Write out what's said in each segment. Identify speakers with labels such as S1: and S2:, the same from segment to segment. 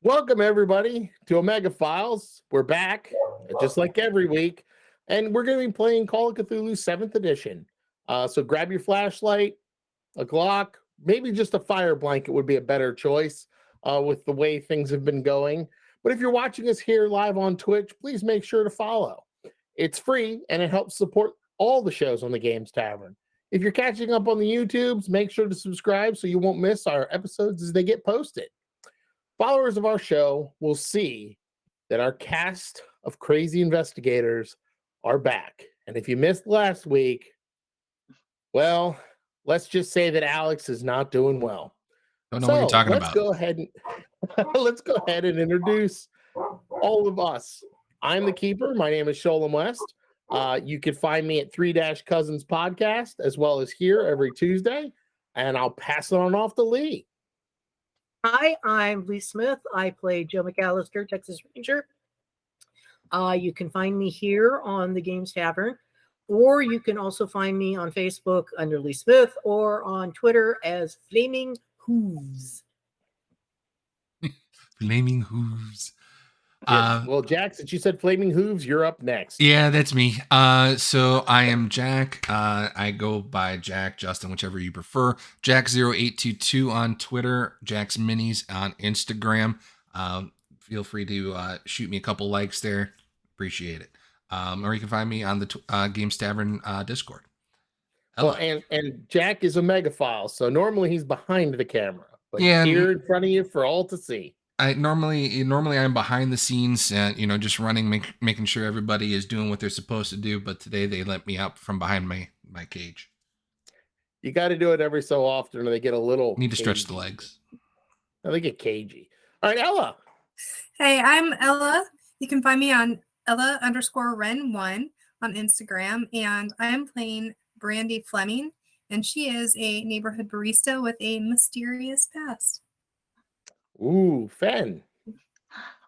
S1: Welcome, everybody, to Omega Files. We're back, just like every week, and we're going to be playing Call of Cthulhu 7th edition. So grab your flashlight, a Glock, maybe just a fire blanket would be a better choice with the way things have been going. But if you're watching us here live on Twitch, please make sure to follow. It's free, and it helps support all the shows on the Games Tavern. If you're catching up on the YouTubes, make sure to subscribe so you won't miss our episodes as they get posted. Followers of our show will see that our cast of crazy investigators are back. And if you missed last week, well, let's just say that Alex is not doing well.
S2: Don't know what you're talking about.
S1: Let's go ahead and introduce all of us. I'm the Keeper. My name is Sholem West. You can find me at 3-Cousins Podcast, as well as here every Tuesday. And I'll pass it on off to Lee.
S3: Hi, I'm Lee Smith. I play Joe McAllister, Texas Ranger. You can find me here on the Games Tavern, or you can also find me on Facebook under Lee Smith or on Twitter as Flaming Hooves.
S2: Flaming Hooves.
S1: Yes. Well, Jack, since you said Flaming Hooves, you're up next.
S2: Yeah, that's me. So I am Jack. I go by Jack, Justin, whichever you prefer. Jack0822 on Twitter. Jack's Minis on Instagram. Feel free to shoot me a couple likes there. Appreciate it. Or you can find me on the Games Tavern Discord. Hello.
S1: Well, and Jack is a megaphile, so normally he's behind the camera, but
S2: yeah,
S1: here in front of you for all to see.
S2: I normally I'm behind the scenes and just running, making sure everybody is doing what they're supposed to do. But today they let me out from behind my cage.
S1: You got to do it every so often, or they get a little.
S2: Need to stretch the legs.
S1: No, they get cagey. All right, Ella.
S4: Hey, I'm Ella. You can find me on Ella_Ren1 on Instagram, and I am playing Brandy Fleming, and she is a neighborhood barista with a mysterious past.
S1: Ooh, Fen.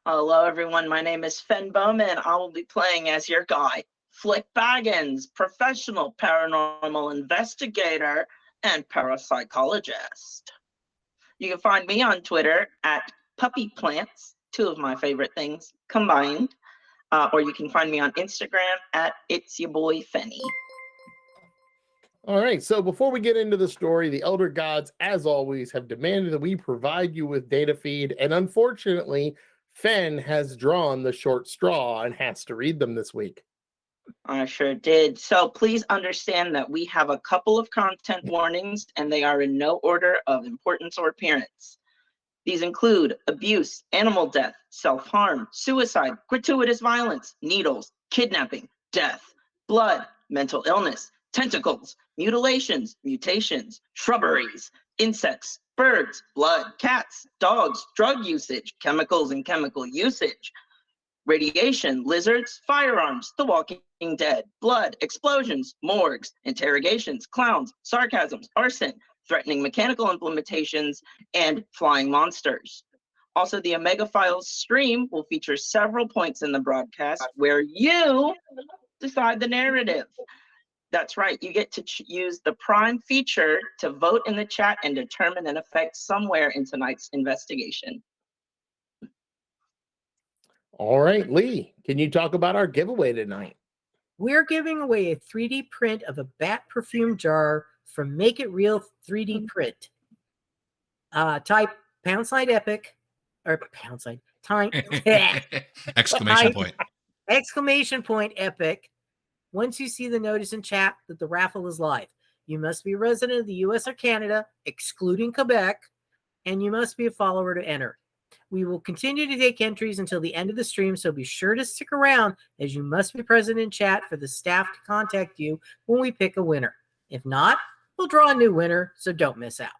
S5: Hello, everyone. My name is Fen Bowman. I will be playing as your guy, Flick Baggins, professional paranormal investigator and parapsychologist. You can find me on Twitter at Puppy Plants, two of my favorite things combined. Or you can find me on Instagram at It's Your Boy Fenny.
S1: All right, so before we get into the story, the Elder Gods, as always, have demanded that we provide you with data feed, and unfortunately, Fen has drawn the short straw and has to read them this week.
S5: I sure did. So please understand that we have a couple of content warnings, and they are in no order of importance or appearance. These include abuse, animal death, self-harm, suicide, gratuitous violence, needles, kidnapping, death, blood, mental illness, tentacles, mutilations, mutations, shrubberies, insects, birds, blood, cats, dogs, drug usage, chemicals and chemical usage, radiation, lizards, firearms, the walking dead, blood, explosions, morgues, interrogations, clowns, sarcasms, arson, threatening mechanical implementations, and flying monsters. Also, the Omega Files stream will feature several points in the broadcast where you decide the narrative. That's right. You get to use the Prime feature to vote in the chat and determine an effect somewhere in tonight's investigation.
S1: All right, Lee, can you talk about our giveaway tonight?
S3: We're giving away a 3D print of a bat perfume jar from Make It Real 3D Print. Type #epic or time exclamation point epic. Once you see the notice in chat that the raffle is live, you must be a resident of the U.S. or Canada, excluding Quebec, and you must be a follower to enter. We will continue to take entries until the end of the stream, so be sure to stick around, as you must be present in chat for the staff to contact you when we pick a winner. If not, we'll draw a new winner, so don't miss out.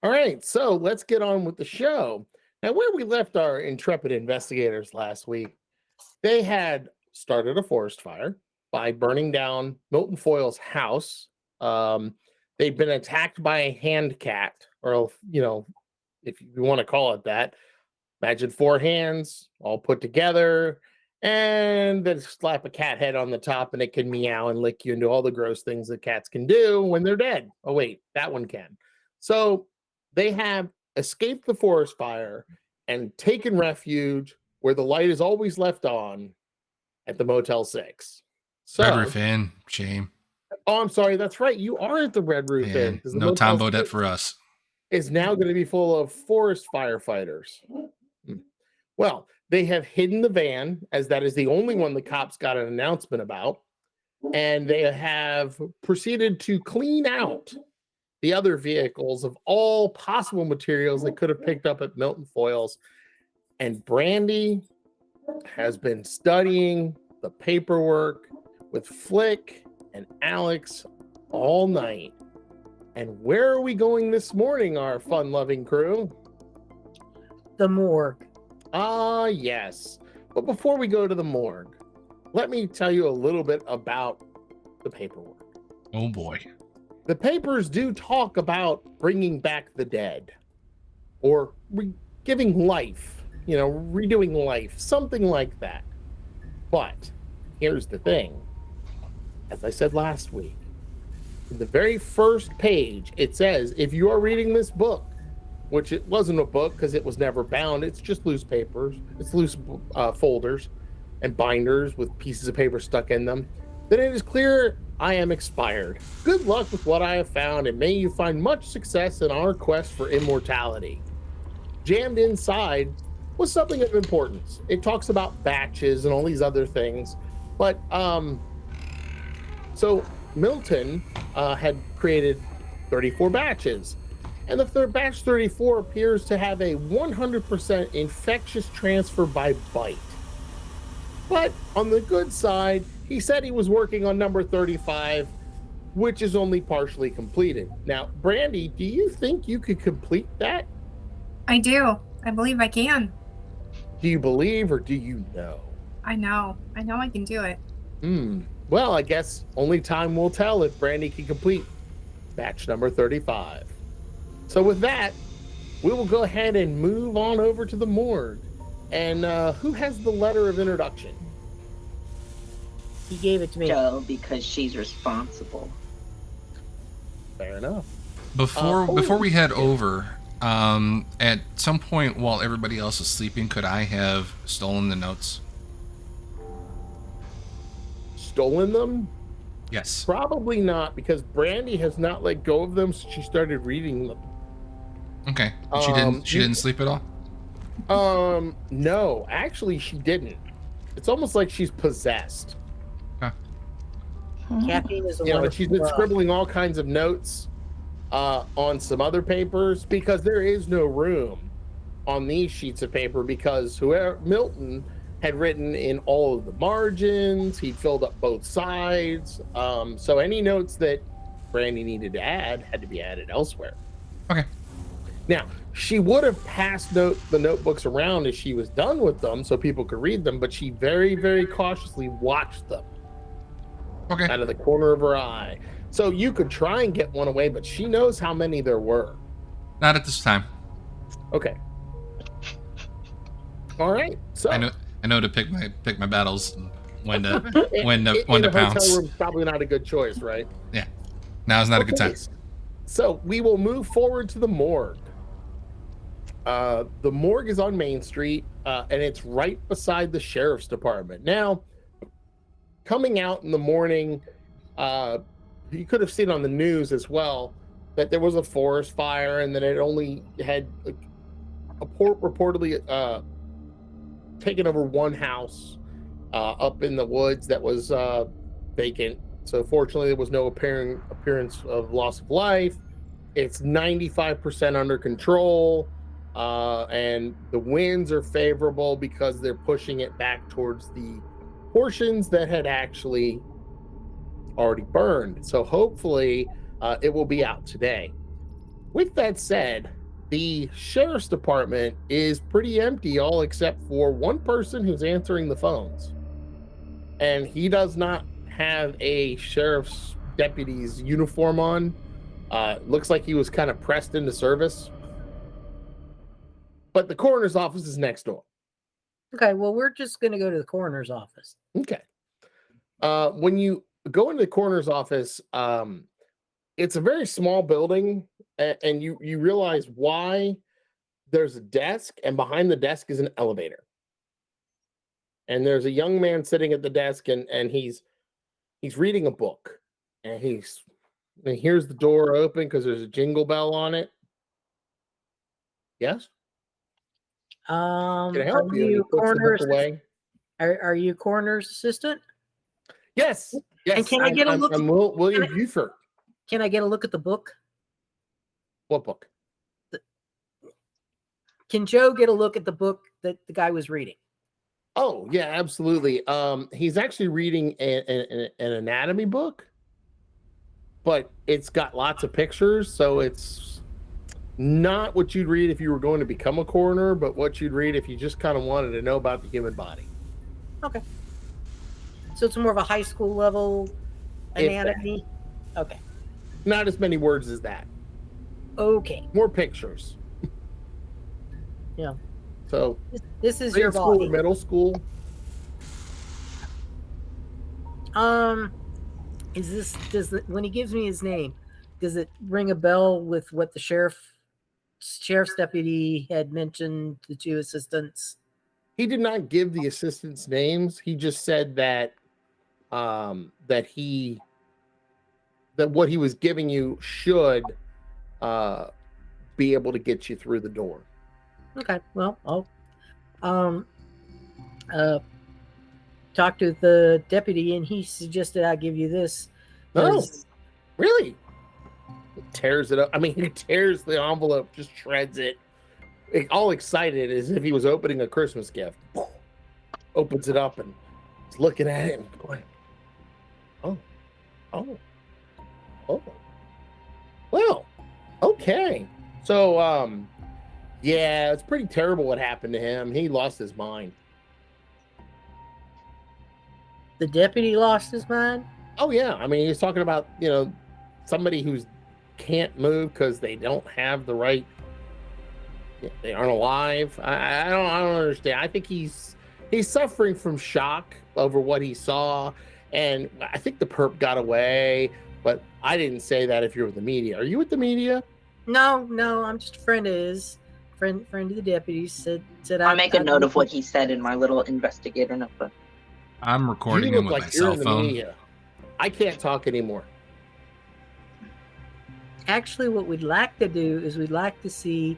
S1: All right, so let's get on with the show. Now, where we left our intrepid investigators last week, they had started a forest fire by burning down Milton Foyle's house. They've been attacked by a hand cat, or, if you want to call it that. Imagine 4 hands all put together, and then slap a cat head on the top, and it can meow and lick you and do all the gross things that cats can do when they're dead. Oh, wait, that one can. So they have escaped the forest fire and taken refuge where the light is always left on at the Motel 6. So,
S2: Red Roof Inn, shame.
S1: oh, I'm sorry. That's right. You are at the Red Roof Inn.
S2: Man,
S1: 'Cause the
S2: no Tom
S1: Motel
S2: Bodette
S1: 6
S2: for us.
S1: is now going to be full of forest firefighters. Well, they have hidden the van, as that is the only one the cops got an announcement about. And they have proceeded to clean out the other vehicles of all possible materials they could have picked up at Milton Foyles. And Brandy has been studying the paperwork with Flick and Alex all night. And where are we going this morning, our fun-loving crew?
S3: The morgue.
S1: Ah, yes. But before we go to the morgue, let me tell you a little bit about the paperwork.
S2: Oh boy.
S1: The papers do talk about bringing back the dead or giving life, redoing life, something like that. But here's the thing. As I said last week, in the very first page, it says, if you are reading this book, which it wasn't a book because it was never bound, it's just loose papers, it's loose folders and binders with pieces of paper stuck in them, then it is clear I am expired. Good luck with what I have found, and may you find much success in our quest for immortality. Jammed inside was something of importance. It talks about batches and all these other things, but so Milton had created 34 batches, and the third batch 34 appears to have a 100% infectious transfer by bite. But on the good side, he said he was working on number 35, which is only partially completed. Now, Brandy, do you think you could complete that?
S4: I do. I believe I can.
S1: Do you believe or do you know?
S4: I know. I know I can do it.
S1: Well, I guess only time will tell if Brandy can complete batch number 35. So with that, we will go ahead and move on over to the morgue. And who has the letter of introduction?
S3: He gave it to me.
S5: Joe, because she's responsible.
S1: Fair enough.
S2: Before we head over, at some point while everybody else is sleeping, could I have stolen the notes?
S1: Stolen them?
S2: Yes.
S1: Probably not, because Brandy has not let go of them since she started reading them.
S2: Okay. She didn't sleep at all?
S1: No, actually she didn't. It's almost like she's possessed.
S2: Okay.
S3: Caffeine is a
S1: She's
S3: wonderful
S1: been
S3: drug.
S1: scribbling all kinds of notes on some other papers, because there is no room on these sheets of paper, because Milton had written in all of the margins, he filled up both sides. So any notes that Brandy needed to add had to be added elsewhere.
S2: Okay.
S1: Now, she would have passed the notebooks around as she was done with them so people could read them, but she very, very cautiously watched them.
S2: Okay.
S1: Out of the corner of her eye. So you could try and get one away, but she knows how many there were.
S2: Not at this time.
S1: Okay. All right. So
S2: I know to pick my battles when to
S1: in a
S2: pounce.
S1: hotel room, probably not a good choice, right?
S2: Yeah. Now is not a good time.
S1: So we will move forward to the morgue. The morgue is on Main Street, and it's right beside the sheriff's department. Now, coming out in the morning, you could have seen on the news as well that there was a forest fire, and that it only had reportedly taken over one house up in the woods that was vacant. So fortunately, there was no appearance of loss of life. It's 95% under control, and the winds are favorable because they're pushing it back towards the portions that had actually already burned. So hopefully it will be out today. With that said, the sheriff's department is pretty empty, all except for one person who's answering the phones. And he does not have a sheriff's deputy's uniform on. Looks like he was kind of pressed into service. But the coroner's office is next door.
S3: Okay, well, we're just going to go to the coroner's office.
S1: Okay. When you go into the coroner's office, it's a very small building, and you realize why there's a desk, and behind the desk is an elevator. And there's a young man sitting at the desk, and he's reading a book, and he hears the door open because there's a jingle bell on it. Yes? Can I help
S3: Are
S1: you? And he
S3: you
S1: puts the
S3: coroner's
S1: book away.
S3: Are you coroner's assistant?
S1: Yes. Yes.
S3: And can I get a look?
S1: I'm William Buford.
S3: Can I get a look at the book?
S1: What book?
S3: Can Joe get a look at the book that the guy was reading?
S1: Oh, yeah, absolutely. He's actually reading an anatomy book, but it's got lots of pictures, so it's not what you'd read if you were going to become a coroner, but what you'd read if you just kind of wanted to know about the human body.
S3: Okay. So it's more of a high school level
S1: If that.
S3: anatomy. Okay.
S1: Not as many words as that.
S3: Okay.
S1: More pictures.
S3: Yeah.
S1: So
S3: This is
S1: grade
S3: your
S1: school
S3: body.
S1: or middle school?
S3: When he gives me his name, does it ring a bell with what the sheriff's deputy had mentioned, the two assistants?
S1: He did not give the assistants names. He just said that that what he was giving you should be able to get you through the door.
S3: Okay, well, I'll talk to the deputy, and he suggested I give you this.
S1: No,
S3: 'cause-
S1: really? He tears it up. I mean, he tears the envelope, just shreds it. All excited as if he was opening a Christmas gift. Opens it up and is looking at it and going, oh. Well, okay. So, yeah, it's pretty terrible what happened to him. He lost his mind.
S3: The deputy lost his mind?
S1: Oh, yeah. I mean, he's talking about, somebody who's can't move because they don't have the right, they aren't alive. I don't understand. I think he's suffering from shock over what he saw, and I think the perp got away, but I didn't say that if you're with the media. Are you with the media?
S3: No, I'm just a friend of his. Friend of the deputy said
S5: I make a note of what he said in my little investigator notebook.
S2: I'm recording
S1: You
S2: him
S1: look
S2: with
S1: like
S2: my
S1: you're
S2: cell
S1: in the
S2: phone.
S1: media. I can't talk anymore.
S3: Actually, what we'd like to do is we'd like to see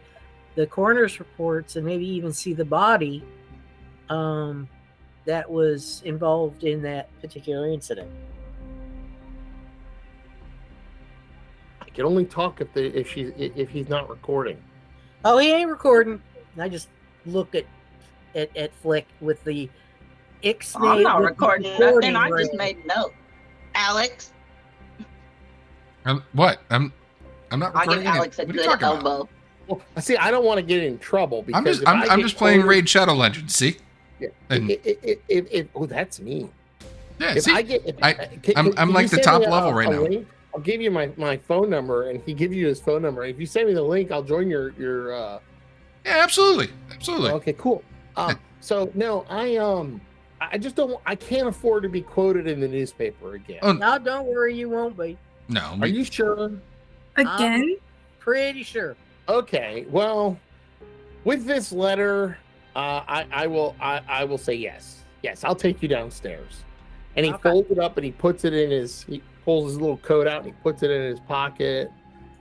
S3: the coroner's reports and maybe even see the body that was involved in that particular incident.
S1: I can only talk if he's not recording.
S3: Oh, he ain't recording. I just look at Flick with the ixnay.
S5: I'm not
S3: with the
S5: recording nothing. I
S3: ring.
S5: just made note. Alex,
S2: What? I'm not
S5: I
S2: recording.
S5: give Alex a
S2: What are you
S5: good
S2: talking about?
S5: elbow.
S1: Well, see, I don't want to get in trouble because
S2: I'm just
S1: if I
S2: I'm
S1: get
S2: just playing
S1: quoted-
S2: Raid Shadow Legends. See?
S1: Yeah.
S2: And-
S1: Oh, that's me.
S2: Yeah.
S1: If
S2: See?
S1: I get,
S2: I'm like the top level right now.
S1: Link? I'll give you my phone number, and he give you his phone number. If you send me the link, I'll join your.
S2: Yeah, absolutely.
S1: Okay, cool. So no, I just don't. I can't afford to be quoted in the newspaper again.
S2: Oh,
S3: No, don't worry, you won't be.
S2: No.
S1: Are you sure?
S4: Again?
S3: Pretty sure.
S1: Okay. Well, with this letter, I will say yes. Yes, I'll take you downstairs. And he
S3: Okay.
S1: folds it up and he puts it in he pulls his little coat out and he puts it in his pocket.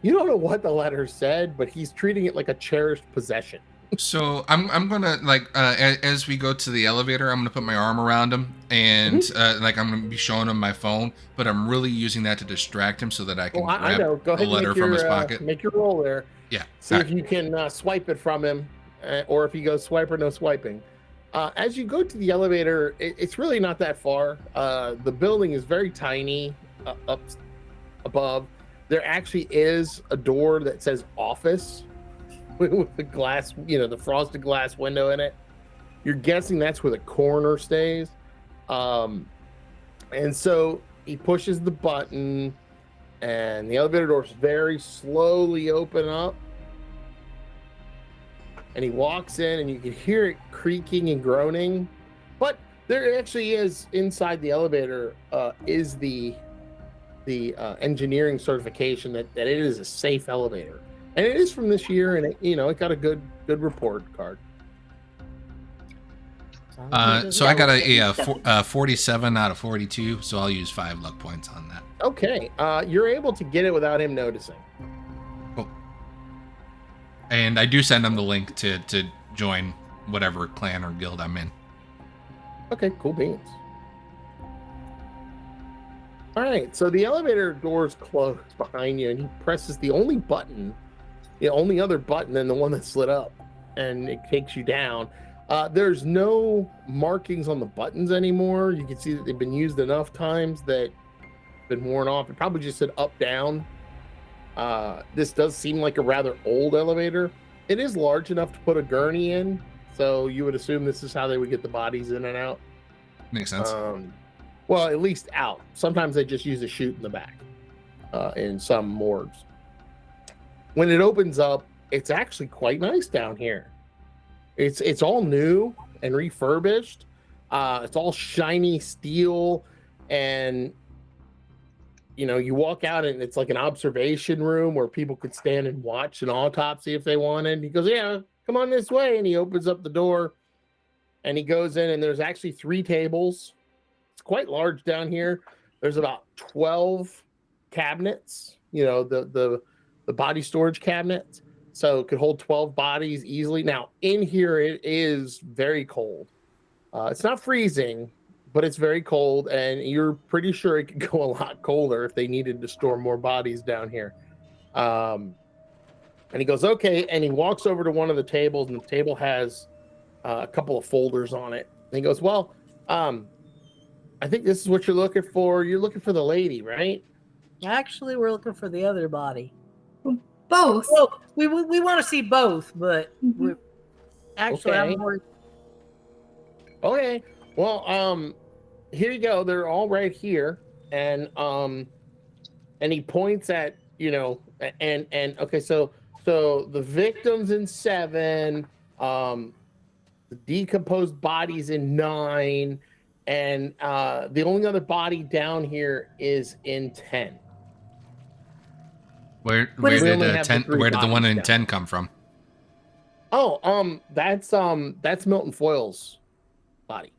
S1: You don't know what the letter said, but he's treating it like a cherished possession.
S2: So I'm gonna as we go to the elevator, I'm gonna put my arm around him and I'm gonna be showing him my phone, but I'm really using that to distract him so that I can
S1: Well, I
S2: grab
S1: know. Go
S2: the
S1: ahead and
S2: letter
S1: make
S2: from his
S1: your,
S2: pocket.
S1: make your roll there.
S2: Yeah.
S1: See if you can swipe it from him, or if he goes swipe or no swiping. As you go to the elevator, it's really not that far. The building is very tiny up above. There actually is a door that says office with the glass, the frosted glass window in it. You're guessing that's where the coroner stays. And so he pushes the button and the elevator doors very slowly open up. And he walks in and you can hear it creaking and groaning. But there actually is inside the elevator is the engineering certification that it is a safe elevator. And it is from this year, and it got a good report card.
S2: So I got a 47 out of 42, so I'll use 5 luck points on that.
S1: Okay, you're able to get it without him noticing.
S2: Cool. And I do send him the link to join whatever clan or guild I'm in.
S1: Okay, cool beans. All right, so the elevator doors close behind you, and he presses the only other button than the one that's lit up, and it takes you down. There's no markings on the buttons anymore. You can see that they've been used enough times that it's been worn off. It probably just said up, down. This does seem like a rather old elevator. It is large enough to put a gurney in, so you would assume this is how they would get the bodies in and out.
S2: Makes sense.
S1: Well, at least out. Sometimes they just use a chute in the back in some morgues. When it opens up, it's actually quite nice down here. It's all new and refurbished. It's all shiny steel, and you walk out and it's like an observation room where people could stand and watch an autopsy if they wanted. He goes, "Yeah, come on this way," and he opens up the door, and he goes in, and there's actually 3 tables. It's quite large down here. There's about 12 cabinets. The body storage cabinets. So it could hold 12 bodies easily. Now, in here, it is very cold. It's not freezing, but it's very cold, and you're pretty sure it could go a lot colder if they needed to store more bodies down here. And he goes, "Okay," and he walks over to one of the tables, and the table has a couple of folders on it. And he goes, "Well, I think this is what you're looking for. You're looking for the lady, right?"
S3: Actually, we're looking for the other body.
S4: Both.
S3: Well, we want to see both, but we're actually
S1: Okay.
S3: I'm more.
S1: Okay. Well, here you go. They're all right here, and he points at and okay. So the victims in 7, the decomposed bodies in 9, and the only other body down here is in 10.
S2: Where
S1: We
S2: did
S1: only have the
S2: 10?
S1: 3
S2: Where did the one
S1: bodies
S2: in
S1: down.
S2: 10 come from?
S1: Oh, that's Milton Foyle's body.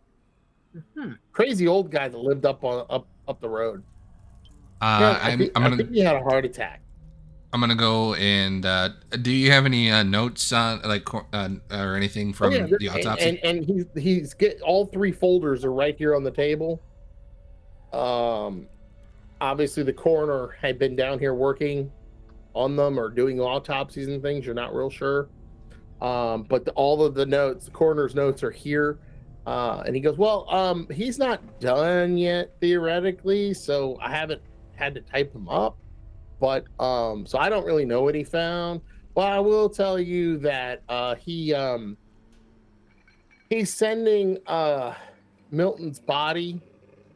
S1: Crazy old guy that lived up the road. I think he had a heart attack.
S2: I'm gonna go and do you have any notes on or anything from the autopsy?
S1: And he's get all 3 folders are right here on the table. Obviously the coroner had been down here working on them or doing autopsies and things. You're not real sure. But all of the notes, the coroner's notes are here. And he goes, "Well, he's not done yet theoretically, so I haven't had to type them up. But so I don't really know what he found. Well, I will tell you that he's sending Milton's body.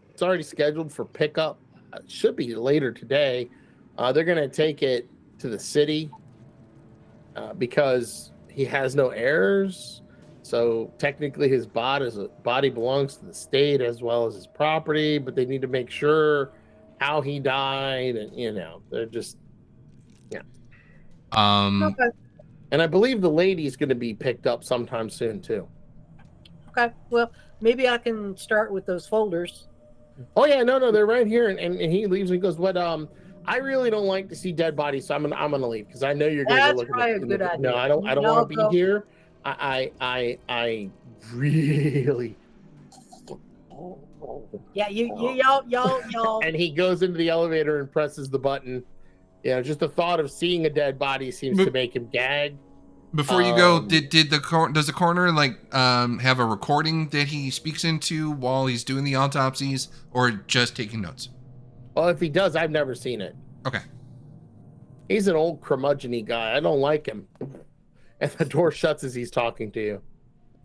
S1: It's already scheduled for pickup. It should be later today. They're gonna take it to the city because he has no heirs. So technically his body belongs to the state as well as his property, but they need to make sure how he died, and they're just
S3: Okay.
S1: And I believe the lady's going to be picked up sometime soon too.
S3: Okay. Well, maybe I can start with those folders.
S1: Oh yeah, no, they're right here, and he leaves and he goes, "What? I really don't like to see dead bodies, so I'm gonna leave because I know you're gonna
S3: That's
S1: go look
S3: probably
S1: at
S3: a good idea.
S1: No, I don't
S3: No,
S1: want to
S3: go.
S1: be here. I really."
S3: Yeah, y'all.
S1: And he goes into the elevator and presses the button. Just the thought of seeing a dead body seems to make him gag.
S2: Before you go, does the coroner have a recording that he speaks into while he's doing the autopsies, or just taking notes?
S1: Well, if he does, I've never seen it.
S2: Okay.
S1: He's an old curmudgeon-y guy. I don't like him. And the door shuts as he's talking to you.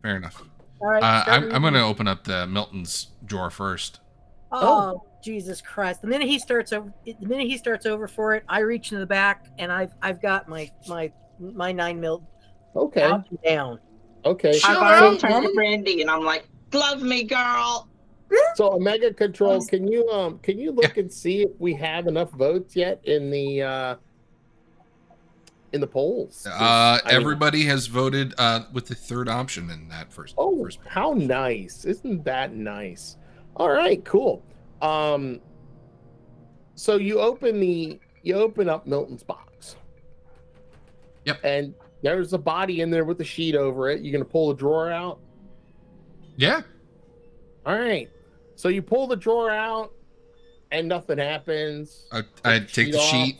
S2: Fair enough.
S3: All right.
S2: I'm going to open up the Milton's drawer first.
S3: Oh, Jesus Christ! The minute he starts over for it, I reach in the back and I've got my 9 mil.
S1: Okay.
S3: Out and down.
S1: Okay.
S5: I finally turn to Brandy and I'm like, "Glove me, girl."
S1: So Omega Control, can you look and see if we have enough votes yet in the in the polls? 'Cause, I mean,
S2: Everybody has voted with the third option in that first.
S1: oh,
S2: first poll.
S1: how nice! Isn't that nice? All right, cool. So you open up Milton's box.
S2: Yep.
S1: And there's a body in there with the sheet over it. You gonna pull the drawer out?
S2: Yeah.
S1: All right. So you pull the drawer out, and nothing happens.
S2: I take the sheet.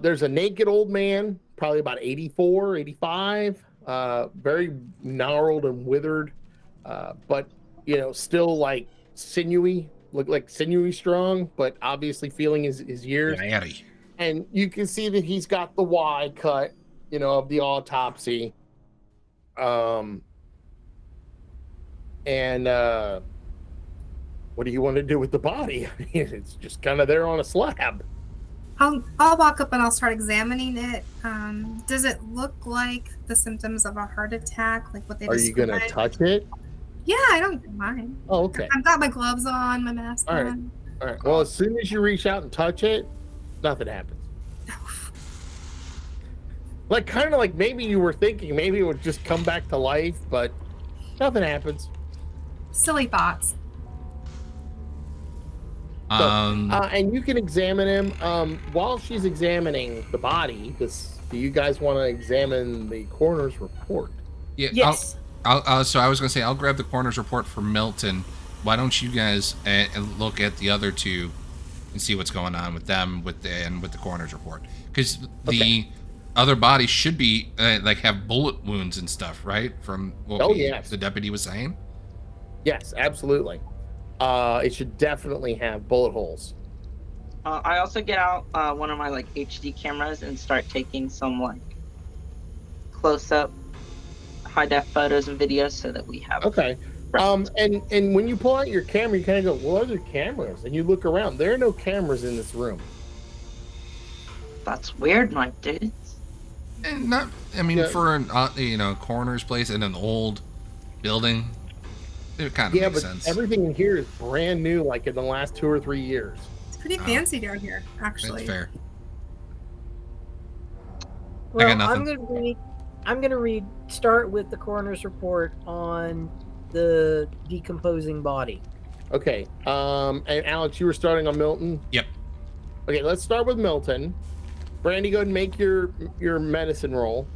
S1: There's a naked old man, probably about 84, 85, very gnarled and withered, but still like sinewy, look like sinewy strong, but obviously feeling his years.
S2: Natty.
S1: And you can see that he's got the Y cut, of the autopsy. And what do you want to do with the body? I mean, it's just kind of there on a slab.
S4: I'll walk up and I'll start examining it. Does it look like the symptoms of a heart attack, like what they
S1: Are you gonna touch it?
S4: Yeah, I don't mind.
S1: Oh, okay.
S4: I've got my gloves on, my mask
S1: All right.
S4: on.
S1: All right. Well, as soon as you reach out and touch it, nothing happens. Like kind of like maybe you were thinking maybe it would just come back to life, but nothing happens.
S4: Silly thoughts.
S1: And you can examine him. While she's examining the body, do you guys want to examine the coroner's report?
S2: Yeah.
S3: Yes.
S2: So I was going to say, I'll grab the coroner's report for Milton. Why don't you guys look at the other two and see what's going on with them with the coroner's report? Because the other bodies should be have bullet wounds and stuff, right? From what the deputy was saying.
S1: Yes, absolutely. It should definitely have bullet holes.
S5: I also get out one of my HD cameras and start taking some close-up high-def photos and videos so that we have.
S1: Okay. And when you pull out your camera, you kind of go, "What are there cameras?" And you look around. There are no cameras in this room.
S5: That's weird, my dudes.
S2: And for an coroner's place in an old building, it kind of makes sense.
S1: Everything in here is brand new, like in the last 2 or 3 years.
S4: It's pretty fancy down here, actually.
S2: That's fair.
S3: Well,
S2: I got nothing.
S3: I'm gonna start with the coroner's report on the decomposing body.
S1: Okay. And Alex, you were starting on Milton?
S2: Yep.
S1: Okay, let's start with Milton. Brandy, go ahead and make your medicine roll.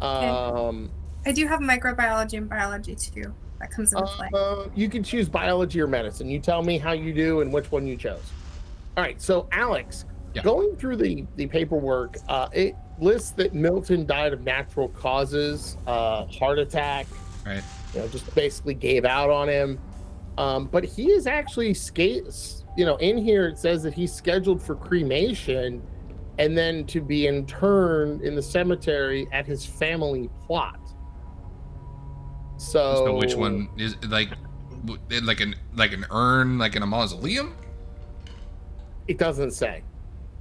S4: Okay. I do have microbiology and biology too. That comes into play.
S1: You can choose biology or medicine. You tell me how you do and which one you chose. All right, so Alex, going through the paperwork, it lists that Milton died of natural causes, heart attack.
S2: Right.
S1: Just basically gave out on him. But he is actually in here it says that he's scheduled for cremation and then to be interned in the cemetery at his family plot. So
S2: which one is like an urn, like in a mausoleum?
S1: It doesn't say.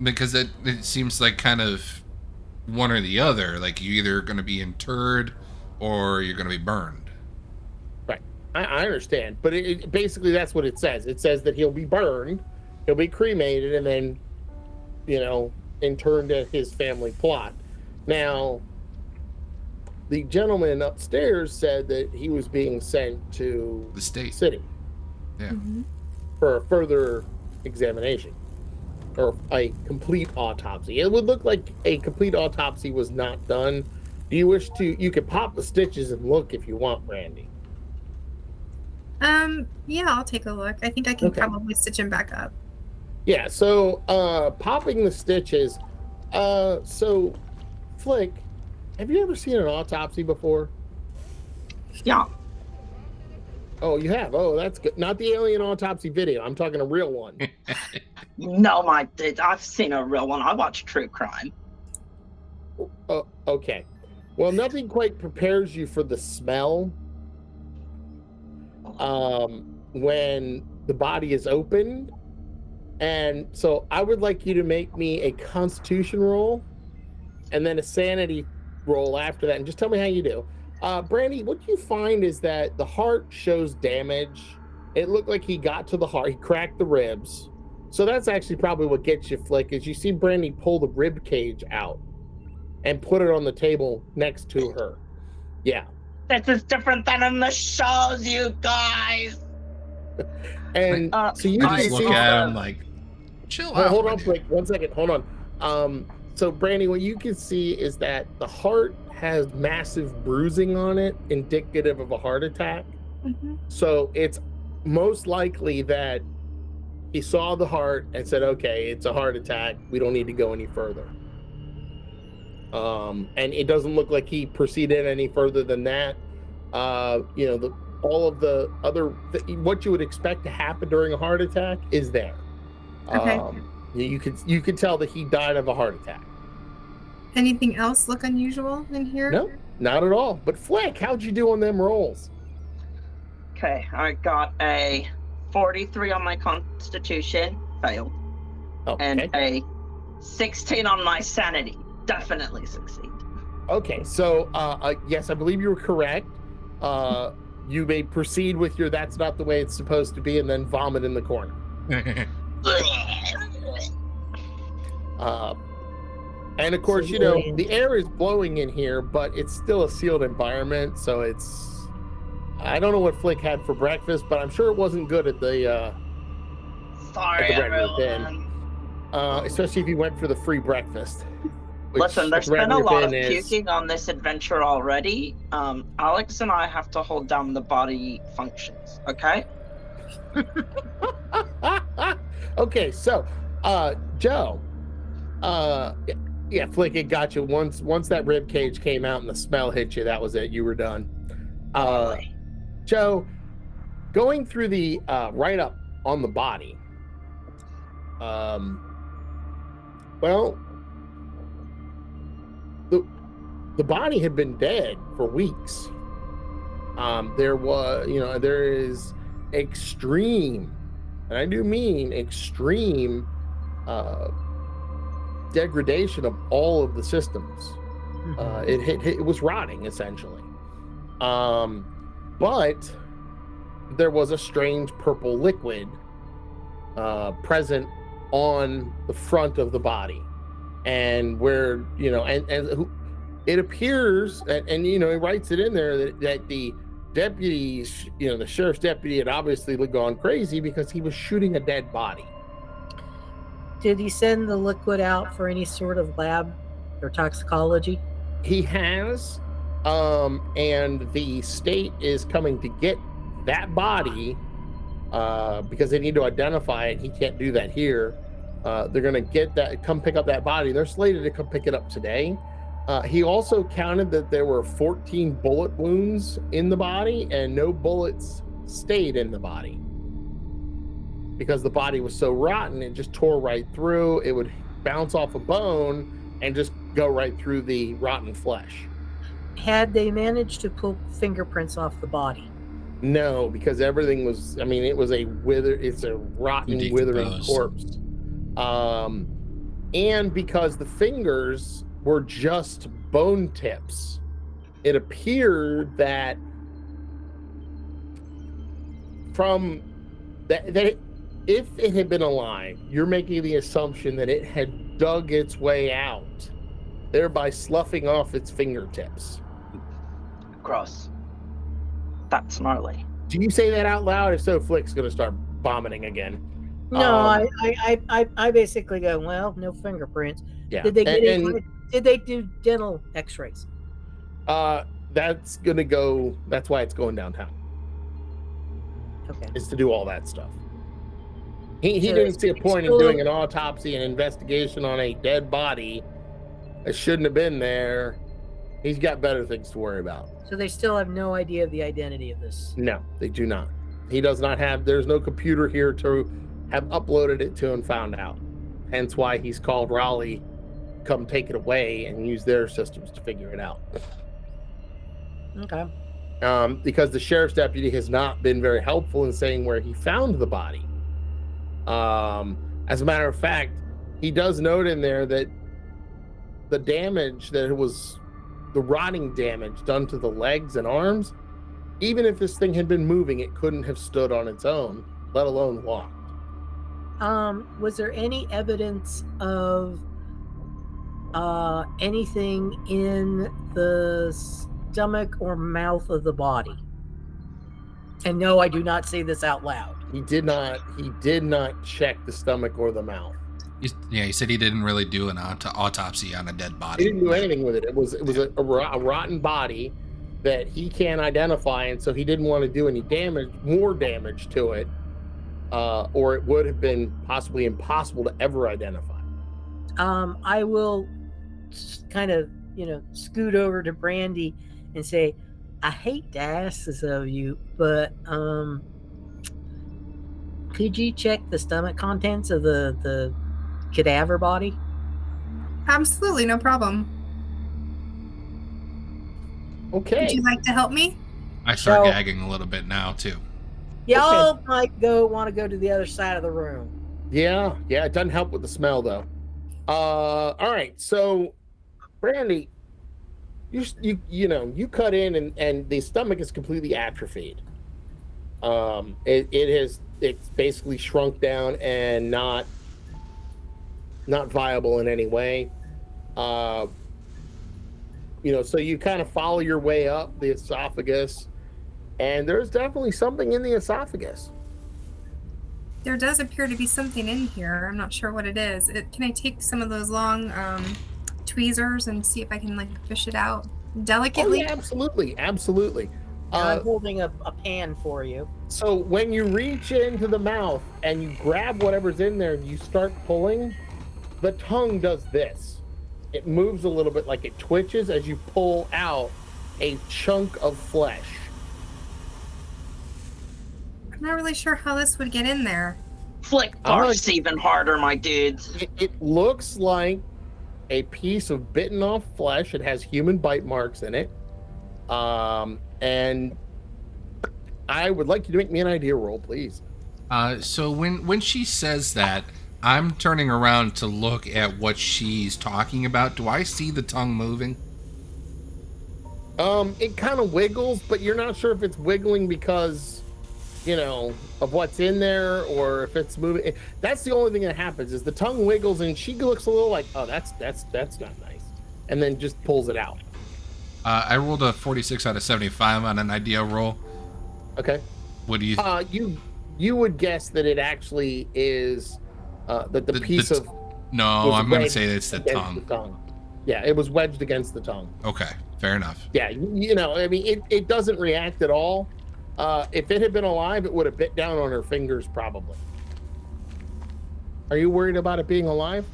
S2: Because it seems like kind of one or the other. Like you're either going to be interred or you're going to be burned.
S1: Right. I understand. But basically that's what it says. It says that he'll be burned, he'll be cremated, and then, interned at his family plot. Now, the gentleman upstairs said that he was being sent to
S2: the city.
S1: Yeah. For a further examination or a complete autopsy. It would look like a complete autopsy was not done. Do you wish to? You could pop the stitches and look if you want, Randy.
S4: Yeah, I'll take a look. I think I can probably stitch him back up.
S1: Yeah, so popping the stitches. So Flick, have you ever seen an autopsy before?
S5: Yeah.
S1: Oh, you have? Oh, that's good. Not the alien autopsy video. I'm talking a real one.
S5: No, my dude, I've seen a real one. I watch true crime.
S1: Oh, okay. Well, nothing quite prepares you for the smell when the body is opened. And so I would like you to make me a constitution roll and then a sanity roll after that. And just tell me how you do. Brandy, what you find is that the heart shows damage. It looked like he got to the heart. He cracked the ribs. So that's actually probably what gets you, Flick, is you see Brandy pull the rib cage out. and put it on the table next to her. Yeah.
S5: This is different than in the shows, you guys.
S1: And so you
S2: I
S1: can
S2: just
S1: see.
S2: look at him like, chill out.
S1: Hold on, like 1 second. Hold on. So Brandy, what you can see is that the heart has massive bruising on it, indicative of a heart attack.
S4: Mhm.
S1: So it's most likely that he saw the heart and said, okay, it's a heart attack. We don't need to go any further. And it doesn't look like he proceeded any further than that. You know, all of the other, what you would expect to happen during a heart attack is there.
S4: Okay.
S1: You could tell that he died of a heart attack.
S4: Anything else look unusual in here?
S1: No, not at all. But Flick, how'd you do on them rolls?
S5: Okay, I got a 43 on my Constitution, failed, and a 16 on my Sanity, definitely succeed.
S1: Okay, so yes, I believe you were correct. You may proceed with your "that's not the way it's supposed to be" and then vomit in the corner. And of course, you know, the air is blowing in here, but it's still a sealed environment, so it's, I don't know what Flick had for breakfast, but I'm sure it wasn't good at the
S5: Sorry,
S1: everyone. Especially if you went for the free breakfast.
S5: Listen, there's been a lot of puking on this adventure already. Alex and I have to hold down the body functions, okay?
S1: Okay, so Joe, yeah, Flick, it got you. Once that rib cage came out and the smell hit you, that was it. You were done. Joe, going through the write-up on the body, well, the body had been dead for weeks. There is extreme, and I do mean extreme, degradation of all of the systems. It was rotting essentially. But there was a strange purple liquid present on the front of the body, and where, you know, and it appears, and you know, he writes it in there that the deputies, you know, the sheriff's deputy had obviously gone crazy because he was shooting a dead body.
S3: Did he send the liquid out for any sort of lab or toxicology?
S1: He has, and the state is coming to get that body because they need to identify it. He can't do that here. They're going to come pick up that body. They're slated to come pick it up today. He also counted that there were 14 bullet wounds in the body, and no bullets stayed in the body because the body was so rotten. It just tore right through. It would bounce off a bone and just go right through the rotten flesh.
S3: Had they managed to pull fingerprints off the body?
S1: No, because everything was, I mean, it's a rotten, withering corpse. And because the fingers were just bone tips, it appeared that from that if it had been alive, you're making the assumption that it had dug its way out, thereby sloughing off its fingertips.
S5: Gross. That's gnarly.
S1: Do you say that out loud? If so, Flick's gonna start vomiting again.
S3: No, I basically go, well, no fingerprints.
S1: Yeah.
S3: Did they did they do dental x-rays?
S1: That's gonna go, that's why it's going downtown.
S3: Okay.
S1: Is to do all that stuff. He
S3: So
S1: didn't see a
S3: it's
S1: point in
S3: still-
S1: doing an autopsy and investigation on a dead body that shouldn't have been there. He's got better things to worry about.
S3: So they still have no idea of the identity of this.
S1: No, they do not. He does not have, there's no computer here to have uploaded it to and found out. Hence why he's called Raleigh, come take it away and use their systems to figure it out.
S3: Okay.
S1: Because the sheriff's deputy has not been very helpful in saying where he found the body. As a matter of fact, he does note in there that the damage that it was, the rotting damage done to the legs and arms, even if this thing had been moving, it couldn't have stood on its own, let alone walked.
S3: Was there any evidence of anything in the stomach or mouth of the body. And no, I do not say this out loud.
S1: He did not check the stomach or the mouth.
S2: He said he didn't really do an autopsy on a dead body.
S1: He didn't do anything with it. It was a rotten body that he can't identify, and so he didn't want to do any more damage to it, or it would have been possibly impossible to ever identify.
S3: I will kind of, scoot over to Brandy and say, I hate to ask this of you, but could you check the stomach contents of the cadaver body?
S4: Absolutely, no problem.
S1: Okay.
S4: Would you like to help me?
S2: I start gagging a little bit now too.
S3: Y'all might want to go to the other side of the room.
S1: Yeah, it doesn't help with the smell though. All right, so Brandy, you cut in and the stomach is completely atrophied. It's basically shrunk down and not viable in any way. So you kind of follow your way up the esophagus, and there's definitely something in the esophagus.
S4: There does appear to be something in here. I'm not sure what it is. Can I take some of those long tweezers and see if I can fish it out delicately?
S1: Oh, yeah, absolutely.
S3: I'm holding a pan for you.
S1: So when you reach into the mouth and you grab whatever's in there and you start pulling, the tongue does this. It moves a little bit, like it twitches as you pull out a chunk of flesh.
S4: I'm not really sure how this would get in there.
S5: Flick barf's even harder, my dudes.
S1: It looks like a piece of bitten off flesh. It has human bite marks in it. And I would like you to make me an idea roll, please.
S2: So when she says that, I'm turning around to look at what she's talking about. Do I see the tongue moving?
S1: It kind of wiggles, but you're not sure if it's wiggling because, of what's in there or if it's moving. That's the only thing that happens is the tongue wiggles and she looks a little like, oh, that's not nice. And then just pulls it out.
S2: I rolled a 46 out of 75 on an idea roll.
S1: Okay.
S2: What do you?
S1: You would guess that it actually is that the piece of.
S2: No, I'm going to say it's the tongue.
S1: Yeah, it was wedged against the tongue.
S2: Okay, fair enough.
S1: Yeah, it doesn't react at all. If it had been alive, it would have bit down on her fingers probably. Are you worried about it being alive?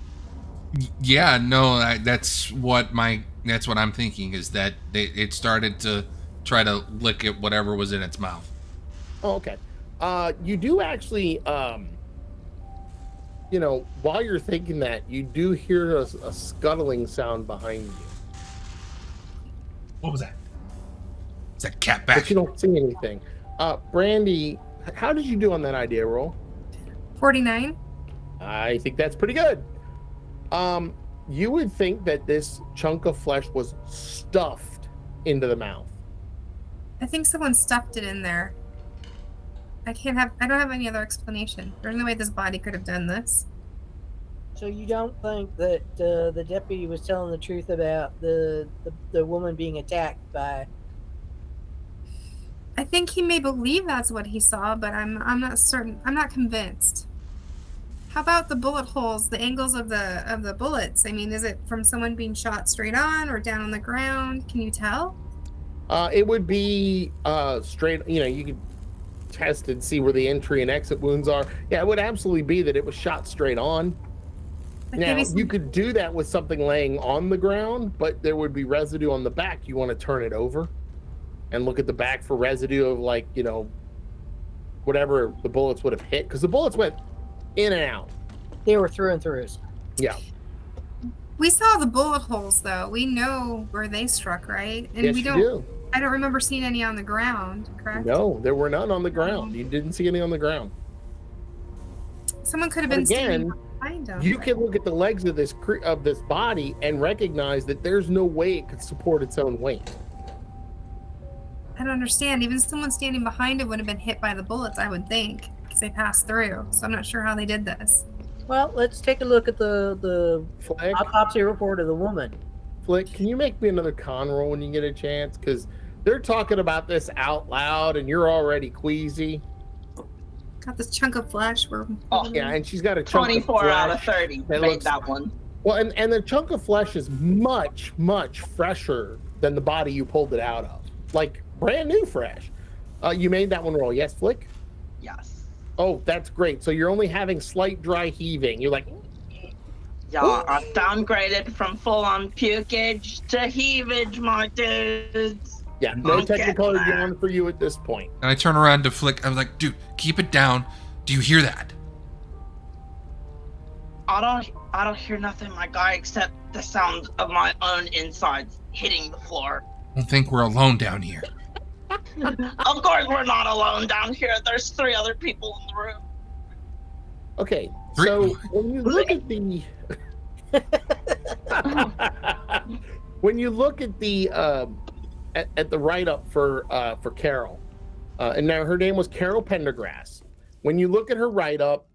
S2: Yeah, no, that's what I'm thinking is that it started to try to lick at whatever was in its mouth.
S1: Oh, okay. You do actually, while you're thinking that, you do hear a scuttling sound behind you.
S2: What was that? Is that cat back?
S1: But you don't see anything. Brandy, how did you do on that idea roll?
S4: 49.
S1: I think that's pretty good. You would think that this chunk of flesh was stuffed into the mouth.
S4: I think someone stuffed it in there. I don't have any other explanation. There's no way this body could have done this.
S3: So you don't think that the deputy was telling the truth about the woman being attacked by?
S4: I think he may believe that's what he saw, but I'm not certain. I'm not convinced. How about the bullet holes, the angles of the bullets? I mean, is it from someone being shot straight on or down on the ground? Can you tell?
S1: It would be straight. You could test and see where the entry and exit wounds are. Yeah, it would absolutely be that it was shot straight on. Now, you could do that with something laying on the ground, but there would be residue on the back. You want to turn it over and look at the back for residue of whatever the bullets would have hit, because the bullets went in and out.
S3: They were through and through.
S1: Yeah.
S4: We saw the bullet holes, though. We know where they struck, right? And
S1: yes,
S4: we don't.
S1: You do.
S4: I don't remember seeing any on the ground, correct?
S1: No, there were none on the ground. You didn't see any on the ground.
S4: Someone could have been standing behind them.
S1: You can look at the legs of this body and recognize that there's no way it could support its own weight.
S4: I don't understand. Even someone standing behind it would have been hit by the bullets, I would think, because they passed through. So I'm not sure how they did this.
S3: Well, let's take a look at the
S1: Flick,
S3: autopsy report of the woman.
S1: Flick, can you make me another con roll when you get a chance? Because they're talking about this out loud, and you're already queasy.
S4: Got this chunk of flesh.
S5: Oh,
S1: Yeah, and she's got a chunk
S5: 24
S1: of
S5: out of
S1: flesh
S5: 30
S1: that
S5: made
S1: looks-
S5: that one.
S1: Well, and the chunk of flesh is much, much fresher than the body you pulled it out of. Like brand new fresh. You made that one roll, yes, Flick?
S5: Yes.
S1: Oh, that's great. So you're only having slight dry heaving. You're like,
S5: Yeah, I've downgraded from full-on pukage to heavage, my dudes.
S1: yeah, no
S5: I'll get
S1: technicolor
S5: that.
S1: yawn for you at this point.
S2: And I turn around to Flick. I was like, dude, keep it down. Do you hear that?
S5: I don't hear nothing, my guy, except the sound of my own insides hitting the floor.
S2: I don't think we're alone down here.
S5: Of course we're not alone down here. There's 3 other people in the room.
S1: Okay,
S2: Three-
S1: so when you look at the when you look at the write-up for Carol, and now her name was Carol Pendergrass. When you look at her write-up,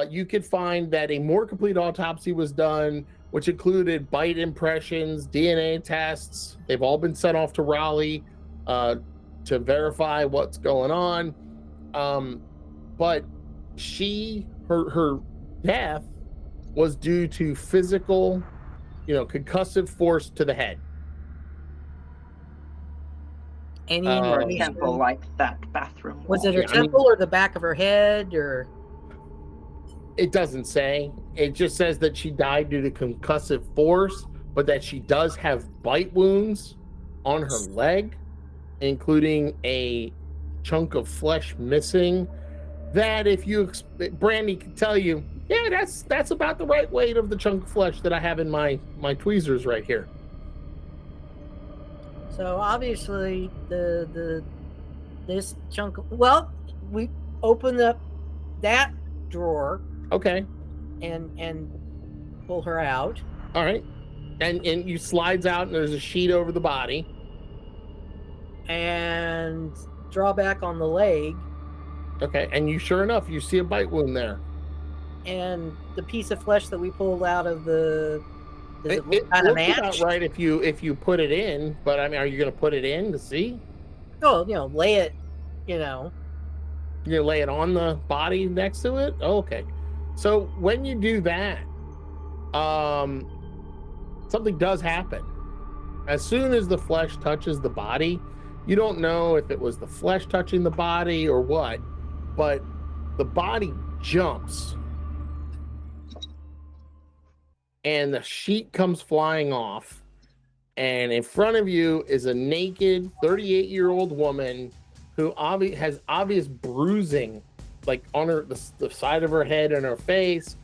S1: you could find that a more complete autopsy was done, which included bite impressions, DNA tests. They've all been sent off to Raleigh to verify what's going on. But her death was due to physical, concussive force to the head.
S3: Any
S5: Or a
S3: information?
S5: temple like that bathroom.
S3: Was
S5: wall.
S3: it her
S1: Yeah, I mean-
S3: temple or the back of her head or?
S1: It doesn't say. It just says that she died due to concussive force, but that she does have bite wounds on her leg, including a chunk of flesh missing. That if you, Brandy can tell you, yeah, that's about the right weight of the chunk of flesh that I have in my tweezers right here.
S3: So obviously this chunk. Well, we opened up that drawer
S1: Okay,
S3: and pull her out.
S1: all right, and you slides out and there's a sheet over the body.
S3: And draw back on the leg,
S1: Okay, and you sure enough you see a bite wound there.
S3: and the piece of flesh that we pulled out of the. Does it
S1: It
S3: look kind of
S1: looks about
S3: match?
S1: right if you put it in, but I mean, are you going to put it in to see?
S3: Oh, lay it.
S1: You're going to lay it on the body next to it? Oh, okay. So when you do that, something does happen. As soon as the flesh touches the body, you don't know if it was the flesh touching the body or what, but the body jumps and the sheet comes flying off, and in front of you is a naked 38-year-old woman who has obvious bruising, like on the side of her head and her face.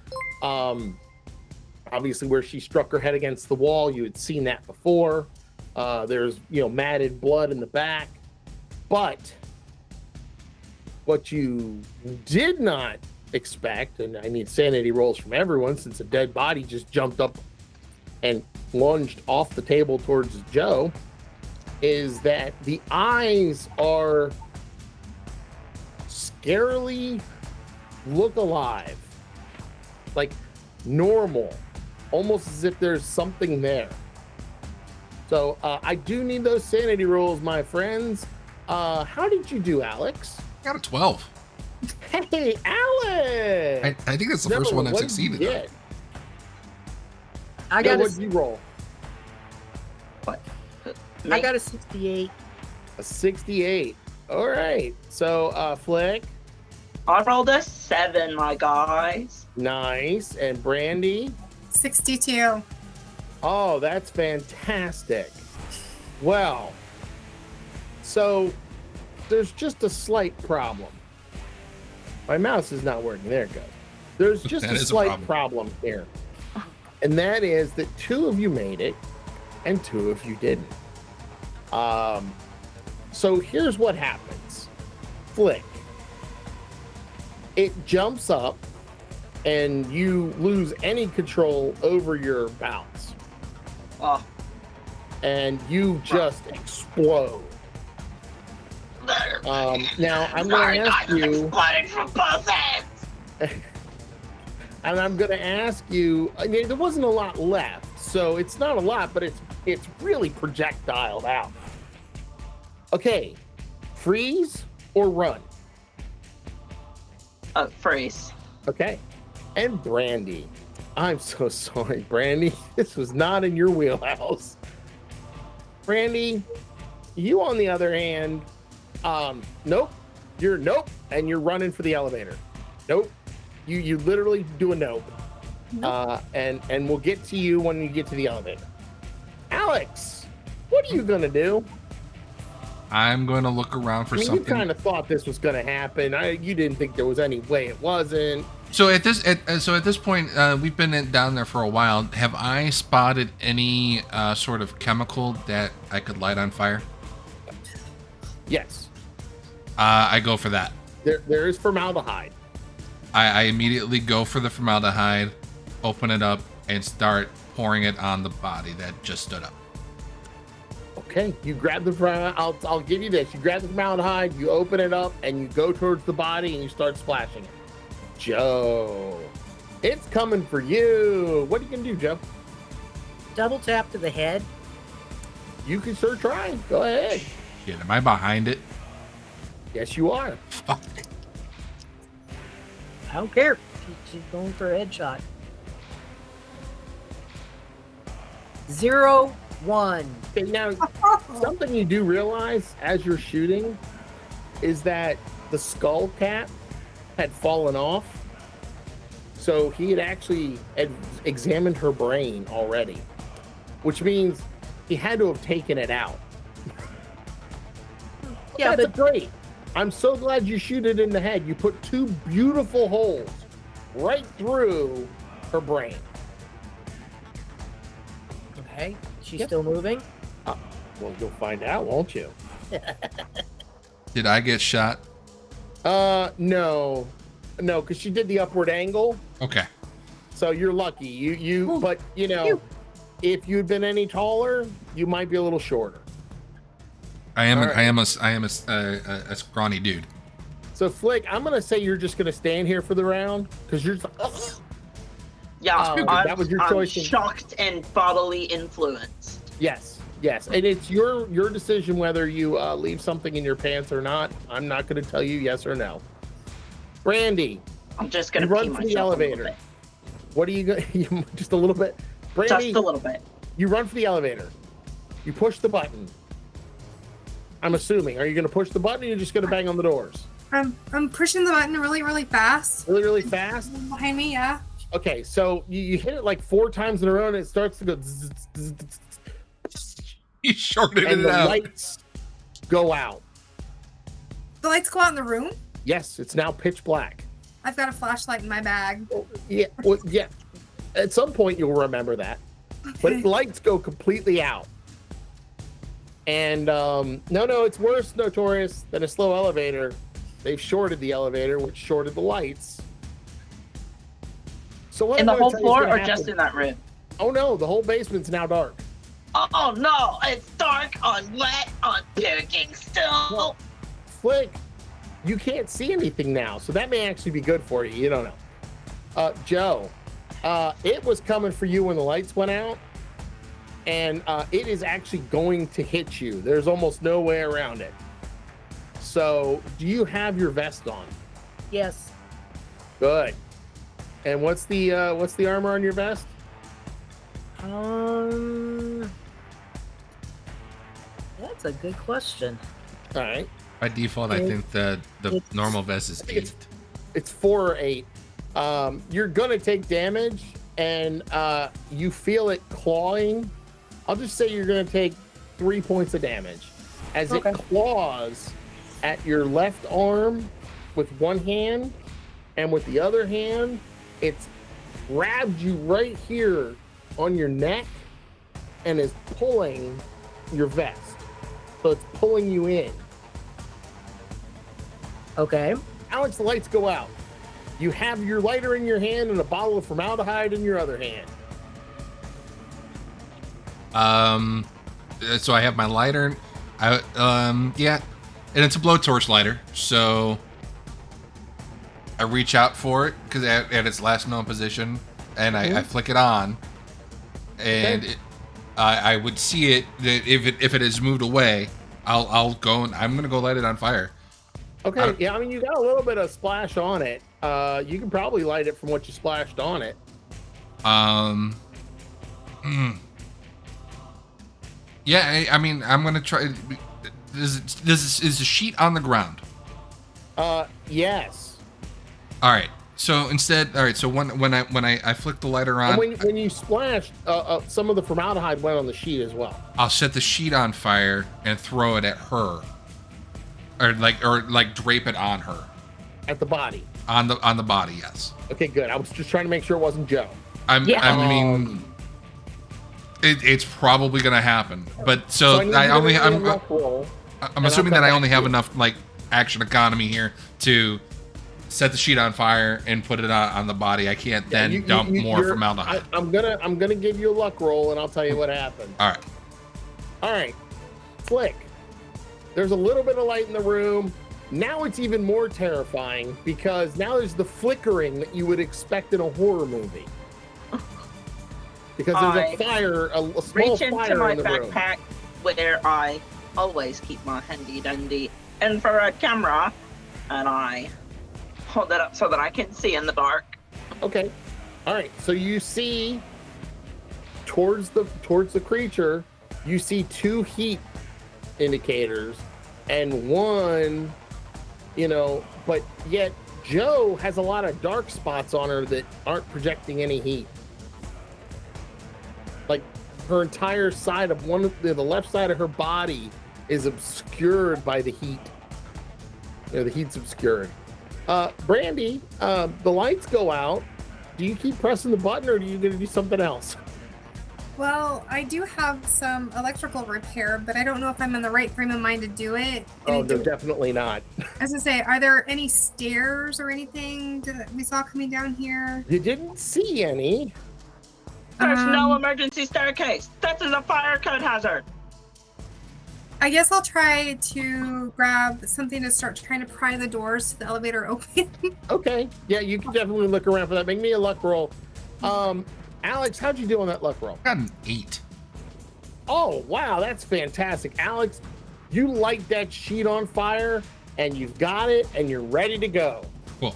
S1: Obviously where she struck her head against the wall, you had seen that before. There's matted blood in the back, but what you did not expect, and I need sanity rolls from everyone since a dead body just jumped up and lunged off the table towards Joe, is that the eyes are scarily look alive, like normal, almost as if there's something there. So I do need those sanity rolls, my friends. How did you do, Alex?
S2: I got a 12.
S1: Hey, Alex!
S2: I think that's the first one I've succeeded on.
S3: I got
S1: What did you roll?
S3: I got a 68.
S1: A 68. All right. So, Flick,
S5: I rolled a 7, my guys.
S1: nice. And Brandy,
S4: 62.
S1: oh, that's fantastic. Well, so there's just a slight problem. My mouse is not working. There it goes. There's just
S2: That
S1: a
S2: is a
S1: slight problem here. And that is that 2 of you made it and 2 of you didn't. So here's what happens. Flick. It jumps up and you lose any control over your bowels.
S5: Oh,
S1: And you just explode. Now I'm going
S5: sorry,
S1: to ask
S5: guys, I'm
S1: you.
S5: exploding from both ends.
S1: And I'm going to ask you, I mean, there wasn't a lot left, so it's not a lot, but it's really projectiled out. Okay, freeze or run?
S5: Freeze.
S1: Okay. And Brandy. I'm so sorry, Brandy. This was not in your wheelhouse. Brandy, you on the other hand, nope. You're nope, and you're running for the elevator. Nope. You literally do a nope.
S4: Nope.
S1: And we'll get to you when you get to the elevator. Alex, what are you gonna do?
S2: I'm going to look around for something.
S1: You kind of thought this was gonna happen. You didn't think there was any way it wasn't.
S2: So at this point, we've been down there for a while. Have I spotted any sort of chemical that I could light on fire?
S1: Yes.
S2: I go for that.
S1: There is formaldehyde.
S2: I immediately go for the formaldehyde, open it up, and start pouring it on the body that just stood up.
S1: Okay, you grab the I'll give you this. You grab the formaldehyde, you open it up, and you go towards the body and you start splashing it. Joe, it's coming for you. What are you gonna do, Joe?
S3: Double tap to the head.
S1: You can sure try. Go ahead.
S2: Shit, am I behind it?
S1: Yes, you are.
S2: Fuck.
S3: I don't care. She's going for a headshot. 0, 1.
S1: Okay, now something you do realize as you're shooting is that the skull cap had fallen off, so he had actually examined her brain already, which means he had to have taken it out.
S3: Yeah,
S1: That's
S3: but
S1: great. I'm so glad you shoot it in the head. You put 2 beautiful holes right through her brain.
S3: okay. She's
S1: Yep.
S3: still moving.
S1: Well, you'll find out, won't you?
S2: Did I get shot?
S1: No, because she did the upward angle.
S2: Okay.
S1: So you're lucky.
S3: Ooh.
S1: But you know,
S3: Phew.
S1: if you'd been any taller, you might be a little shorter.
S2: I am
S1: All right.
S2: I am a scrawny dude.
S1: So Flick, I'm gonna say you're just gonna stand here for the round because you're just. Ugh.
S5: Yeah,
S1: that was your
S5: I'm
S1: choice.
S5: shocked and bodily influenced.
S1: Yes, and it's your decision whether you leave something in your pants or not. I'm not gonna tell you yes or no. Brandy,
S5: I'm just gonna
S1: you run
S5: pee
S1: for
S5: myself
S1: the
S5: a little
S1: elevator.
S5: bit.
S1: What are you going? Just a little bit. Brandy,
S5: Just a little bit.
S1: you run for the elevator. You push the button. I'm assuming. Are you gonna push the button, or you're just gonna bang on the doors?
S4: I'm pushing the button really, really fast.
S1: Really, really fast.
S4: Behind me, yeah.
S1: Okay, so you hit it like 4 times in a row, and it starts to go, zzz, zzz, zzz, zzz,
S2: You shorted
S1: and
S2: it
S1: the
S2: out.
S1: lights go out.
S4: The lights go out in the room.
S1: Yes, it's now pitch black.
S4: I've got a flashlight in my bag.
S1: Yeah, well, yeah. At some point, you'll remember that. But
S4: Okay.
S1: lights go completely out. And no, it's worse, Notorious, than a slow elevator. They've shorted the elevator, which shorted the lights. So what
S5: In
S1: I'm
S5: the
S1: gonna
S5: whole
S1: tell you is
S5: floor
S1: gonna
S5: or just
S1: happen-
S5: in that room?
S1: Oh no, the whole basement's now dark.
S5: Oh no, it's dark on wet on puking still.
S1: Well, Flick, you can't see anything now, so that may actually be good for you. You don't know. Joe, it was coming for you when the lights went out, and it is actually going to hit you. There's almost no way around it. So, do you have your vest on?
S3: Yes.
S1: Good. And what's the armor on your vest?
S3: That's a good question.
S1: All right.
S2: By default, I think the
S3: It's-
S2: normal vest is 8.
S1: It's 4 or 8. You're gonna take damage, and you feel it clawing. I'll just say you're gonna take 3 points of damage as
S3: Okay.
S1: it claws at your left arm with one hand, and with the other hand, it's grabbed you right here on your neck and is pulling your vest. So it's pulling you in.
S3: Okay.
S1: Alex, the lights go out. You have your lighter in your hand and a bottle of formaldehyde in your other hand.
S2: So I have my lighter. Yeah, and it's a blowtorch lighter. So I reach out for it because at its last known position, and I flick it on, and I would see it. That if it has moved away, I'll go and I'm gonna go light it on fire.
S1: Okay, yeah, I mean, you got a little bit of splash on it. You can probably light it from what you splashed on it.
S2: Yeah, I mean, I'm gonna try. This is a sheet on the ground.
S1: Yes.
S2: All right. So instead, all right. So when I flick the lighter on,
S1: And when you splashed, some of the formaldehyde went on the sheet as well.
S2: I'll set the sheet on fire and throw it at her, or like drape it on her.
S1: At the body.
S2: On the body, yes.
S1: Okay, good. I was just trying to make sure it wasn't Joe.
S2: I mean, it's probably gonna happen. But so I'm assuming that I only have enough like action economy here to set the sheet on fire and put it on the body. I can't then dump more formaldehyde.
S1: I'm gonna give you a luck roll and I'll tell you what happened.
S2: All right.
S1: Flick. There's a little bit of light in the room. Now it's even more terrifying because now there's the flickering that you would expect in a horror movie. Because there's a fire, a small
S5: reach into
S1: fire
S5: my
S1: in the room.
S5: backpack where I always keep my handy dandy infrared camera, and I hold it up so that I can see in the dark.
S1: Okay. All right. So you see towards the creature, you see 2 heat indicators and 1, but yet Joe has a lot of dark spots on her that aren't projecting any heat. Like her entire side of the left side of her body is obscured by the heat. The heat's obscured. Brandy, the lights go out. Do you keep pressing the button or are you going to do something else?
S4: Well, I do have some electrical repair, but I don't know if I'm in the right frame of mind to do it.
S1: Oh, no, definitely not.
S4: As I say, are there any stairs or anything that we saw coming down here?
S1: You didn't see any.
S5: There's no emergency staircase. This is a fire code hazard.
S4: I guess I'll try to grab something to start trying to pry the doors to the elevator open.
S1: Okay. Yeah, you can definitely look around for that. Make me a luck roll. Alex, how'd you do on that luck roll?
S2: I got an 8.
S1: Oh, wow, that's fantastic. Alex, you light that sheet on fire and you've got it and you're ready to go.
S2: Cool.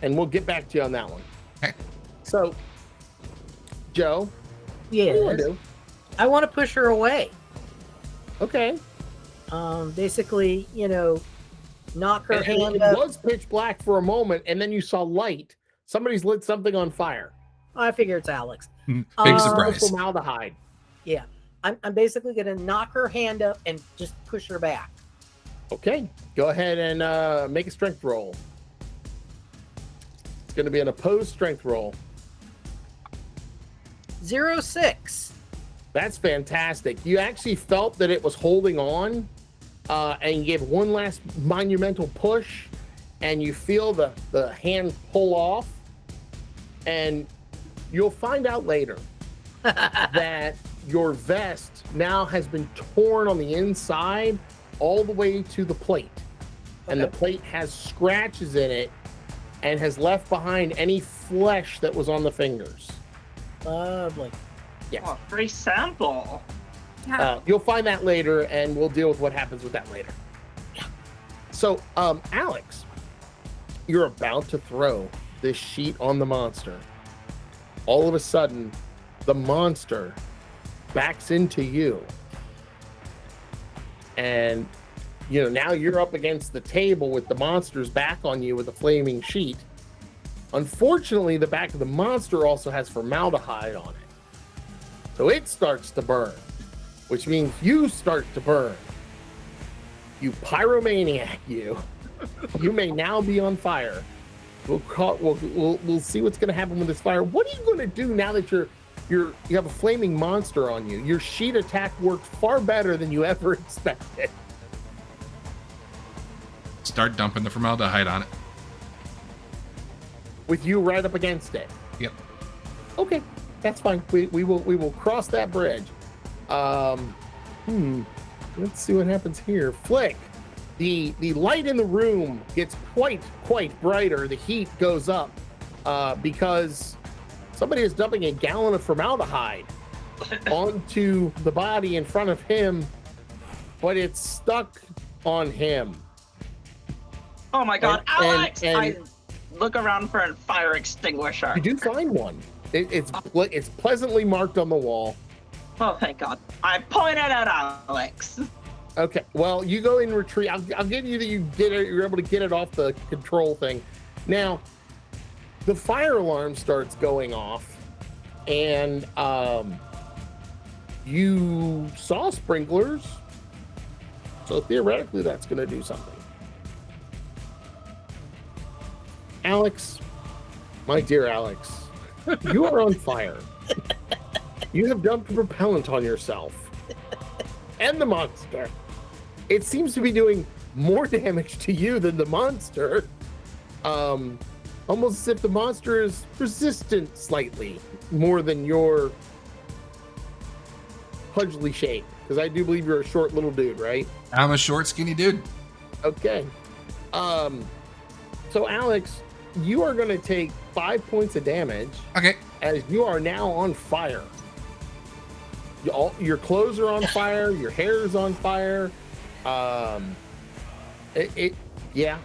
S1: And we'll get back to you on that one.
S2: Okay.
S1: So, Joe,
S3: Yeah.
S1: what do you want to do?
S3: I want to push her away.
S1: Okay.
S3: Basically, knock her
S1: And
S3: hand
S1: it
S3: up.
S1: was pitch black for a moment, and then you saw light. Somebody's lit something on fire.
S3: I figure it's Alex.
S2: Big surprise.
S1: Formaldehyde.
S3: Yeah. I'm basically going to knock her hand up and just push her back.
S1: Okay. Go ahead and make a strength roll. It's going to be an opposed strength roll.
S3: 0-6.
S1: That's fantastic. You actually felt that it was holding on, and you gave one last monumental push, and you feel the hand pull off, and you'll find out later that your vest now has been torn on the inside all the way to the plate. And the plate has scratches in it and has left behind any flesh that was on the fingers.
S3: Lovely.
S1: Yes.
S5: Oh, free sample.
S1: You'll find that later, and we'll deal with what happens with that later. So, Alex, you're about to throw this sheet on the monster. All of a sudden, the monster backs into you. And, now you're up against the table with the monster's back on you with a flaming sheet. Unfortunately, the back of the monster also has formaldehyde on it. So it starts to burn, which means you start to burn. You pyromaniac, you. You may now be on fire. We'll see what's going to happen with this fire. What are you going to do now that you have a flaming monster on you? Your sheet attack worked far better than you ever expected.
S2: Start dumping the formaldehyde on it.
S1: With you right up against it.
S2: Yep.
S1: Okay, that's fine. We will cross that bridge. Let's see what happens here. Flick, the light in the room gets quite brighter. The heat goes up because somebody is dumping a gallon of formaldehyde onto the body in front of him, but it's stuck on him.
S5: Oh my God, Alex!
S1: and
S5: I look around for a fire extinguisher.
S1: You do find one. It's pleasantly marked on the wall.
S5: Oh, thank God. I pointed at Alex.
S1: Okay, well, you go and retrieve. I'll give you that you're able to get it off the control thing. Now, the fire alarm starts going off, and you saw sprinklers, so theoretically that's going to do something. Alex, my dear Alex, you are on fire. You have dumped propellant on yourself and the monster. It seems to be doing more damage to you than the monster. Almost as if the monster is resistant slightly more than your pudgely shape. Because I do believe you're a short little dude, right?
S2: I'm a short, skinny dude.
S1: Okay. So Alex, you are going to take 5 points of damage.
S2: Okay.
S1: As you are now on fire. Your clothes are on fire. Your hair is on fire. Yeah.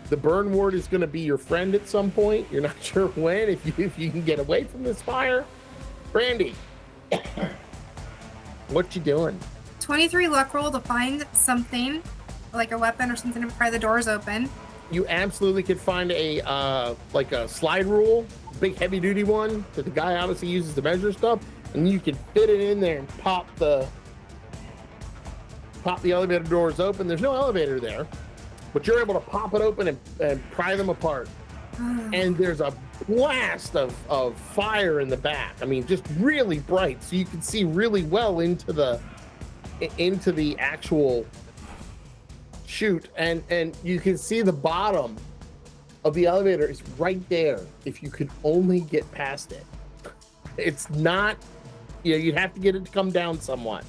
S1: The burn ward is going to be your friend at some point. You're not sure when. If you can get away from this fire, Brandy, what you doing?
S4: 23 luck roll to find something, like a weapon or something to pry the doors open.
S1: You absolutely could find a like a slide rule, big heavy duty one that the guy obviously uses to measure stuff, and you can fit it in there and pop the elevator doors open. There's no elevator there, but you're able to pop it open and pry them apart. And there's a blast of fire in the back. I mean, just really bright, so you can see really well into the actual chute, and you can see the bottom of the elevator is right there if you could only get past it. It's not, you'd have to get it to come down somewhat.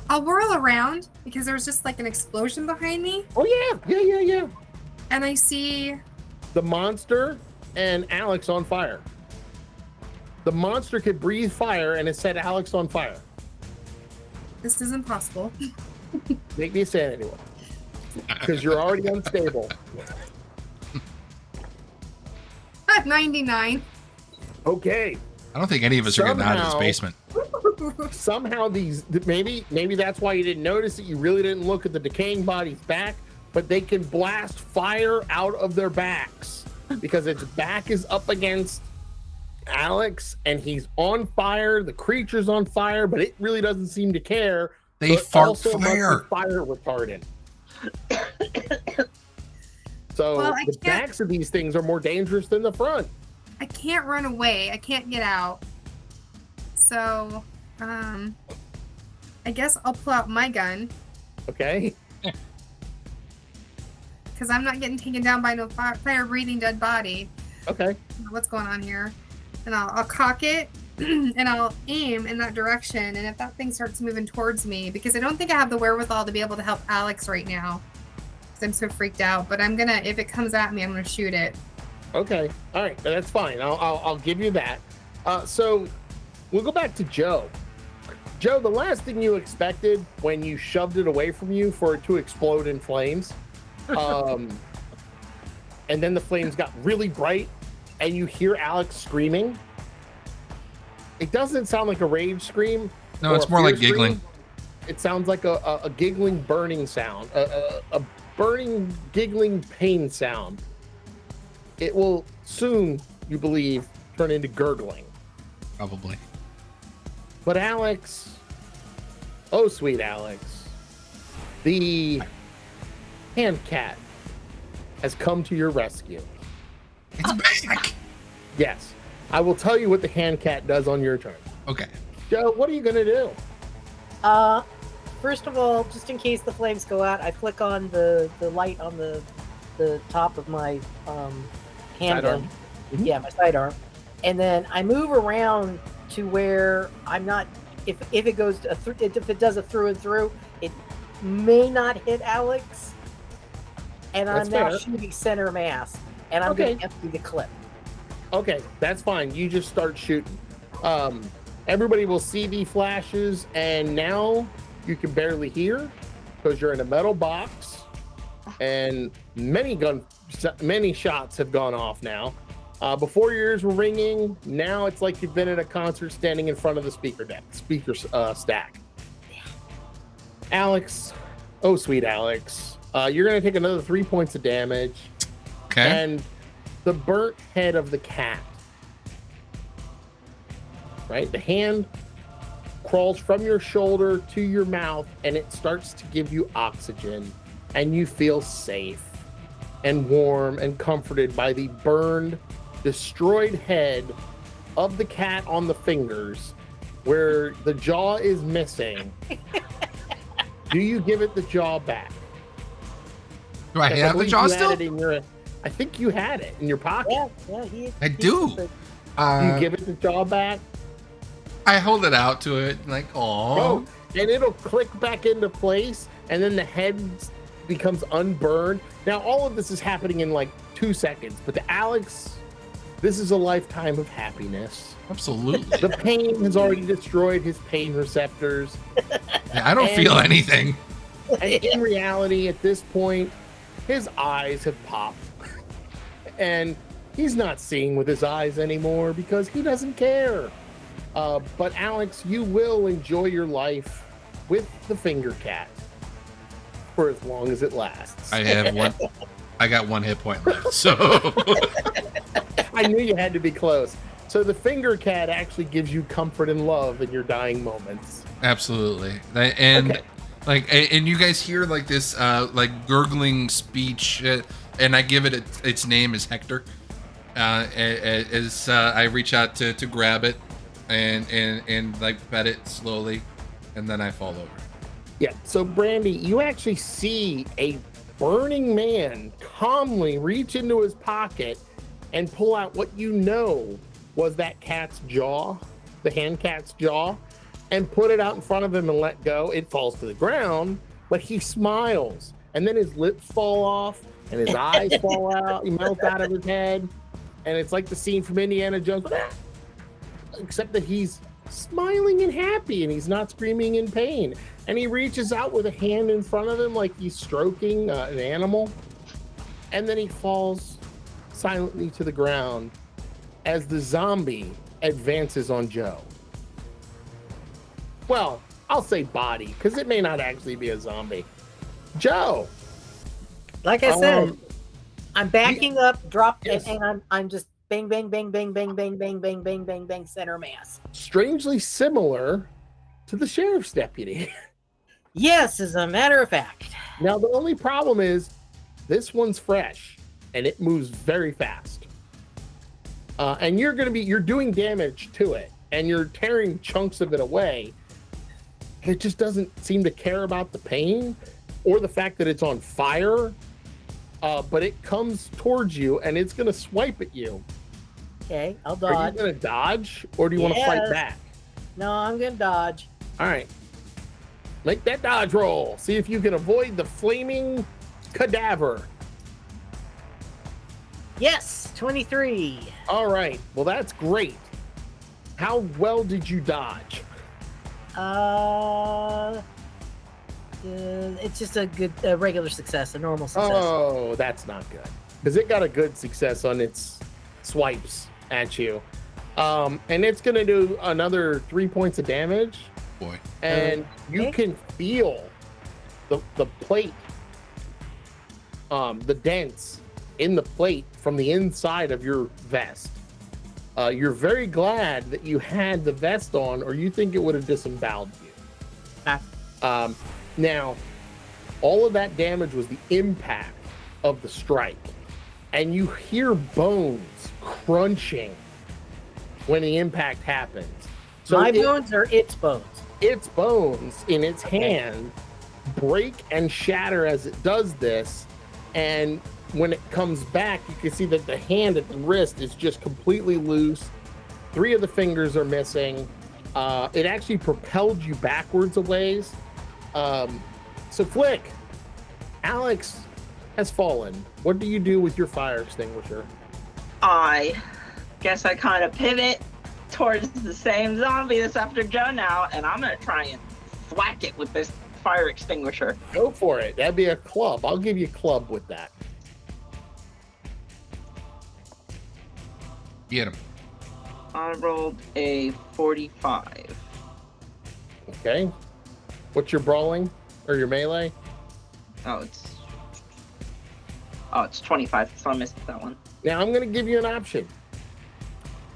S4: I'll whirl around because there's just like an explosion behind me.
S1: Oh yeah.
S4: And I see
S1: the monster and Alex on fire. The monster could breathe fire and it set Alex on fire.
S4: This is impossible.
S1: Make me a sanity one. Because you're already unstable.
S4: At 99.
S1: Okay.
S2: I don't think any of us are getting out of this basement.
S1: Somehow maybe that's why you didn't notice it. You really didn't look at the decaying body's back, but they can blast fire out of their backs because its back is up against Alex and he's on fire. The creature's on fire, but it really doesn't seem to care.
S2: They fart fire.
S1: Fire retardant. So the backs of these things are more dangerous than the front.
S4: I can't run away. I can't get out. So, I guess I'll pull out my gun.
S1: Okay.
S4: Because I'm not getting taken down by no fire-breathing dead body.
S1: Okay.
S4: What's going on here? And I'll cock it, and I'll aim in that direction. And if that thing starts moving towards me, because I don't think I have the wherewithal to be able to help Alex right now. Because I'm so freaked out. But I'm gonna, if it comes at me, I'm gonna shoot it.
S1: Okay. All right. That's fine. I'll give you that. So we'll go back to Joe. Joe, the last thing you expected when you shoved it away from you for it to explode in flames. And then the flames got really bright and you hear Alex screaming. It doesn't sound like a rage scream.
S2: No, it's more like giggling.
S1: Scream. It sounds like a giggling, burning sound, a burning, giggling pain sound. It will soon, you believe, turn into gurgling.
S2: Probably.
S1: But Alex, oh sweet Alex, the hand cat has come to your rescue.
S2: It's back.
S1: Yes. I will tell you what the hand cat does on your turn.
S2: Okay.
S1: Joe, what are you going to do?
S3: First of all, just in case the flames go out, I flick on the light on the top of my handgun.
S1: Mm-hmm.
S3: Yeah, my sidearm. And then I move around to where I'm not, if it goes if it does a through and through, it may not hit Alex. and
S1: That's
S3: I'm now
S1: fair.
S3: shooting center mass, and I'm going to empty the clip.
S1: Okay, that's fine. You just start shooting. Everybody will see the flashes, and now you can barely hear because you're in a metal box, and many shots have gone off now. Before your ears were ringing, now it's like you've been at a concert standing in front of the speaker stack. Alex, oh sweet Alex, you're gonna take another 3 points of damage.
S2: Okay.
S1: And the burnt head of the cat, right? The hand crawls from your shoulder to your mouth, and it starts to give you oxygen, and you feel safe and warm and comforted by the burned, destroyed head of the cat on the fingers where the jaw is missing. Do you give it the jaw back?
S2: Do I have the jaw still?
S1: I think you had it in your pocket.
S3: Yeah,
S2: I do.
S1: Do you give it the jaw back?
S2: I hold it out to it, like, oh,
S1: and it'll click back into place, and then the head becomes unburned. Now, all of this is happening in like 2 seconds, but to Alex, this is a lifetime of happiness.
S2: absolutely.
S1: The pain has already destroyed his pain receptors.
S2: Yeah, I don't feel anything.
S1: And in reality, at this point, his eyes have popped. And he's not seeing with his eyes anymore because he doesn't care. But Alex, you will enjoy your life with the finger cat for as long as it lasts.
S2: I got 1 hit point left, so
S1: I knew you had to be close. So the finger cat actually gives you comfort and love in your dying moments.
S2: absolutely. And
S1: Okay.
S2: like, and you guys hear like this like gurgling speech, and I give it its name is Hector. As I reach out to grab it and like pet it slowly, and then I fall over.
S1: Yeah, so Brandy, you actually see a burning man calmly reach into his pocket and pull out what you know was that cat's jaw, the hand cat's jaw, and put it out in front of him and let go. It falls to the ground, but he smiles, and then his lips fall off and his eyes fall out. He melts out of his head, and it's like the scene from Indiana Jones, except that he's smiling and happy, and he's not screaming in pain. And he reaches out with a hand in front of him like he's stroking an animal, and then he falls silently to the ground as the zombie advances on Joe. Well, I'll say body, because it may not actually be a zombie. Joe!
S3: Like I said, I'm backing up, drop,
S1: Yes.
S3: and I'm just bang, bang, bang, bang, bang, bang, bang, bang, bang, bang, bang, center mass.
S1: Strangely similar to the sheriff's deputy.
S3: Yes, as a matter of fact.
S1: Now, the only problem is this one's fresh, and it moves very fast. And you're doing damage to it, and you're tearing chunks of it away. It just doesn't seem to care about the pain or the fact that it's on fire. But it comes towards you, and it's going to swipe at you.
S3: Okay, I'll
S1: Are you
S3: dodge.
S1: going to dodge, or do you want to fight
S3: Yes.
S1: back?
S3: No, I'm going to dodge.
S1: All right. Make that dodge roll. See if you can avoid the flaming cadaver.
S3: Yes, 23.
S1: All right. Well, that's great. How well did you dodge?
S3: It's just a regular success, a normal success.
S1: Oh, that's not good. Because it got a good success on its swipes at you. And it's going to do another 3 points of damage.
S2: Boy.
S1: And you
S3: Okay.
S1: can feel the plate, the dents in the plate from the inside of your vest. You're very glad that you had the vest on, or you think it would have disemboweled you. Now, all of that damage was the impact of the strike, and you hear bones crunching when the impact happens. So
S3: My bones are its bones.
S1: its bones in its hand break and shatter as it does this, and when it comes back, you can see that the hand at the wrist is just completely loose. 3 of the fingers are missing. It actually propelled you backwards a ways. So Flick, Alex has fallen. What do you do with your fire extinguisher?
S5: I guess I kind of pivot towards the same zombie that's after Joe now, and I'm gonna try and thwack it with this fire extinguisher.
S1: Go for it. That'd be a club. I'll give you a club with that.
S2: Get him.
S5: I rolled a 45.
S1: Okay. What's your brawling or your melee?
S5: Oh, it's 25, so I missed that one.
S1: Now I'm going to give you an option.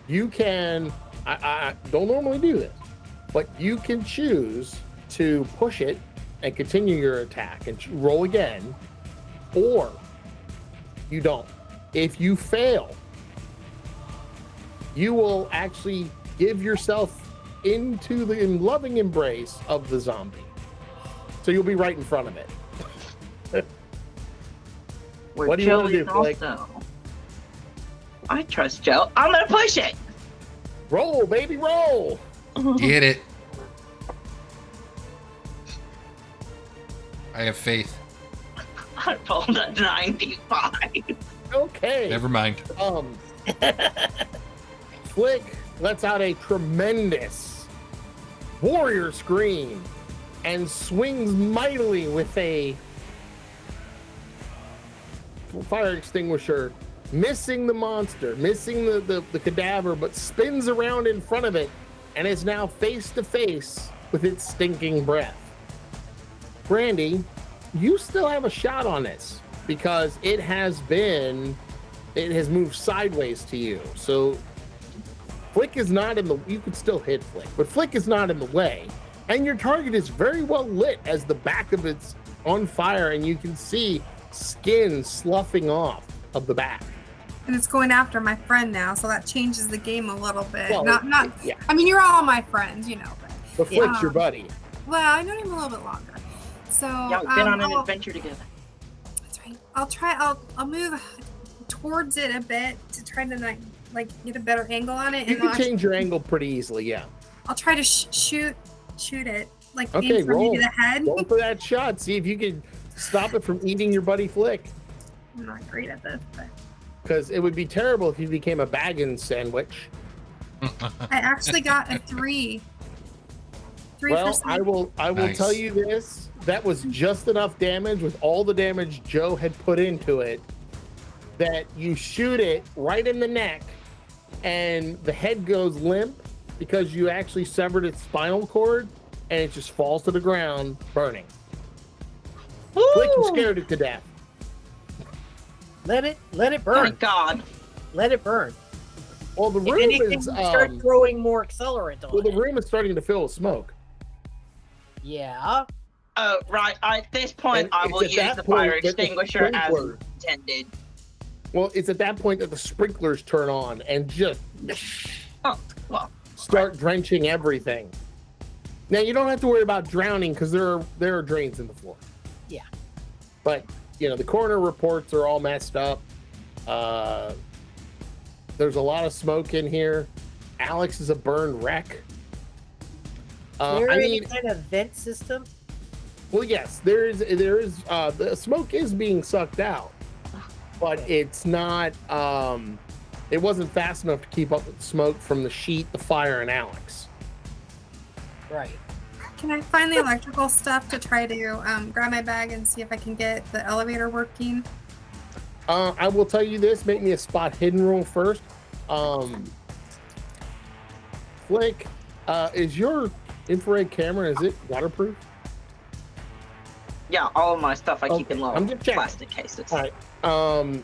S1: You can, I don't normally do this, but you can choose to push it and continue your attack and roll again, or you don't. If you fail, you will actually give yourself into the loving embrace of the zombie. So you'll be right in front of it. What do you want to do, Blake?
S5: I trust Joe. I'm gonna push it.
S1: Roll, baby, roll.
S2: Get it. I have faith.
S5: I rolled a 95.
S1: Okay.
S2: Never mind.
S1: Flick lets out a tremendous warrior scream and swings mightily with a fire extinguisher, missing the monster, missing the cadaver, but spins around in front of it and is now face to face with its stinking breath. Brandy, you still have a shot on this because it has moved sideways to you. So Flick is not in the, you could still hit Flick, but Flick is not in the way. And your target is very well lit as the back of it's on fire and you can see skin sloughing off of the back.
S4: And it's going after my friend now, so that changes the game a little bit.
S1: Well, yeah.
S4: I mean, you're all my friends, you know.
S1: But Flick's your buddy.
S4: Well, I know him a little bit longer. So
S5: yeah, we've been on an adventure together.
S4: That's right. I'll move towards it a bit to try to like get a better angle on it.
S1: You can change your angle pretty easily, yeah.
S4: I'll try to shoot it, like
S1: okay,
S4: aim for maybe the head.
S1: Roll for that shot. See if you can stop it from eating your buddy Flick.
S4: I'm not great at this, but
S1: because it would be terrible if you became a baggin' sandwich.
S4: I actually got a 3.
S1: Well, I will
S2: Nice.
S1: tell you this. That was just enough damage with all the damage Joe had put into it that you shoot it right in the neck and the head goes limp because you actually severed its spinal cord and it just falls to the ground burning. Flick, you scared it to death.
S3: Let it burn.
S5: Thank God.
S3: Let it burn.
S1: Well, the
S3: If
S1: room
S3: anything,
S1: is
S3: start throwing more accelerant on
S1: well, the
S3: it.
S1: room is starting to fill with smoke.
S3: Yeah.
S5: Oh, right. At this point,
S1: And
S5: I
S1: it's
S5: will
S1: at
S5: use
S1: that
S5: the
S1: point
S5: fire
S1: that the
S5: extinguisher as
S1: sprinkler-
S5: intended.
S1: Well, it's at that point that the sprinklers turn on and just
S5: Oh, well.
S1: start drenching everything. Now you don't have to worry about drowning because there are drains in the floor.
S3: Yeah.
S1: But the coroner reports are all messed up. There's a lot of smoke in here. Alex is a burned wreck.
S3: Is there any kind of vent system?
S1: Well, yes, there is. The smoke is being sucked out, but it's not. It wasn't fast enough to keep up with the smoke from the sheet, the fire, and Alex.
S3: Right.
S4: Can I find the electrical stuff to try to grab my bag and see if I can get the elevator working?
S1: I will tell you this. Make me a spot hidden roll first. Flick, is your infrared camera, is it waterproof?
S5: Yeah, all of my stuff I keep in
S1: Okay,
S5: little
S1: I'm just checking.
S5: plastic cases.
S1: All right.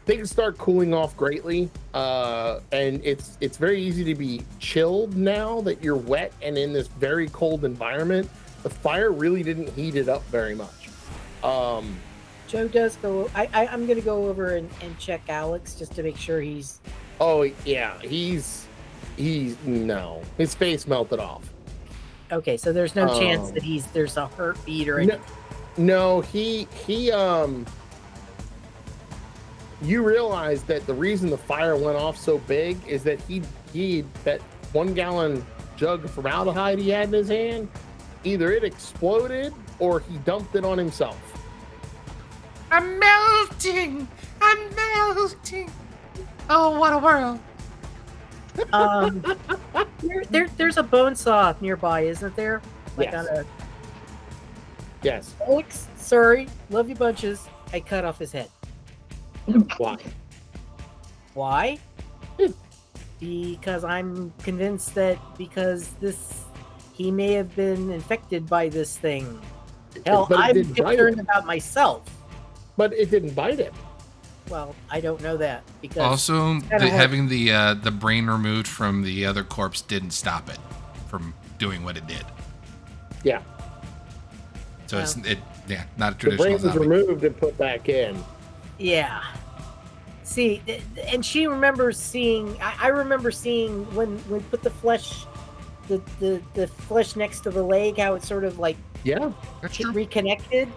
S1: Things start cooling off greatly, and it's very easy to be chilled now that you're wet and in this very cold environment. The fire really didn't heat it up very much.
S3: Joe does go. I'm going to go over and check Alex just to make sure he's.
S1: Oh yeah, he's no, his face melted off.
S3: Okay, so there's no chance that there's a heartbeat or anything.
S1: No, he you realize that the reason the fire went off so big is that he that 1 gallon jug of formaldehyde he had in his hand, either it exploded or he dumped it on himself.
S2: I'm melting. I'm melting. Oh, what a world.
S3: There's a bone saw nearby, isn't there?
S1: Yes. Yes.
S3: Alex, sorry, love you bunches. I cut off his head.
S1: Why?
S3: Why? Because I'm convinced that he may have been infected by this thing. Hell,
S1: But it
S3: I'm
S1: didn't bite
S3: concerned
S1: him.
S3: about myself.
S1: But it didn't bite him.
S3: Well, I don't know that because
S2: Also,
S3: kinda
S2: having the brain removed from the other corpse didn't stop it from doing what it did.
S1: Yeah.
S2: So
S3: Well.
S2: it's not a
S1: The
S2: traditional
S1: brain was
S2: zombie.
S1: removed and put back in.
S3: yeah. See, and she remembers seeing. I remember seeing when put the flesh, the flesh next to the leg, how it sort of like
S1: Yeah.
S2: That's
S3: it
S2: true.
S3: reconnected.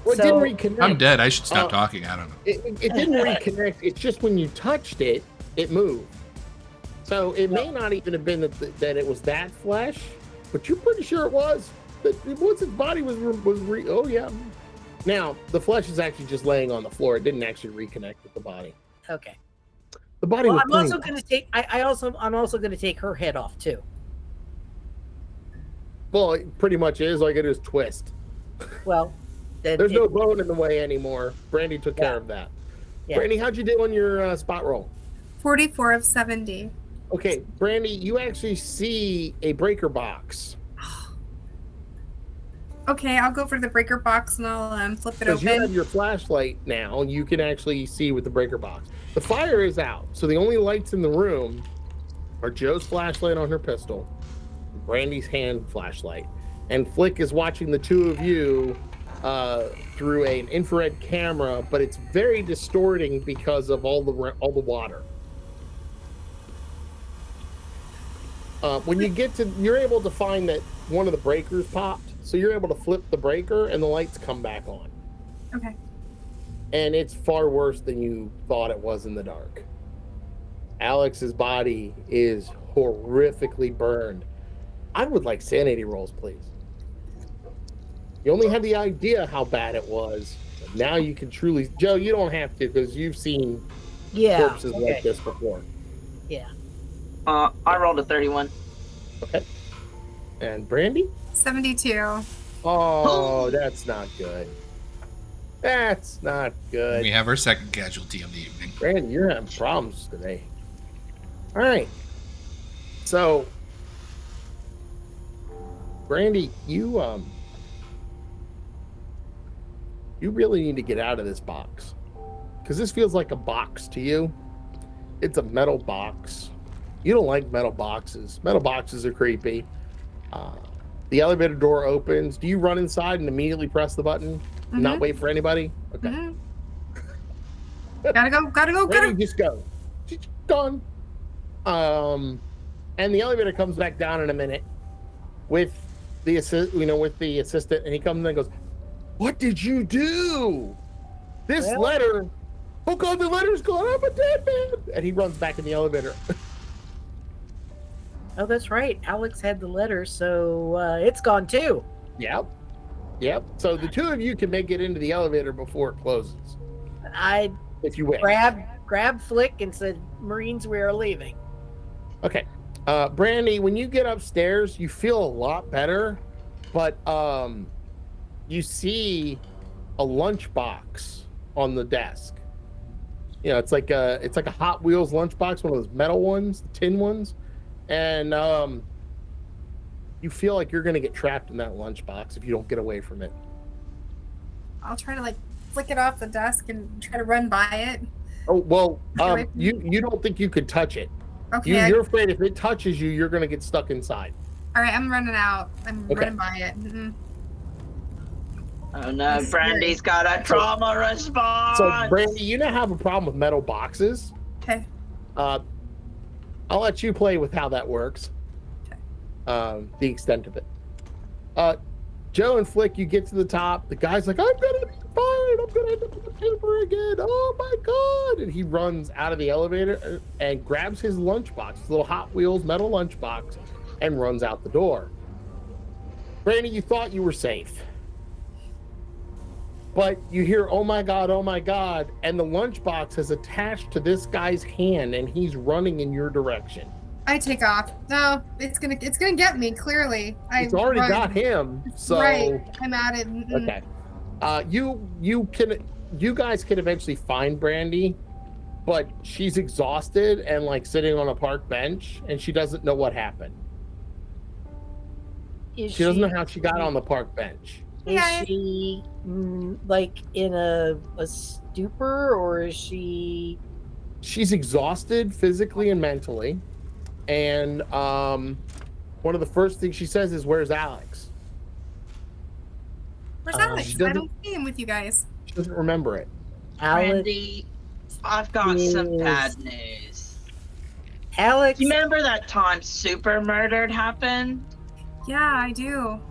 S1: Well, it
S3: So-
S1: didn't reconnect.
S2: I'm dead. I should stop
S1: Oh.
S2: talking. I don't know.
S1: It didn't reconnect. It's just when you touched it, it moved. So it may not even have been that it was that flesh, but you're pretty sure it was. That once its body was oh yeah. Now the flesh is actually just laying on the floor. It didn't actually reconnect with the body.
S3: Okay.
S1: The body
S3: Well,
S1: was
S3: I'm
S1: clean.
S3: also going to take. I'm also going to take her head off too.
S1: Well, it pretty much is. All I gotta do is twist.
S3: Well, then
S1: There's no bone in the way anymore. Brandy took care
S3: Yeah.
S1: of that.
S3: Yeah.
S1: Brandy, how'd you do on your spot roll?
S4: 44 of 70.
S1: Okay, Brandy, you actually see a breaker box.
S4: Okay, I'll go for the breaker box and I'll flip it
S1: Because you have
S4: open.
S1: your flashlight now, you can actually see with the breaker box. The fire is out, so the only lights in the room are Joe's flashlight on her pistol, Brandy's hand flashlight, and Flick is watching the two of you through an infrared camera, but it's very distorting because of all the water. When you get to, you're able to find that one of the breakers popped, so you're able to flip the breaker and the lights come back on.
S4: Okay.
S1: And it's far worse than you thought it was in the dark. Alex's body is horrifically burned. I would like sanity rolls, please. You only had the idea how bad it was. But now you can truly... Joe, you don't have to because you've seen corpses like this before.
S3: Yeah.
S5: I rolled a 31.
S1: Okay. And Brandy?
S4: 72.
S1: Oh, that's not good. That's not good.
S2: We have our second casualty of the evening.
S1: Brandy, you're having problems today. All right. So, Brandy, you really need to get out of this box because this feels like a box to you. It's a metal box. You don't like metal boxes. Metal boxes are creepy. The elevator door opens. Do you run inside and immediately press the button? Not wait for anybody? Okay.
S4: Mhm. Gotta go.
S1: Ready, just go. Just gone. And the elevator comes back down in a minute with the assistant, and he comes in and goes, "What did you do? This
S3: Well-
S1: letter? Oh God, the letter's gone. I'm a dead man!" And he runs back in the elevator.
S3: Oh, that's right. Alex had the letter, so it's gone too.
S1: Yep. So the two of you can make it into the elevator before it closes,
S3: I
S1: if you wish.
S3: grabbed Flick and said, "Marines, we are leaving."
S1: Okay. Brandy, when you get upstairs, you feel a lot better, but you see a lunchbox on the desk. You know, it's like a Hot Wheels lunchbox, one of those metal ones, the tin ones, and you feel like you're gonna get trapped in that lunchbox if you don't get away from it.
S4: I'll try to flick it off the desk and try to run by it.
S1: Oh well,
S4: away from
S1: you don't think you could touch it.
S4: Okay.
S1: You're afraid if it touches you, you're gonna get stuck inside.
S4: All right, I'm running out. I'm
S1: Okay.
S4: running by it. Mhm.
S5: Oh no, Brandy's got a trauma response.
S1: So Brandy, you now have a problem with metal boxes.
S4: Okay.
S1: I'll let you play with how that works.
S4: Okay.
S1: The extent of it. Joe and Flick, you get to the top. The guy's like, "I'm gonna be fine. I'm gonna end up in the paper again. Oh my God!" And he runs out of the elevator and grabs his lunchbox, his little Hot Wheels metal lunchbox, and runs out the door. Brandy, you thought you were safe. but you hear, oh my God, and the lunchbox is attached to this guy's hand and he's running in your direction.
S4: I take off. No, it's gonna get me, clearly.
S1: It's already got him, so
S4: right. I'm at it.
S1: Okay. You guys can eventually find Brandy, but she's exhausted and like sitting on a park bench and she doesn't know what happened. She doesn't know how she got on the park bench.
S3: Is she like in a stupor, or is she?
S1: She's exhausted physically and mentally, and one of the first things she says is, "Where's Alex?"
S4: Where's Alex? I don't see him with you guys.
S1: She doesn't remember it.
S5: Brandy, I've got some bad news.
S3: Alex,
S5: You remember that time Super Murdered happened?
S4: Yeah, I do.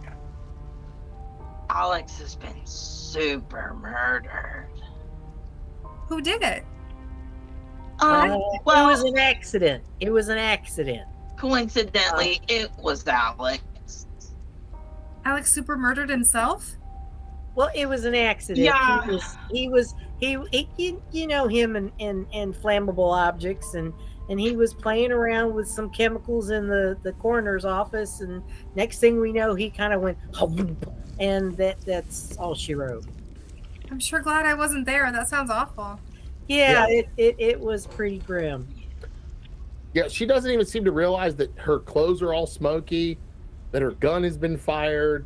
S5: Alex has been super murdered.
S4: Who did it?
S3: it was an accident. It was an accident.
S5: Coincidentally, it was Alex.
S4: Alex super murdered himself?
S3: Well, it was an accident.
S5: Yeah.
S3: He you know him and flammable objects, and he was playing around with some chemicals in the coroner's office, and next thing we know, he kind of went, and that's all she wrote.
S4: I'm sure glad I wasn't there. That sounds awful.
S3: Yeah. It was pretty grim.
S1: Yeah, she doesn't even seem to realize that her clothes are all smoky, that her gun has been fired.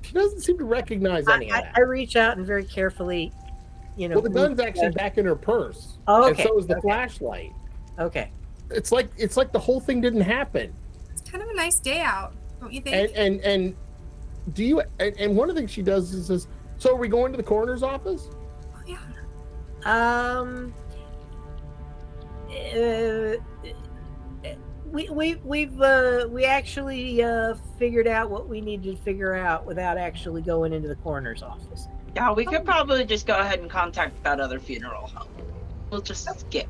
S1: She doesn't seem to recognize any of that.
S3: I reach out and very carefully,
S1: Well, the gun's actually back in her purse.
S3: Oh, okay.
S1: And so is the flashlight.
S3: Okay.
S1: It's like the whole thing didn't happen.
S4: It's kind of a nice day out, don't you think?
S1: And do you? And one of the things she does is says, "So are we going to the coroner's office?"
S4: Oh, yeah.
S3: We actually figured out what we needed to figure out without actually going into the coroner's office.
S5: Yeah, we could probably just go ahead and contact that other funeral home. We'll just skip.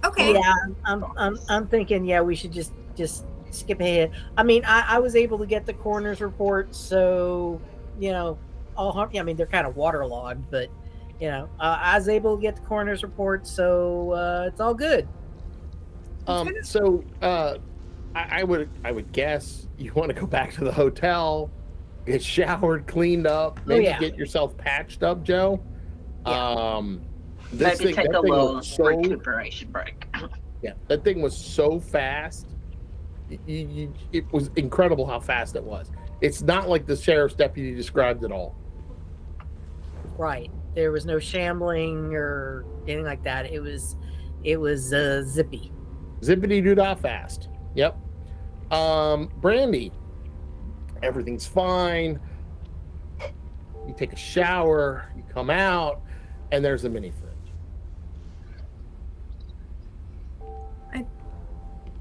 S4: Okay.
S3: Yeah, I'm thinking. Yeah, we should just skip ahead. I mean, I was able to get the coroner's report, so I mean, they're kind of waterlogged, but I was able to get the coroner's report, so it's all good.
S1: So I would guess you want to go back to the hotel, get showered, cleaned up, maybe get yourself patched up, Joe.
S3: Yeah.
S5: Maybe take a little recuperation break.
S1: Yeah, that thing was so fast. It was incredible how fast it was. It's not like the sheriff's deputy described at all.
S3: Right. There was no shambling or anything like that. It was zippy.
S1: Zippity doo dah fast. Yep. Brandy, everything's fine. You take a shower, you come out, and there's a mini fridge.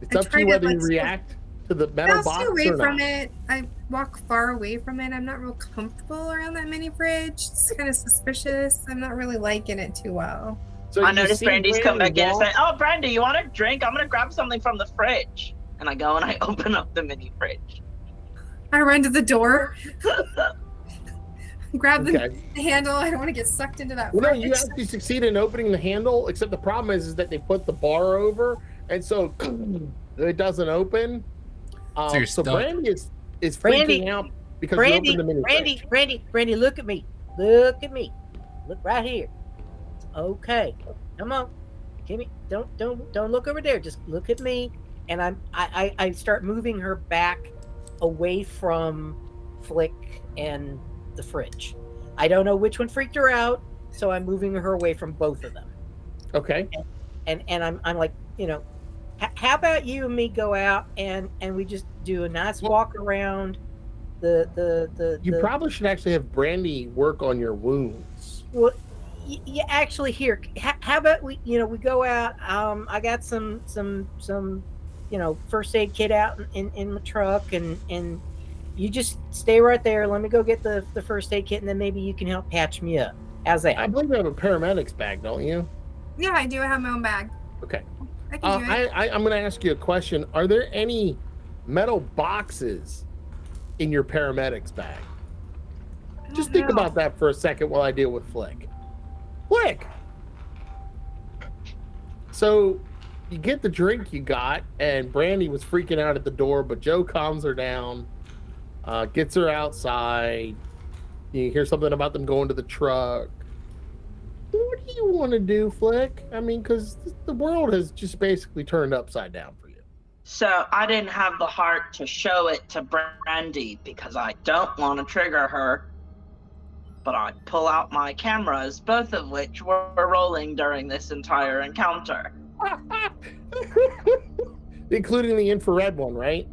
S1: It's up to you whether you react to the metal box or not.
S4: I'll stay away from it. I walk far away from it. I'm not real comfortable around that mini fridge. It's kind of suspicious. I'm not really liking it too well.
S1: So
S5: I noticed Brandy's come back in and say, "Oh, Brandy, you want a drink? I'm gonna grab something from the fridge." And I go and I open up the mini fridge.
S4: I run to the door, grab the handle. I don't want to get sucked into that.
S1: Well, no, you actually succeed in opening the handle, except the problem is that they put the bar over, and so it doesn't open. So Brandy is freaking out because you opened the mini fridge.
S3: Brandy, look at me. Look right here. Okay, come on, Kimmy. Don't look over there. Just look at me. And I start moving her back away from Flick and the fridge. I don't know which one freaked her out, so I'm moving her away from both of them.
S1: Okay.
S3: And I'm like, how about you and me go out and we just do a nice walk around
S1: You probably should actually have Brandy work on your wounds.
S3: Well, yeah, actually, here. How about we go out? I got some first aid kit out in my truck, and you just stay right there. Let me go get the first aid kit, and then maybe you can help patch me up. How's that?
S1: I believe you have a paramedic's bag, don't you?
S4: Yeah, I do. I have my own bag.
S1: Okay.
S4: I can do it.
S1: I'm going to ask you a question. Are there any metal boxes in your paramedic's bag? Just think about that for a second while I deal with Flick. Flick! So you get the drink you got, and Brandy was freaking out at the door, but Joe calms her down, gets her outside. You hear something about them going to the truck. What do you want to do, Flick? I mean, because the world has just basically turned upside down for you.
S5: So I didn't have the heart to show it to Brandy because I don't want to trigger her. But I pull out my cameras, both of which were rolling during this entire encounter.
S1: Including the infrared one, right?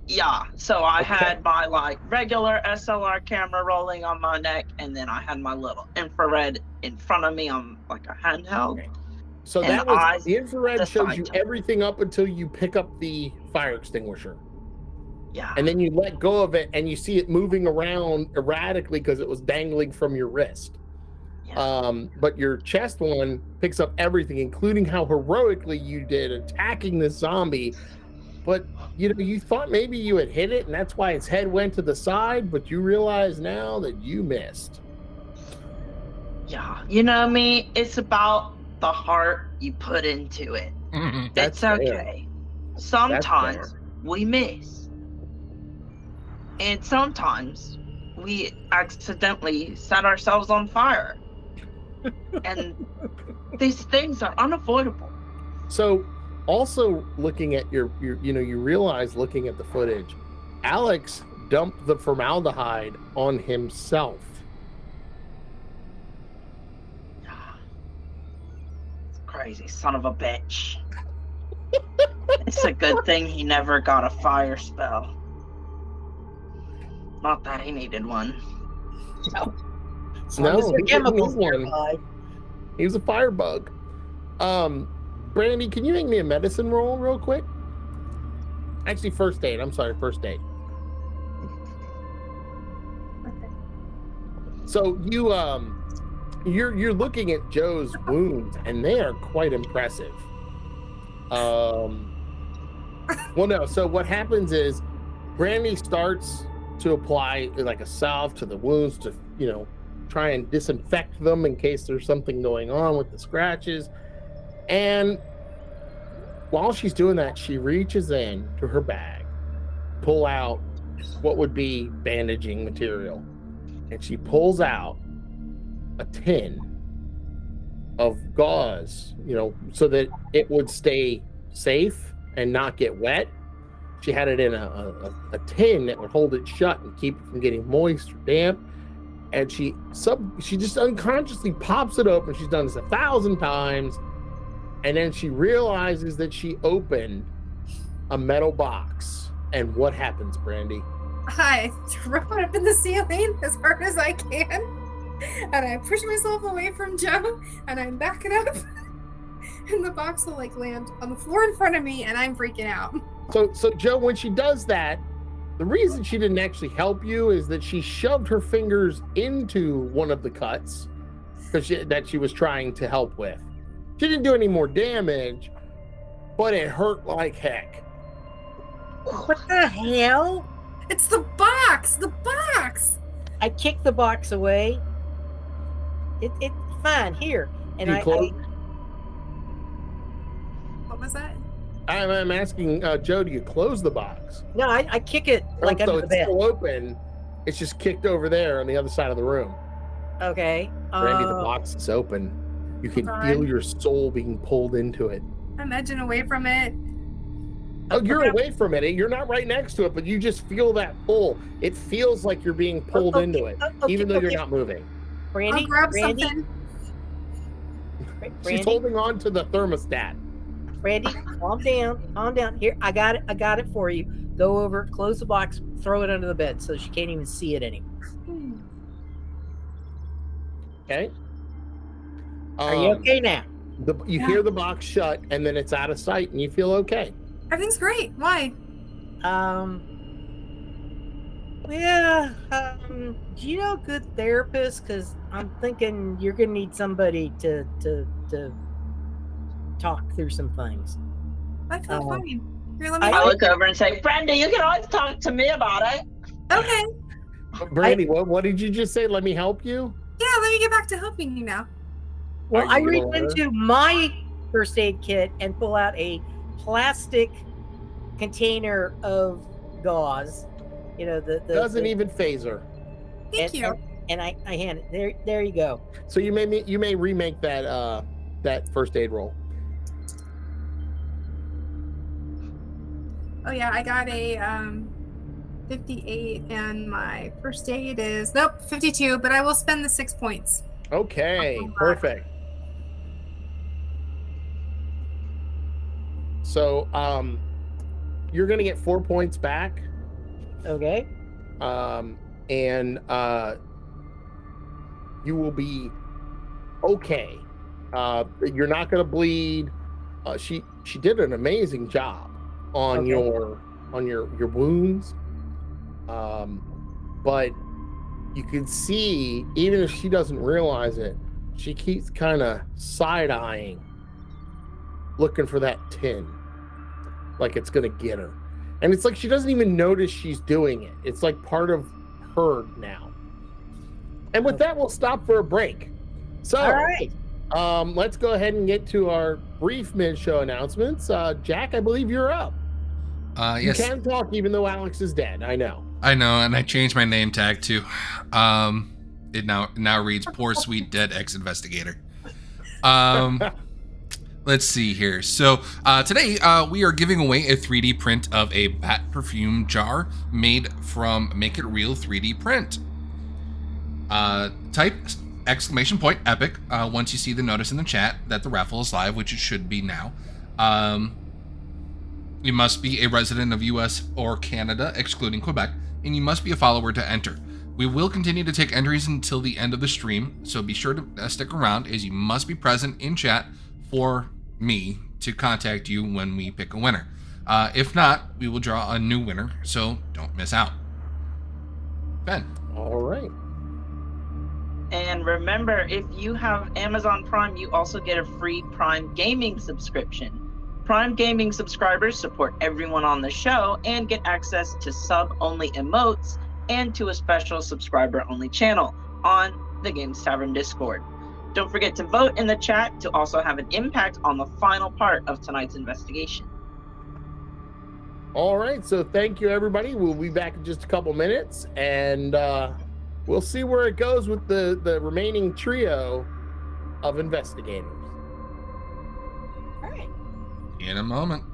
S5: Yeah, so I had my like regular SLR camera rolling on my neck, and then I had my little infrared in front of me on like a handheld.
S1: Okay. So
S5: And
S1: that was
S5: I
S1: the infrared shows you
S5: decide to-
S1: everything up until you pick up the fire extinguisher.
S5: Yeah.
S1: And then you let go of it and you see it moving around erratically because it was dangling from your wrist.
S5: Yeah.
S1: But your chest one picks up everything, including how heroically you did attacking this zombie. But you thought maybe you had hit it and that's why its head went to the side, but you realize now that you missed.
S5: Yeah. You know me, it's about the heart you put into it.
S1: That's
S5: It's
S1: fair.
S5: okay. Sometimes we miss. And sometimes we accidentally set ourselves on fire. And these things are unavoidable.
S1: So also looking at you realize looking at the footage, Alex dumped the formaldehyde on himself.
S5: Crazy son of a bitch. It's a good thing he never got a fire spell. Not that he needed one.
S3: As long as
S1: No,
S3: there are
S1: he didn't
S3: chemicals
S1: need one.
S3: nearby.
S1: He was a firebug. Brandy, can you make me a medicine roll real quick? Actually, first aid. I'm sorry, first aid. So you're looking at Joe's wounds, and they are quite impressive. Well, no. So what happens is Brandy starts to apply like a salve to the wounds to try and disinfect them in case there's something going on with the scratches. And while she's doing that, she reaches in to her bag, pull out what would be bandaging material, and she pulls out a tin of gauze, so that it would stay safe and not get wet. She had it in a tin that would hold it shut and keep it from getting moist or damp. And she just unconsciously pops it open. She's done this 1,000 times. And then she realizes that she opened a metal box. And what happens, Brandy?
S4: I throw it up in the ceiling as hard as I can. And I push myself away from Joe. And I back it up. And the box will land on the floor in front of me. And I'm freaking out.
S1: So Joe, when she does that, the reason she didn't actually help you is that she shoved her fingers into one of the cuts that she was trying to help with. She didn't do any more damage, but it hurt like heck.
S3: What the hell?
S4: It's the box! The box!
S3: I kicked the box away. It's fine here, and
S1: You close-
S4: What was that?
S1: I'm asking Joe, do you close the box?
S3: No, I kick it like
S1: so
S3: under the
S1: it's
S3: bed.
S1: still open. It's just kicked over there on the other side of the room.
S3: Okay.
S1: Brandy, the box is open. You can
S4: Hold
S1: feel
S4: on.
S1: your soul being pulled into it.
S4: I'm edging away from it.
S1: Oh, you're away from it. You're not right next to it, but you just feel that pull. It feels like you're being pulled
S3: Okay,
S1: into it,
S3: okay,
S1: even though you're
S3: okay.
S1: not moving.
S3: Brandy,
S4: I'll grab
S3: Brandy,
S4: something.
S1: She's
S3: Brandy,
S1: holding on to the thermostat.
S3: Brandy, calm down. Here, I got it for you. Go over, close the box, throw it under the bed so she can't even see it anymore.
S1: Okay.
S3: Are you okay now?
S1: You
S4: Yeah.
S1: hear the box shut, and then it's out of sight, and you feel okay.
S4: Everything's great. Why?
S3: Yeah. Do you know a good therapist? Because I'm thinking you're gonna need somebody to talk through some things.
S4: I feel fine. Here, let me.
S5: I look over and say, Brandy, you can always talk to me about it.
S4: Okay.
S1: Brandy, what did you just say? Let me help you?
S4: Yeah, let me get back to helping you now.
S3: Well,
S1: Are
S3: I
S1: you
S3: reach
S1: gonna
S3: into my first aid kit and pull out a plastic container of gauze. You know, the
S1: Doesn't even phase her.
S4: Thank you.
S3: And I hand it. There you go.
S1: So you may remake that that first aid roll.
S4: Oh yeah, I got a 58 and my first aid is 52, but I will spend the 6 points.
S1: Okay, perfect. So you're gonna get 4 points back.
S3: Okay.
S1: And you will be okay. You're not gonna bleed. She did an amazing job on
S3: Okay.
S1: your wounds. But you can see, even if she doesn't realize it, she keeps kind of side-eyeing, looking for that tin, like it's gonna get her. And it's like she doesn't even notice she's doing it. It's like part of her now. And with that, we'll stop for a break. So,
S3: All right.
S1: let's go ahead and get to our brief mid-show announcements. Jack, I believe you're up.
S2: Yes.
S1: You can talk even though Alex is dead. I know.
S2: I know, and I changed my name tag too. It now reads "Poor Sweet Dead Ex-Investigator." Let's see here. So today we are giving away a 3D print of a bat perfume jar made from Make It Real 3D print. Type !epic once you see the notice in the chat that the raffle is live, which it should be now. You must be a resident of US or Canada, excluding Quebec, and you must be a follower to enter. We will continue to take entries until the end of the stream, so be sure to stick around, as you must be present in chat for me to contact you when we pick a winner. If not, we will draw a new winner, so don't miss out. Ben.
S1: All right.
S5: And remember, if you have Amazon Prime, you also get a free Prime Gaming subscription. Prime Gaming subscribers support everyone on the show and get access to sub-only emotes and to a special subscriber-only channel on the Games Tavern Discord. Don't forget to vote in the chat to also have an impact on the final part of tonight's investigation.
S1: All right. So thank you, everybody. We'll be back in just a couple minutes, and we'll see where it goes with the remaining trio of investigators.
S3: All right.
S2: In a moment.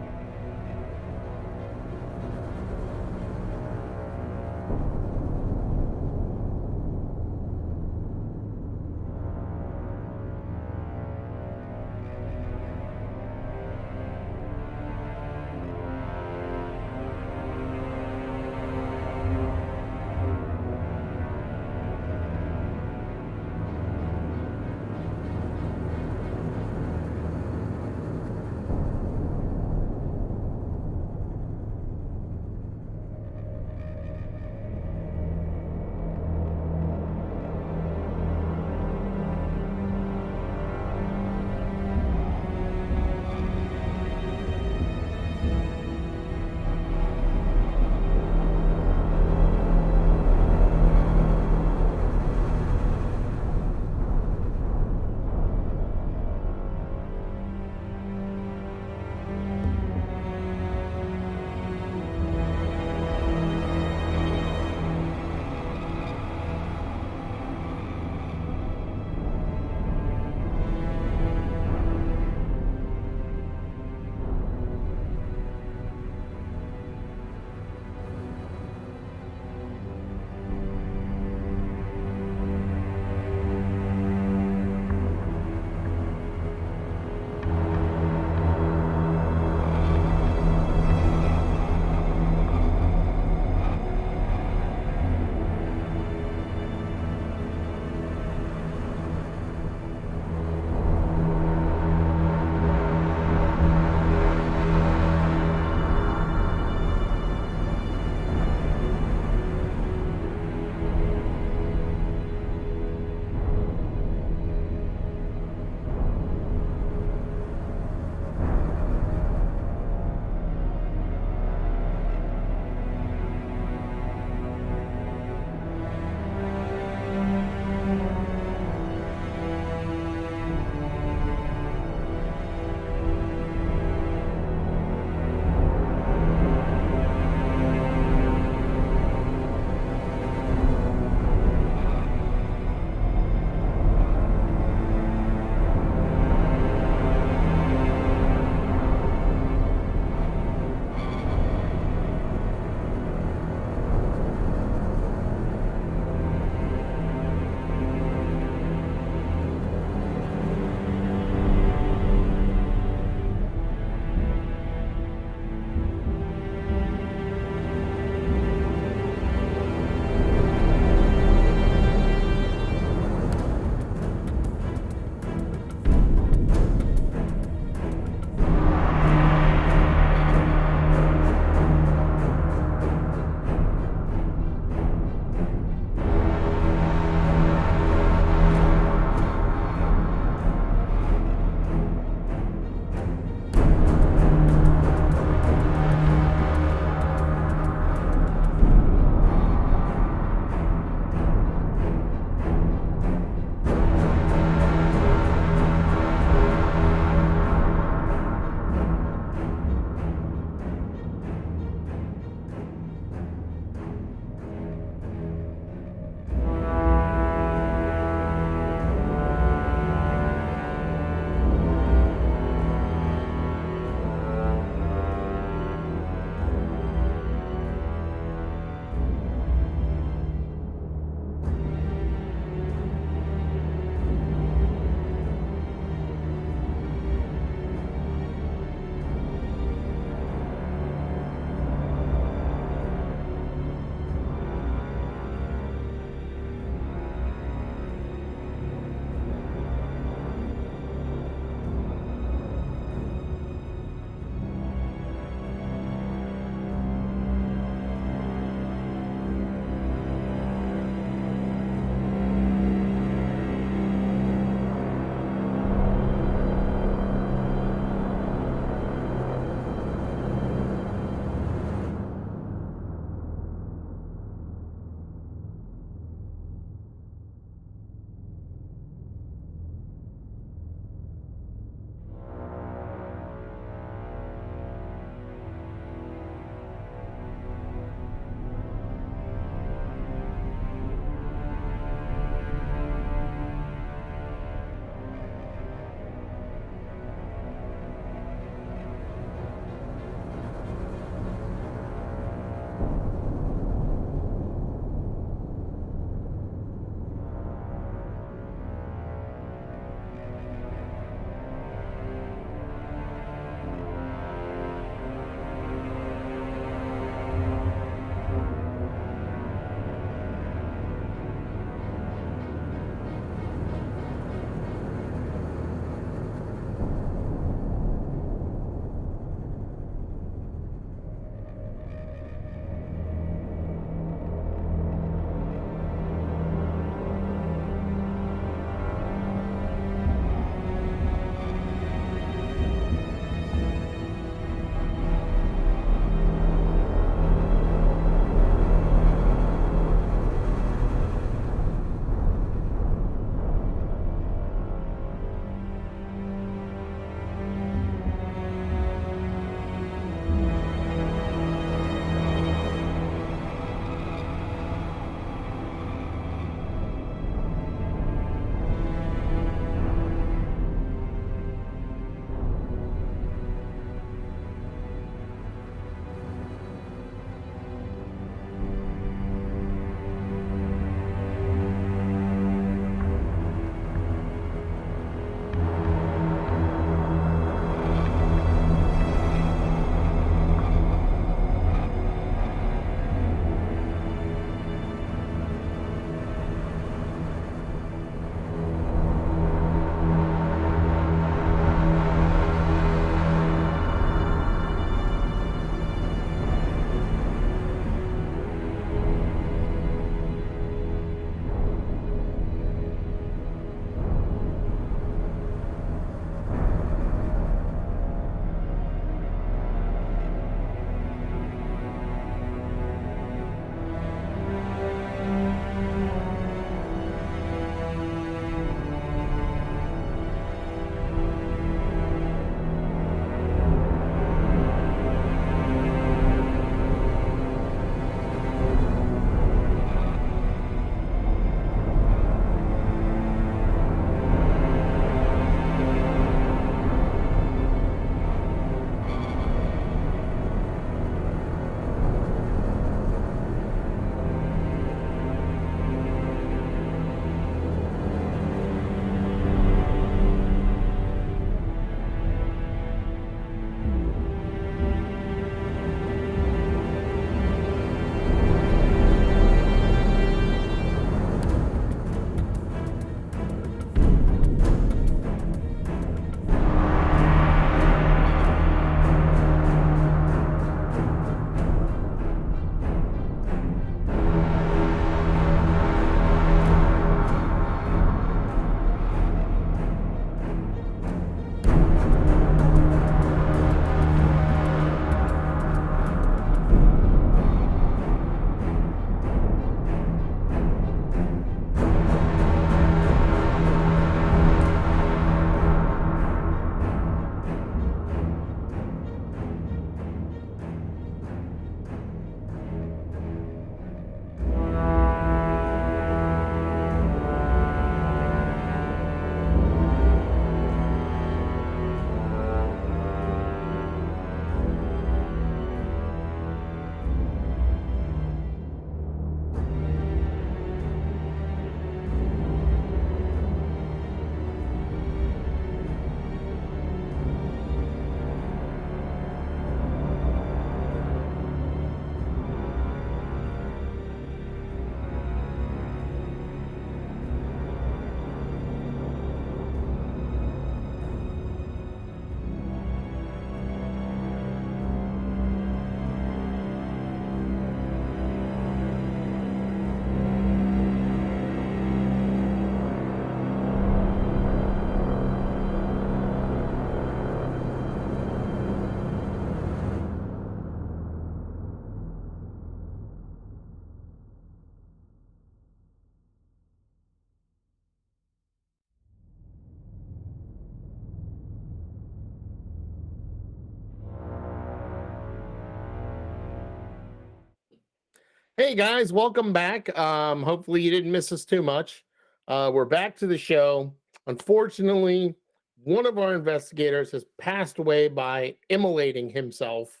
S1: Hey guys, welcome back. Hopefully you didn't miss us too much. We're back to the show. Unfortunately, one of our investigators has passed away by immolating himself,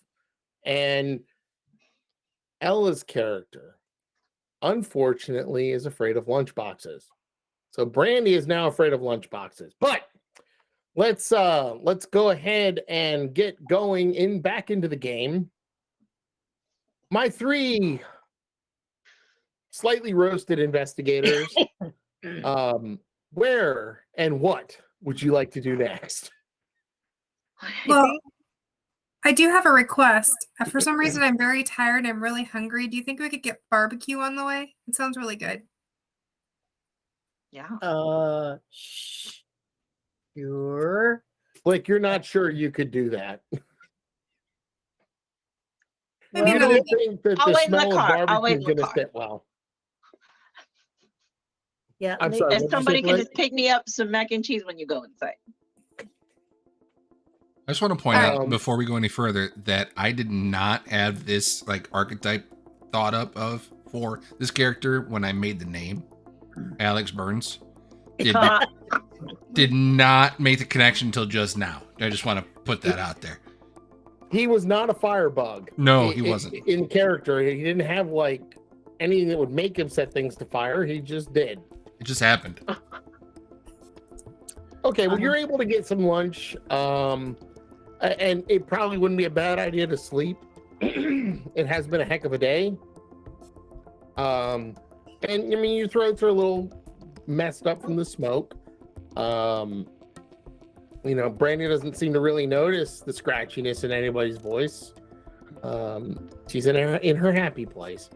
S1: and Ella's character, unfortunately, is afraid of lunchboxes. So Brandy is now afraid of lunchboxes. But let's go ahead and get going back into the game. My three slightly roasted investigators. Where and what would you like to do next?
S4: Well, I do have a request. For some reason, I'm very tired. I'm really hungry. Do you think we could get barbecue on the way? It sounds really good.
S5: Yeah.
S3: Sure.
S1: Like, you're not sure you could do that.
S4: Maybe
S1: You
S4: in a
S1: don't
S4: little-
S1: think that
S5: I'll
S1: the
S5: wait in the
S1: smell of
S5: car. I'll
S1: barbecue
S5: wait
S1: is
S5: in the
S1: going to
S5: car.
S1: sit well?
S3: Yeah.
S1: I'm
S3: Nick-
S1: sorry.
S5: And
S1: what'd you say,
S5: somebody can
S1: Blake?
S5: just pick me up some mac and cheese when you go inside.
S2: I just want to point out
S1: Um,
S2: before we go any further that I did not have this like archetype thought up of for this character when I made the name. Alex Burns did not make the connection until just now. I just want to put that out there.
S1: He was not a firebug.
S2: No, he wasn't.
S1: In character, he didn't have like anything that would make him set things to fire. He just did.
S2: It just happened.
S1: Okay, well, you're able to get some lunch. And it probably wouldn't be a bad idea to sleep. It has been a heck of a day. And I mean, your throats are a little messed up from the smoke. You know, Brandy doesn't seem to really notice the scratchiness in anybody's voice. She's in her happy place.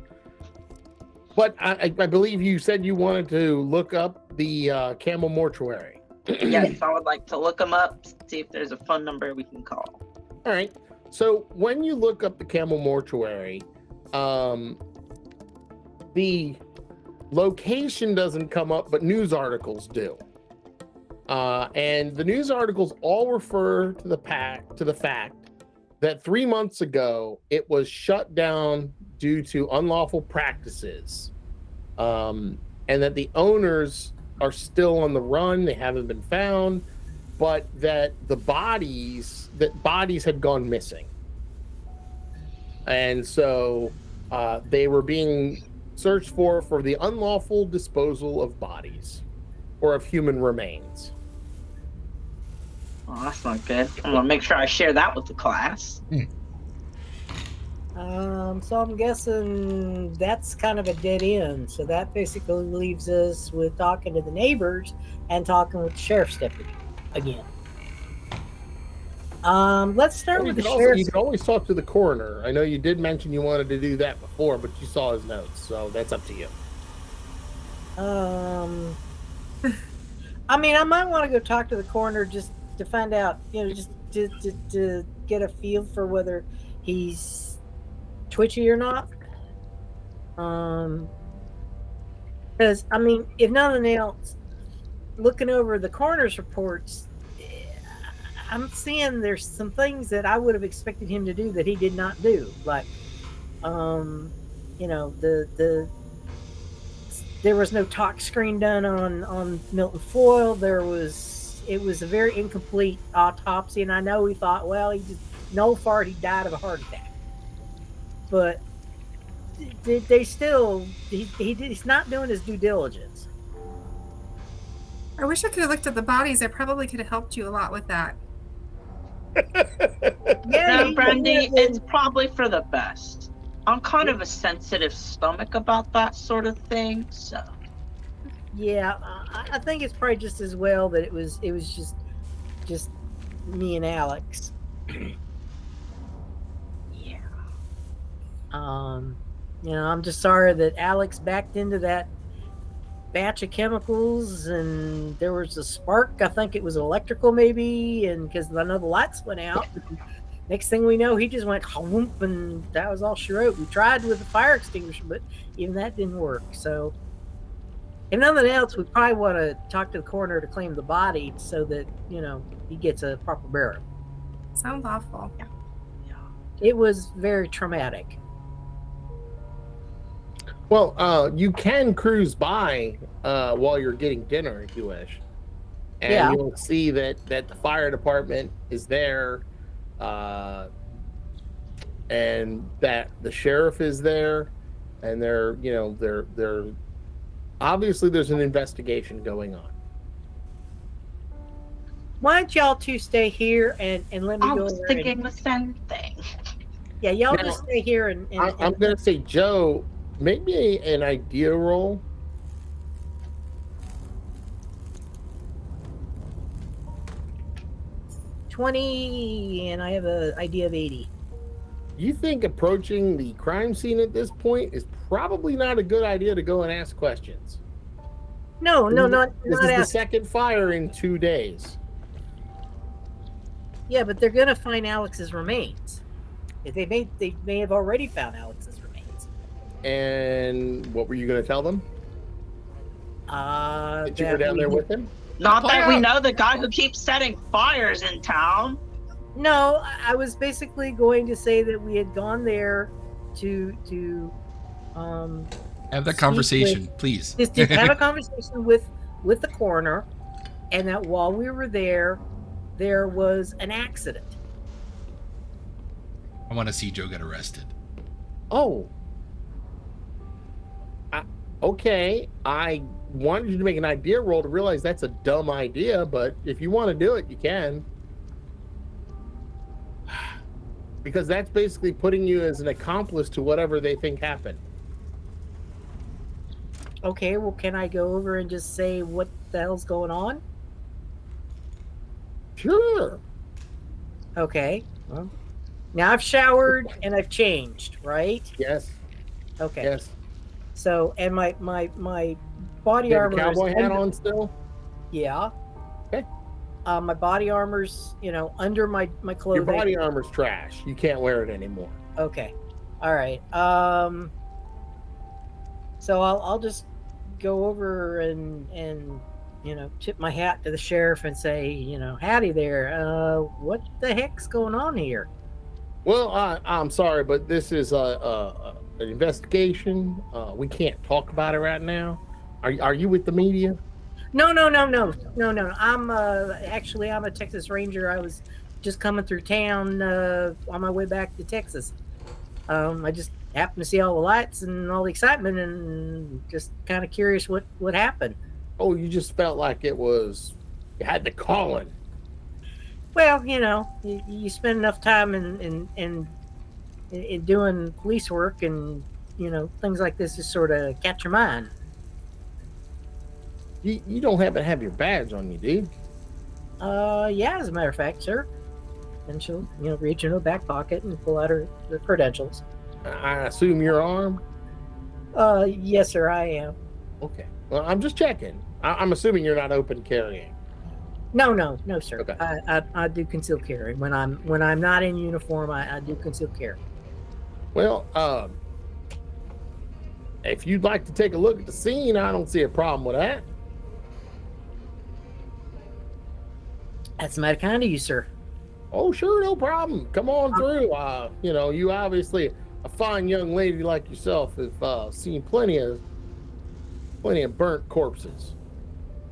S1: But I believe you said you wanted to look up the Camel Mortuary.
S5: Yes, I would like to look them up, see if there's a phone number we can call.
S1: All right. So when you look up the Camel Mortuary, the location doesn't come up, but news articles do. And the news articles all refer to the fact that 3 months ago it was shut down due to unlawful practices, and that the owners are still on the run. They haven't been found, but that bodies had gone missing, and so they were being searched for the unlawful disposal of bodies or of human remains.
S5: Oh, that's not good. I'm gonna make sure I share that with the class.
S3: So I'm guessing that's kind of a dead end. So that basically leaves us with talking to the neighbors and talking with the sheriff's deputy again. Let's start with the
S1: You
S3: sheriff's.
S1: can always talk to the coroner. I know you did mention you wanted to do that before, but you saw his notes, so that's up to you.
S3: I mean, I might want to go talk to the coroner just to find out, you know, just to get a feel for whether he's twitchy or not. Because I mean, if nothing else, looking over the coroner's reports, I'm seeing there's some things that I would have expected him to do that he did not do. Like, you know, there was no talk screen done on Milton Foyle. It was a very incomplete autopsy, and I know we thought, well, he died of a heart attack. But they still, he's not doing his due diligence.
S4: I wish I could have looked at the bodies. I probably could have helped you a lot with that.
S5: No, Brandy, it's probably for the best. I'm kind of a sensitive stomach about that sort of thing, so.
S3: Yeah, I think it's probably just as well that it was just me and Alex.
S5: Yeah.
S3: You know, I'm just sorry that Alex backed into that batch of chemicals and there was a spark. I think it was electrical maybe, and because I know the lights went out. Next thing we know, he just went whoomp, and that was all she wrote. We tried with the fire extinguisher, but even that didn't work. So, if nothing else, we probably want to talk to the coroner to claim the body so that, you know, he gets a proper burial.
S4: Sounds awful.
S3: It was very traumatic.
S1: Well, you can cruise by while you're getting dinner if you wish, and
S3: Yeah.
S1: you'll see that the fire department is there, and that the sheriff is there, and they're obviously there's an investigation going on.
S3: Why don't y'all two stay here and let me
S5: I
S3: go
S5: was
S3: over
S5: thinking the same thing.
S3: Yeah, y'all
S1: Now,
S3: just stay here and
S1: I'm gonna say, Joe, make me an idea roll.
S3: 20, and I have an idea of 80.
S1: You think approaching the crime scene at this point is probably not a good idea to go and ask questions.
S3: No, not
S1: This is the
S3: ask.
S1: second fire in 2 days.
S3: Yeah, but they're gonna find Alex's remains. They may have already found Alex's remains.
S1: And what were you going to tell them? Did you go
S3: that
S1: down there
S3: we-
S1: with him?
S5: Not
S2: Play
S5: that we
S2: out.
S5: know the guy who keeps setting fires in town.
S3: No, I was basically going to say that we had gone there to
S2: Have that
S3: Speak
S2: conversation, please.
S3: just to have a conversation with the coroner, and that while we were there was an accident.
S2: I want to see Joe get arrested.
S1: Oh. Okay. I wanted you to make an idea roll to realize that's a dumb idea, but if you want to do it, you can. Because that's basically putting you as an accomplice to whatever they think happened.
S3: Okay, well, can I go over and just say what the hell's going on?
S1: Sure.
S3: Okay. Well, now I've showered and I've changed, right?
S1: Yes.
S3: Okay.
S1: Yes.
S3: So, and my body
S1: You have
S3: armor
S1: a cowboy
S3: is
S1: hat
S3: under-
S1: on still?
S3: Yeah.
S1: Okay.
S3: My body armor's, under my
S1: Your
S3: clothing.
S1: body armor's trash. You can't wear it anymore.
S3: Okay. All right. So I'll just go over and tip my hat to the sheriff and say, howdy there. What the heck's going on here?
S1: Well, I'm sorry, but this is an investigation. We can't talk about it right now. Are you with the media?
S3: No. I'm actually I'm a Texas Ranger. I was just coming through town on my way back to Texas. I just happened to see all the lights and all the excitement, and just kind of curious what happened.
S1: Oh, you just felt like you had the calling.
S3: Well, you spend enough time in doing police work, and things like this just sort of catch your mind.
S1: You don't happen to have your badge on you, dude?
S3: Yeah, as a matter of fact, sir. And she'll reach in her back pocket and pull out her credentials.
S1: I assume you're armed?
S3: Yes, sir, I am.
S1: Okay. Well, I'm just checking. I'm assuming you're not open carrying.
S3: No, sir.
S1: Okay.
S3: I do concealed carry. When I'm not in uniform, I do concealed carry.
S1: Well, if you'd like to take a look at the scene, I don't see a problem with that.
S3: That's mighty kind of you, sir.
S1: Oh, sure, no problem. Come on through. You obviously, a fine young lady like yourself, have seen plenty of burnt corpses.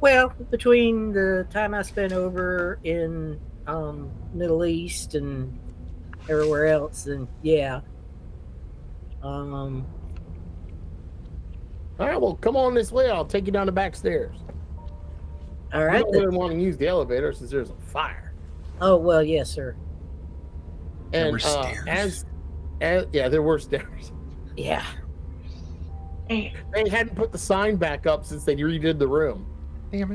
S3: Well, between the time I spent over in Middle East and everywhere else, and yeah.
S1: All right, well, come on this way. I'll take you down the back stairs.
S3: All
S1: I
S3: right.
S1: don't really want to use the elevator since there's a fire.
S3: Oh well, yes, sir.
S2: There
S1: And
S2: were stairs.
S1: Yeah, there were stairs.
S3: Yeah.
S1: They hadn't put the sign back up since they redid the room.
S2: Damn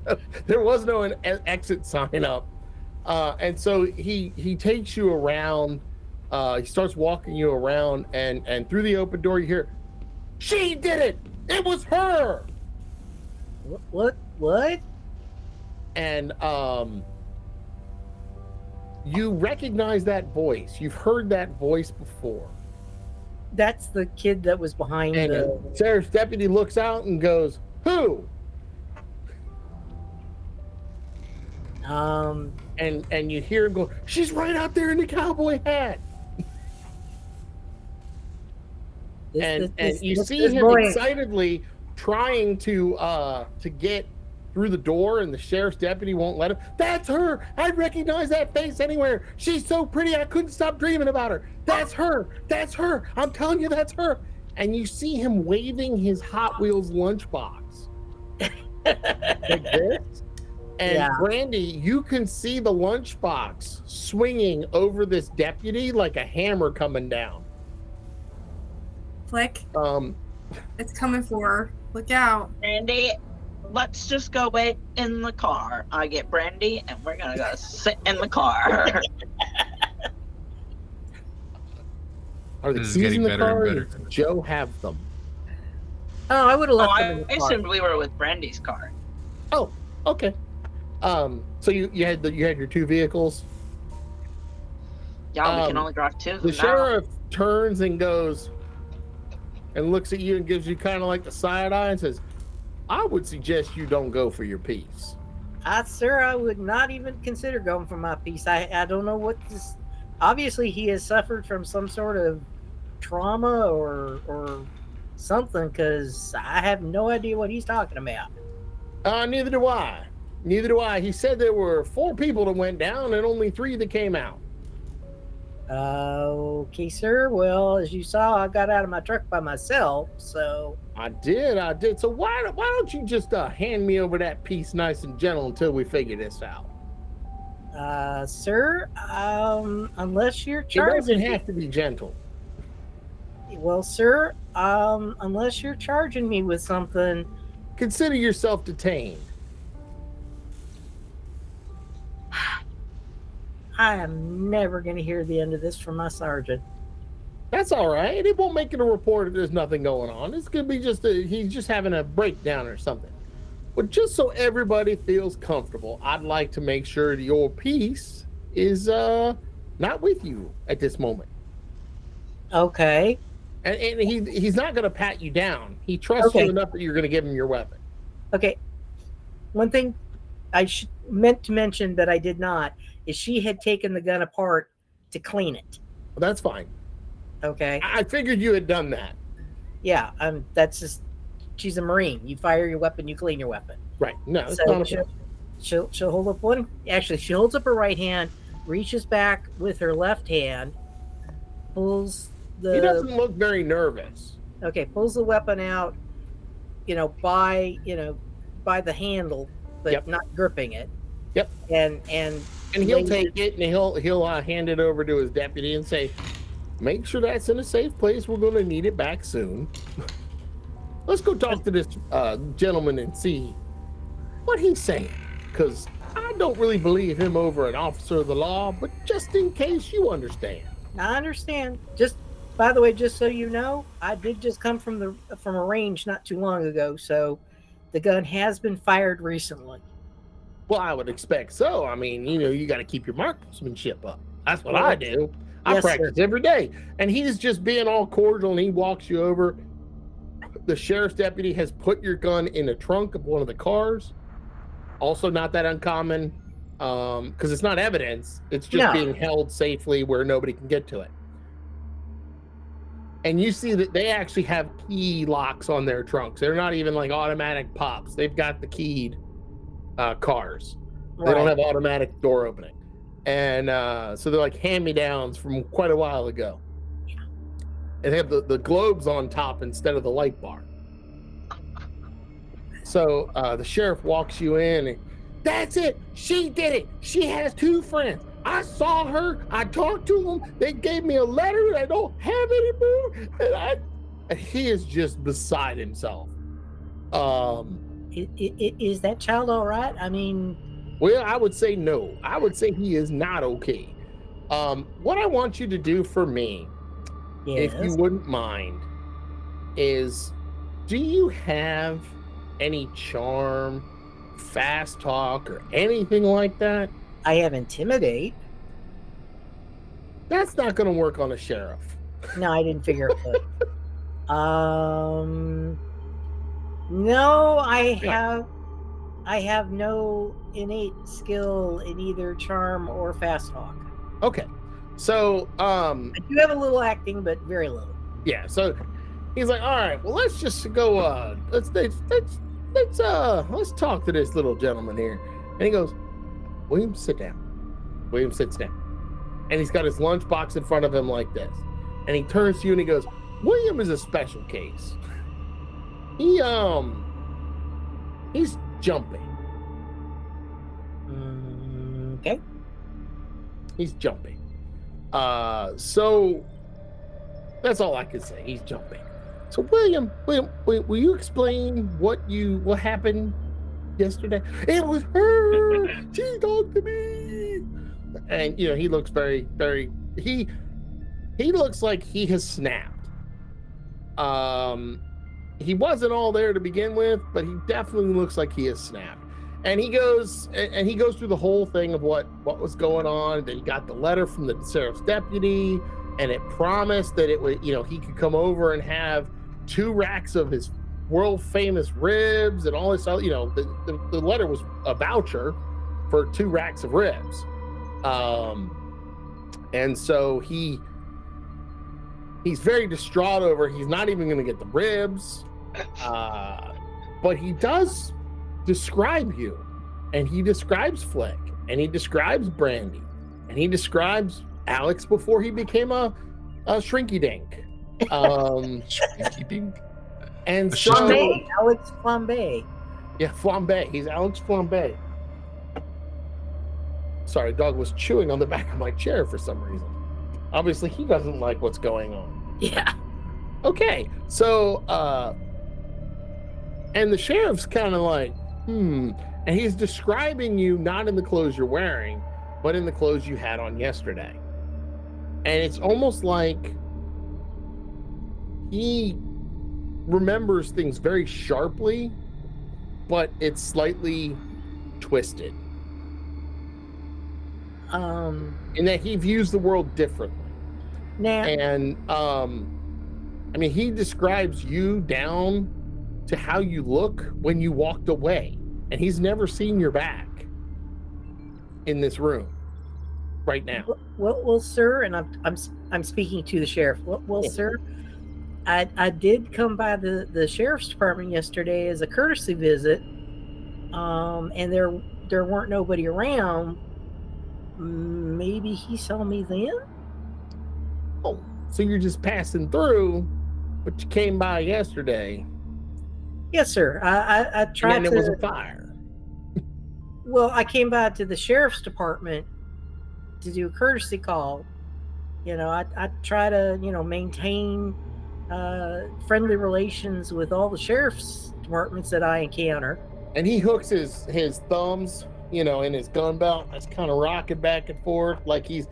S2: it.
S1: There was no exit sign up. And so he takes you around. He starts walking you around, and through the open door you hear, "She did it! It was her!"
S3: What?
S1: And you recognize that voice. You've heard that voice before.
S3: That's the kid that was behind
S1: And
S3: the.
S1: the sheriff's deputy looks out and goes, "Who?" And you hear him go, "She's right out there in the cowboy hat." And you see him excitedly trying to get through the door, and the sheriff's deputy won't let him. That's her. I'd recognize that face anywhere. She's so pretty, I couldn't stop dreaming about her. That's her. That's her. I'm telling you, that's her. And you see him waving his Hot Wheels lunchbox like this. And Brandy, you can see the lunchbox swinging over this deputy like a hammer coming down.
S4: Flick. It's coming for her. Look out.
S5: Brandy, let's just go wait in the car. I get Brandy, and we're gonna go sit in the car.
S1: Are the keys in the car? Does Joe have them?
S3: Oh, I would have left them in the
S5: I
S3: car.
S5: assumed we were with Brandy's car.
S1: Oh, okay. So you had your two vehicles.
S5: Yeah, we can only drive two.
S1: The sheriff turns and goes and looks at you and gives you kind of like the side eye and says, "I would suggest you don't go for your piece."
S3: Sir, I would not even consider going for my piece. I don't know what this. Obviously, he has suffered from some sort of trauma or something, because I have no idea what he's talking about.
S1: Neither do I. Neither do I. He said there were 4 people that went down and only 3 that came out.
S3: Okay, sir. Well, as you saw, I got out of my truck by myself, so...
S1: I did. So why don't you just hand me over that piece nice and gentle until we figure this out?
S3: Sir, unless you're charging...
S1: It doesn't have to be gentle.
S3: Well, sir, unless you're charging me with something...
S1: Consider yourself detained.
S3: I am never going to hear the end of this from my sergeant.
S1: That's all right. It won't make it a report if there's nothing going on. It's going to be just he's just having a breakdown or something. But just so everybody feels comfortable, I'd like to make sure that your piece is not with you at this moment.
S3: Okay.
S1: And he's not going to pat you down. He trusts you enough that you're going to give him your weapon.
S3: Okay. One thing I meant to mention that I did not is she had taken the gun apart to clean it.
S1: Well, that's fine.
S3: Okay.
S1: I figured you had done that.
S3: Yeah. That's just, she's a Marine. You fire your weapon, you clean your weapon.
S1: Right. No, it's
S3: So
S1: not a
S3: she'll hold up one. Actually, she holds up her right hand, reaches back with her left hand, pulls the...
S1: He doesn't look very nervous.
S3: Okay, pulls the weapon out, by the handle, but not gripping it.
S1: Yep.
S3: And
S1: he'll take it and he'll hand it over to his deputy and say, "Make sure that's in a safe place. We're going to need it back soon. Let's go talk to this gentleman and see what he's saying, because I don't really believe him over an officer of the law, but just in case you understand."
S3: I understand. Just by the way, just so you know, I did just come from a range not too long ago, so the gun has been fired recently.
S1: Well, I would expect so. I mean, you got to keep your marksmanship up. That's what I do. I practice every day. And he's just being all cordial, and he walks you over. The sheriff's deputy has put your gun in the trunk of one of the cars. Also not that uncommon, because it's not evidence. It's just being held safely where nobody can get to it. And you see that they actually have key locks on their trunks. They're not even like automatic pops. They've got the keyed cars. They don't have automatic door opening. And so they're like hand-me-downs from quite a while ago. And they have the globes on top instead of the light bar. So the sheriff walks you in and, "That's it. She did it. She has 2 friends. I saw her. I talked to them. They gave me a letter that I don't have anymore." And he is just beside himself.
S3: Is that child all right? I mean...
S1: Well, I would say no. I would say he is not okay. What I want you to do for me, if you wouldn't mind, is, do you have any charm, fast talk, or anything like that?
S3: I have intimidate.
S1: That's not going to work on a sheriff.
S3: No, I didn't figure it would. No, I have no innate skill in either charm or fast talk.
S1: Okay. So,
S3: I do have a little acting, but very little.
S1: Yeah, so He's like, all right, well, let's just go. Let's talk to this little gentleman here. And he goes, William, sit down. William sits down, and he's got his lunchbox in front of him like this. And he turns to you and he goes, William is a special case. He's jumping.
S3: Okay.
S1: He's jumping. So that's all I can say. He's jumping. So William, will you explain what happened yesterday? It was her. She talked to me. And he looks very, very. He looks like he has snapped. He wasn't all there to begin with, but he definitely looks like he has snapped. And he goes through the whole thing of what was going on. That he got the letter from the sheriff's deputy, and it promised that it would, he could come over and have 2 racks of his world famous ribs and all this. The letter was a voucher for 2 racks of ribs. And so he's very distraught over. He's not even going to get the ribs. But he does describe you, and he describes Flick, and he describes Brandy, and he describes Alex before he became a shrinky dink.
S2: Shrinky dink.
S1: And
S2: A
S1: so
S3: Flambe, Alex Flambe.
S1: yeah, Flambe. He's Alex Flambe. Sorry, dog was chewing on the back of my chair for some reason. Obviously, he doesn't like what's going on.
S3: Yeah.
S1: Okay, so and the sheriff's kind of like, and he's describing you not in the clothes you're wearing, but in the clothes you had on yesterday. And it's almost like he remembers things very sharply, but it's slightly twisted. In that he views the world differently.
S3: Now,
S1: And he describes you down to how you look when you walked away, and he's never seen your back in this room right now.
S3: well, sir, and I'm speaking to the sheriff. Well, sir, I did come by the sheriff's department yesterday as a courtesy visit, and there weren't nobody around. Maybe he saw me then.
S1: Oh, so you're just passing through, but you came by yesterday.
S3: Yes, sir. I tried
S1: And then it was a fire.
S3: Well, I came by to the sheriff's department to do a courtesy call. I try to, maintain friendly relations with all the sheriff's departments that I encounter.
S1: And he hooks his thumbs, in his gun belt. It's kind of rocking back and forth, like he's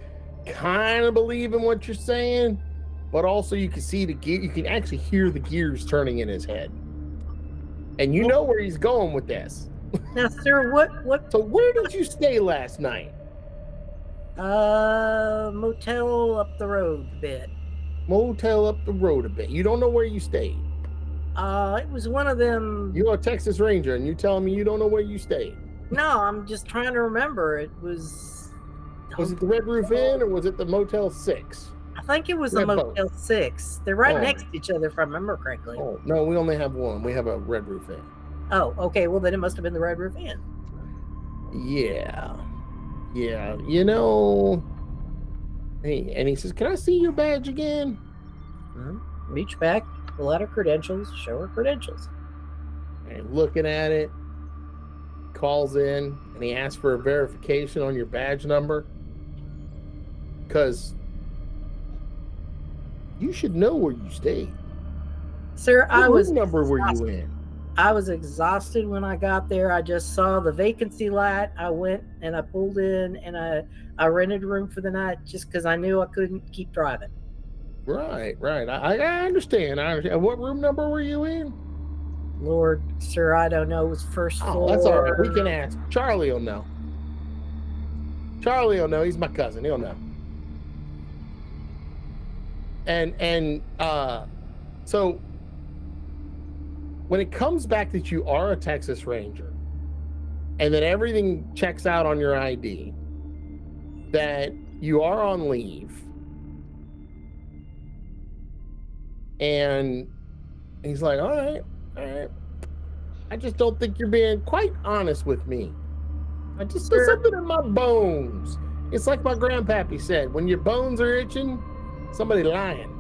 S1: kind of believing what you're saying, but also you can see the gear. You can actually hear the gears turning in his head, and you know where he's going with this.
S3: Now, sir, what?
S1: So where did you stay last night?
S3: Motel up the road a bit.
S1: Motel up the road a bit. You don't know where you stayed.
S3: It was one of them.
S1: You're a Texas Ranger, and you telling me you don't know where you stayed?
S3: No, I'm just trying to remember. It was.
S1: Was it the Red Roof Inn, or was it the Motel 6?
S3: I think it was the
S1: Red Boat.
S3: Motel 6. They're right
S1: Oh.
S3: next to each other, if I remember correctly.
S1: Oh no, we only have one. We have a Red Roof Inn.
S3: Oh, okay. Well, then it must have been the Red Roof Inn.
S1: Yeah. Hey, and he says, "Can I see your badge again?"
S3: Reach back, pull out her credentials, show her credentials.
S1: And looking at it, calls in, and he asks for a verification on your badge number, because you should know where you stayed.
S3: Sir,
S1: What room number were you in?
S3: I was exhausted when I got there. I just saw the vacancy light. I went and I pulled in, and I rented a room for the night just because I knew I couldn't keep driving.
S1: Right. I understand. What room number were you in?
S3: Lord, sir, I don't know. It was first floor.
S1: Oh, that's all right. We can ask. Charlie will know. He's my cousin. He'll know. And so when it comes back that you are a Texas Ranger, and that everything checks out on your ID, that you are on leave, and He's like, all right. I just don't think you're being quite honest with me. I just there's something in my bones. It's like my grandpappy said, when your bones are itching, somebody lying.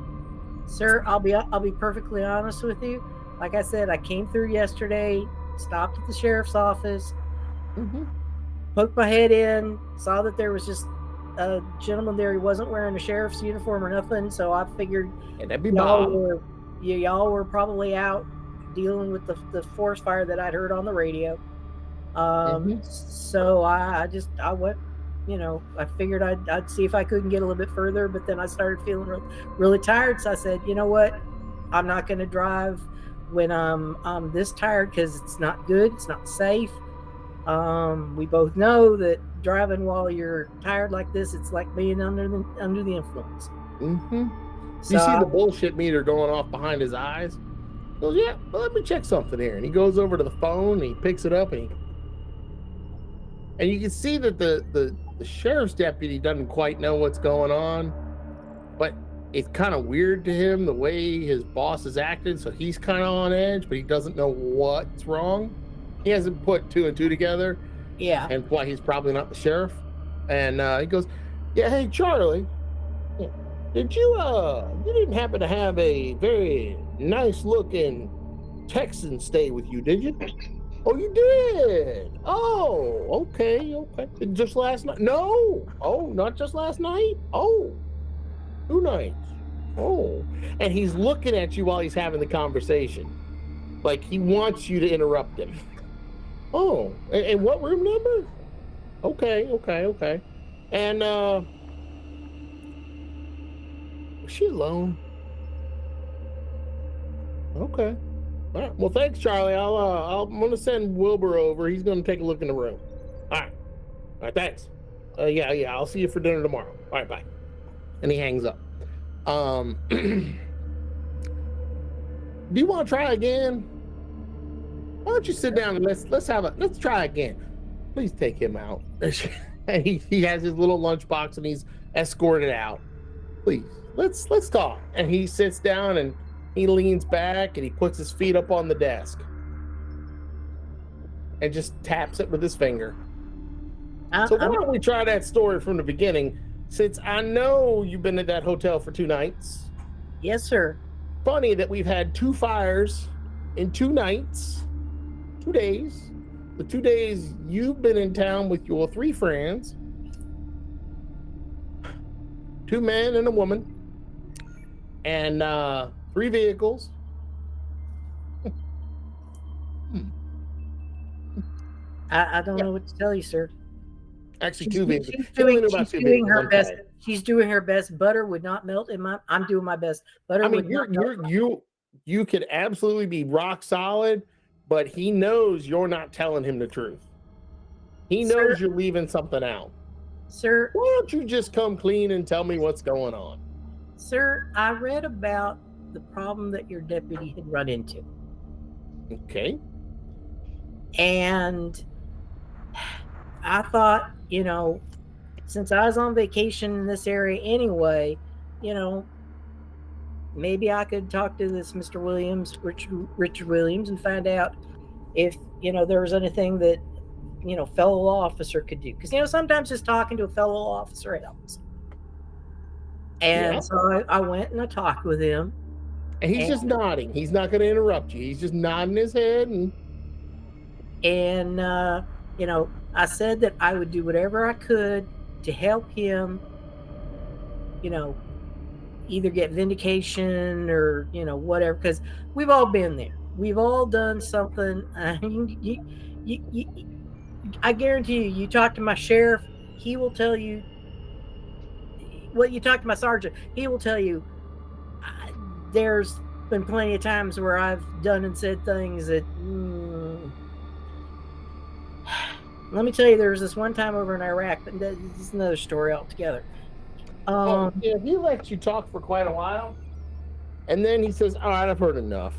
S3: Sir, I'll be perfectly honest with you. Like I said, I came through yesterday, stopped at the sheriff's office, poked my head in, saw that there was just a gentleman there. He wasn't wearing a sheriff's uniform or nothing, so I figured
S1: that'd be Bob.
S3: Y'all were probably out dealing with the forest fire that I'd heard on the radio. So I went, I figured I'd see if I couldn't get a little bit further, but then I started feeling really tired. So I said, you know what? I'm not going to drive when I'm this tired because it's not good. It's not safe. We both know that driving while you're tired like this, it's like being under the influence.
S1: So you see the bullshit meter going off behind his eyes? He goes, yeah, well, let me check something here. And he goes over to the phone and he picks it up and you can see that the sheriff's deputy doesn't quite know what's going on, but it's kind of weird to him the way his boss is acting. So he's kind of on edge, but he doesn't know what's wrong. He hasn't put two and two together.
S3: Yeah.
S1: And why he's probably not the sheriff. And he goes, yeah, hey, Charlie, did you didn't happen to have a very nice looking Texan stay with you, did you? Oh, you did. Oh, okay. Just last night? No. Oh, not just last night? Oh, 2 nights. Oh. And he's looking at you while he's having the conversation. Like he wants you to interrupt him. Oh, and what room number? Okay. And was she alone? Okay. All right. Well, thanks, Charlie. I'm gonna send Wilbur over. He's gonna take a look in the room. All right. Thanks. Yeah. I'll see you for dinner tomorrow. All right. Bye. And he hangs up. Do you want to try again? Why don't you sit down and let's try again. Please take him out. And he has his little lunchbox and he's escorted out. Please, let's talk. And he sits down and he leans back and he puts his feet up on the desk and just taps it with his finger. So why don't we try that story from the beginning, since I know you've been at that hotel for 2 nights.
S3: Yes, sir.
S1: Funny that we've had 2 fires in 2 nights, 2 days. The 2 days you've been in town with your 3 friends, 2 men and a woman, and 3 vehicles.
S3: I don't know what to tell you, sir.
S1: Actually, 2 vehicles.
S3: She's doing her best. Butter would not melt in my. I'm doing my best. Butter. I mean,
S1: you could absolutely be rock solid, but he knows you're not telling him the truth. He knows you're leaving something out.
S3: Sir,
S1: why don't you just come clean and tell me what's going on?
S3: Sir, I read about the problem that your deputy had run into.
S1: Okay.
S3: And I thought, since I was on vacation in this area anyway, maybe I could talk to this Mr. Williams, Richard Williams, and find out if, there was anything that, fellow law officer could do. Because, sometimes just talking to a fellow law officer helps. And so I went and I talked with him.
S1: And he's just nodding. He's not going to interrupt you. He's just nodding his head.
S3: And I said that I would do whatever I could to help him, either get vindication or, whatever, because we've all been there. We've all done something. I guarantee you talk to my sheriff, he will tell you. Well, you talk to my sergeant, he will tell you there's been plenty of times where I've done and said things that... Let me tell you, there was this one time over in Iraq, but this is another story altogether.
S1: He lets you talk for quite a while, and then he says, "All right, I've heard enough."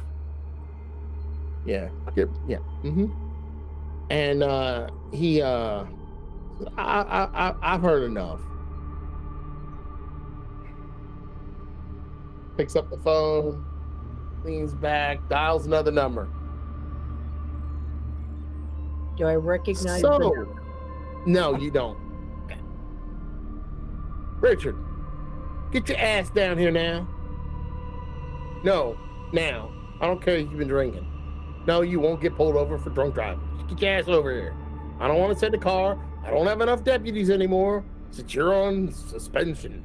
S1: And I've heard enough. Picks up the phone, leans back, dials another number.
S3: Do I recognize the
S1: So,
S3: number?
S1: no, you don't.
S3: Okay.
S1: Richard, get your ass down here now. No, now. I don't care if you've been drinking. No, you won't get pulled over for drunk driving. Just get your ass over here. I don't want to send a car. I don't have enough deputies anymore since you're on suspension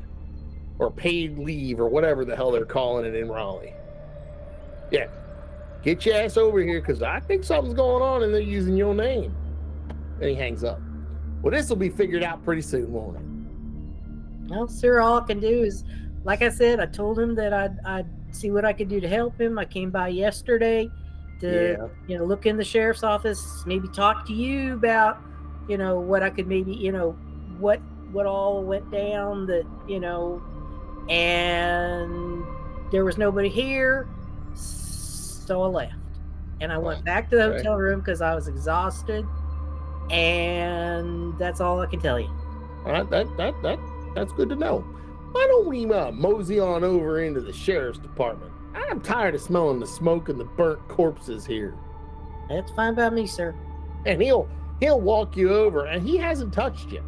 S1: or paid leave or whatever the hell they're calling it in Raleigh. Yeah. Get your ass over here because I think something's going on and they're using your name. And he hangs up. Well, this will be figured out pretty soon, won't it?
S3: Well, sir, all I can do is, like I said, I told him that I'd see what I could do to help him. I came by yesterday to, look in the sheriff's office, maybe talk to you about, what I could maybe, what all went down that, and there was nobody here. So I left. And I went back to the hotel room because I was exhausted. And that's all I can tell you.
S1: All right, that's good to know. Why don't we mosey on over into the sheriff's department? I'm tired of smelling the smoke and the burnt corpses here.
S3: That's fine by me, sir.
S1: And he'll walk you over, and he hasn't touched you.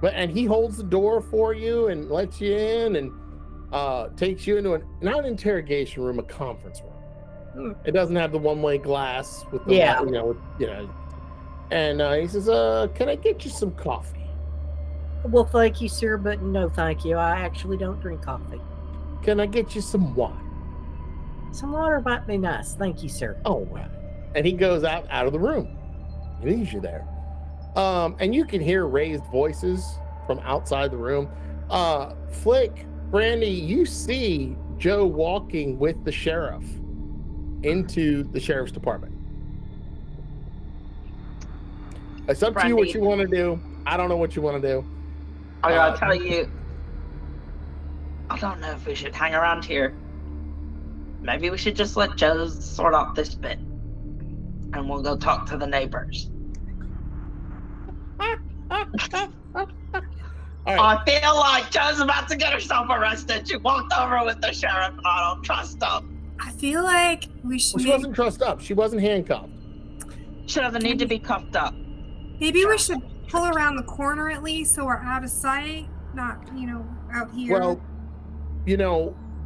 S1: And he holds the door for you and lets you in and takes you into not an interrogation room, a conference room. It doesn't have the one-way glass with the And he says, "Can I get you some coffee?"
S3: Well, thank you, sir, but no, thank you. I actually don't drink coffee.
S1: Can I get you some water?
S3: Some water might be nice. Thank you, sir.
S1: Oh, right. And he goes out of the room. He leaves you there. And you can hear raised voices from outside the room. Flick, Brandy, you see Joe walking with the sheriff into the sheriff's department. It's up to you what you want to do. I don't know what you want to do.
S5: I gotta tell you, I don't know if we should hang around here. Maybe we should just let Joe sort out this bit. And we'll go talk to the neighbors.
S1: All right.
S5: I feel like Joe's about to get herself arrested. She walked over with the sheriff and I don't trust him.
S4: I feel like we should.
S1: Well, she wasn't trussed up. She wasn't handcuffed.
S5: She doesn't need to be cuffed up.
S4: Maybe we should pull around the corner at least so we're out of sight, not, out here.
S1: Well,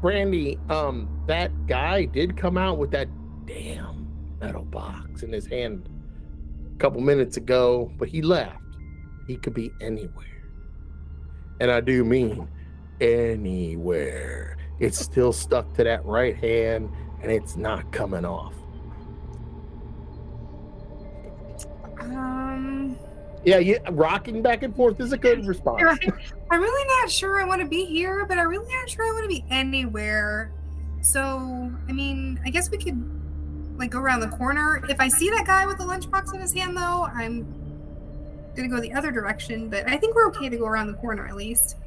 S1: Brandy, that guy did come out with that damn metal box in his hand a couple minutes ago, but he left. He could be anywhere. And I do mean anywhere. It's still stuck to that right hand and it's not coming off. Yeah, rocking back and forth is a good response.
S4: Right. I'm really not sure I want to be here, but I'm really not sure I want to be anywhere. So, I guess we could go around the corner. If I see that guy with the lunchbox in his hand, though, I'm gonna go the other direction. But I think we're okay to go around the corner at least.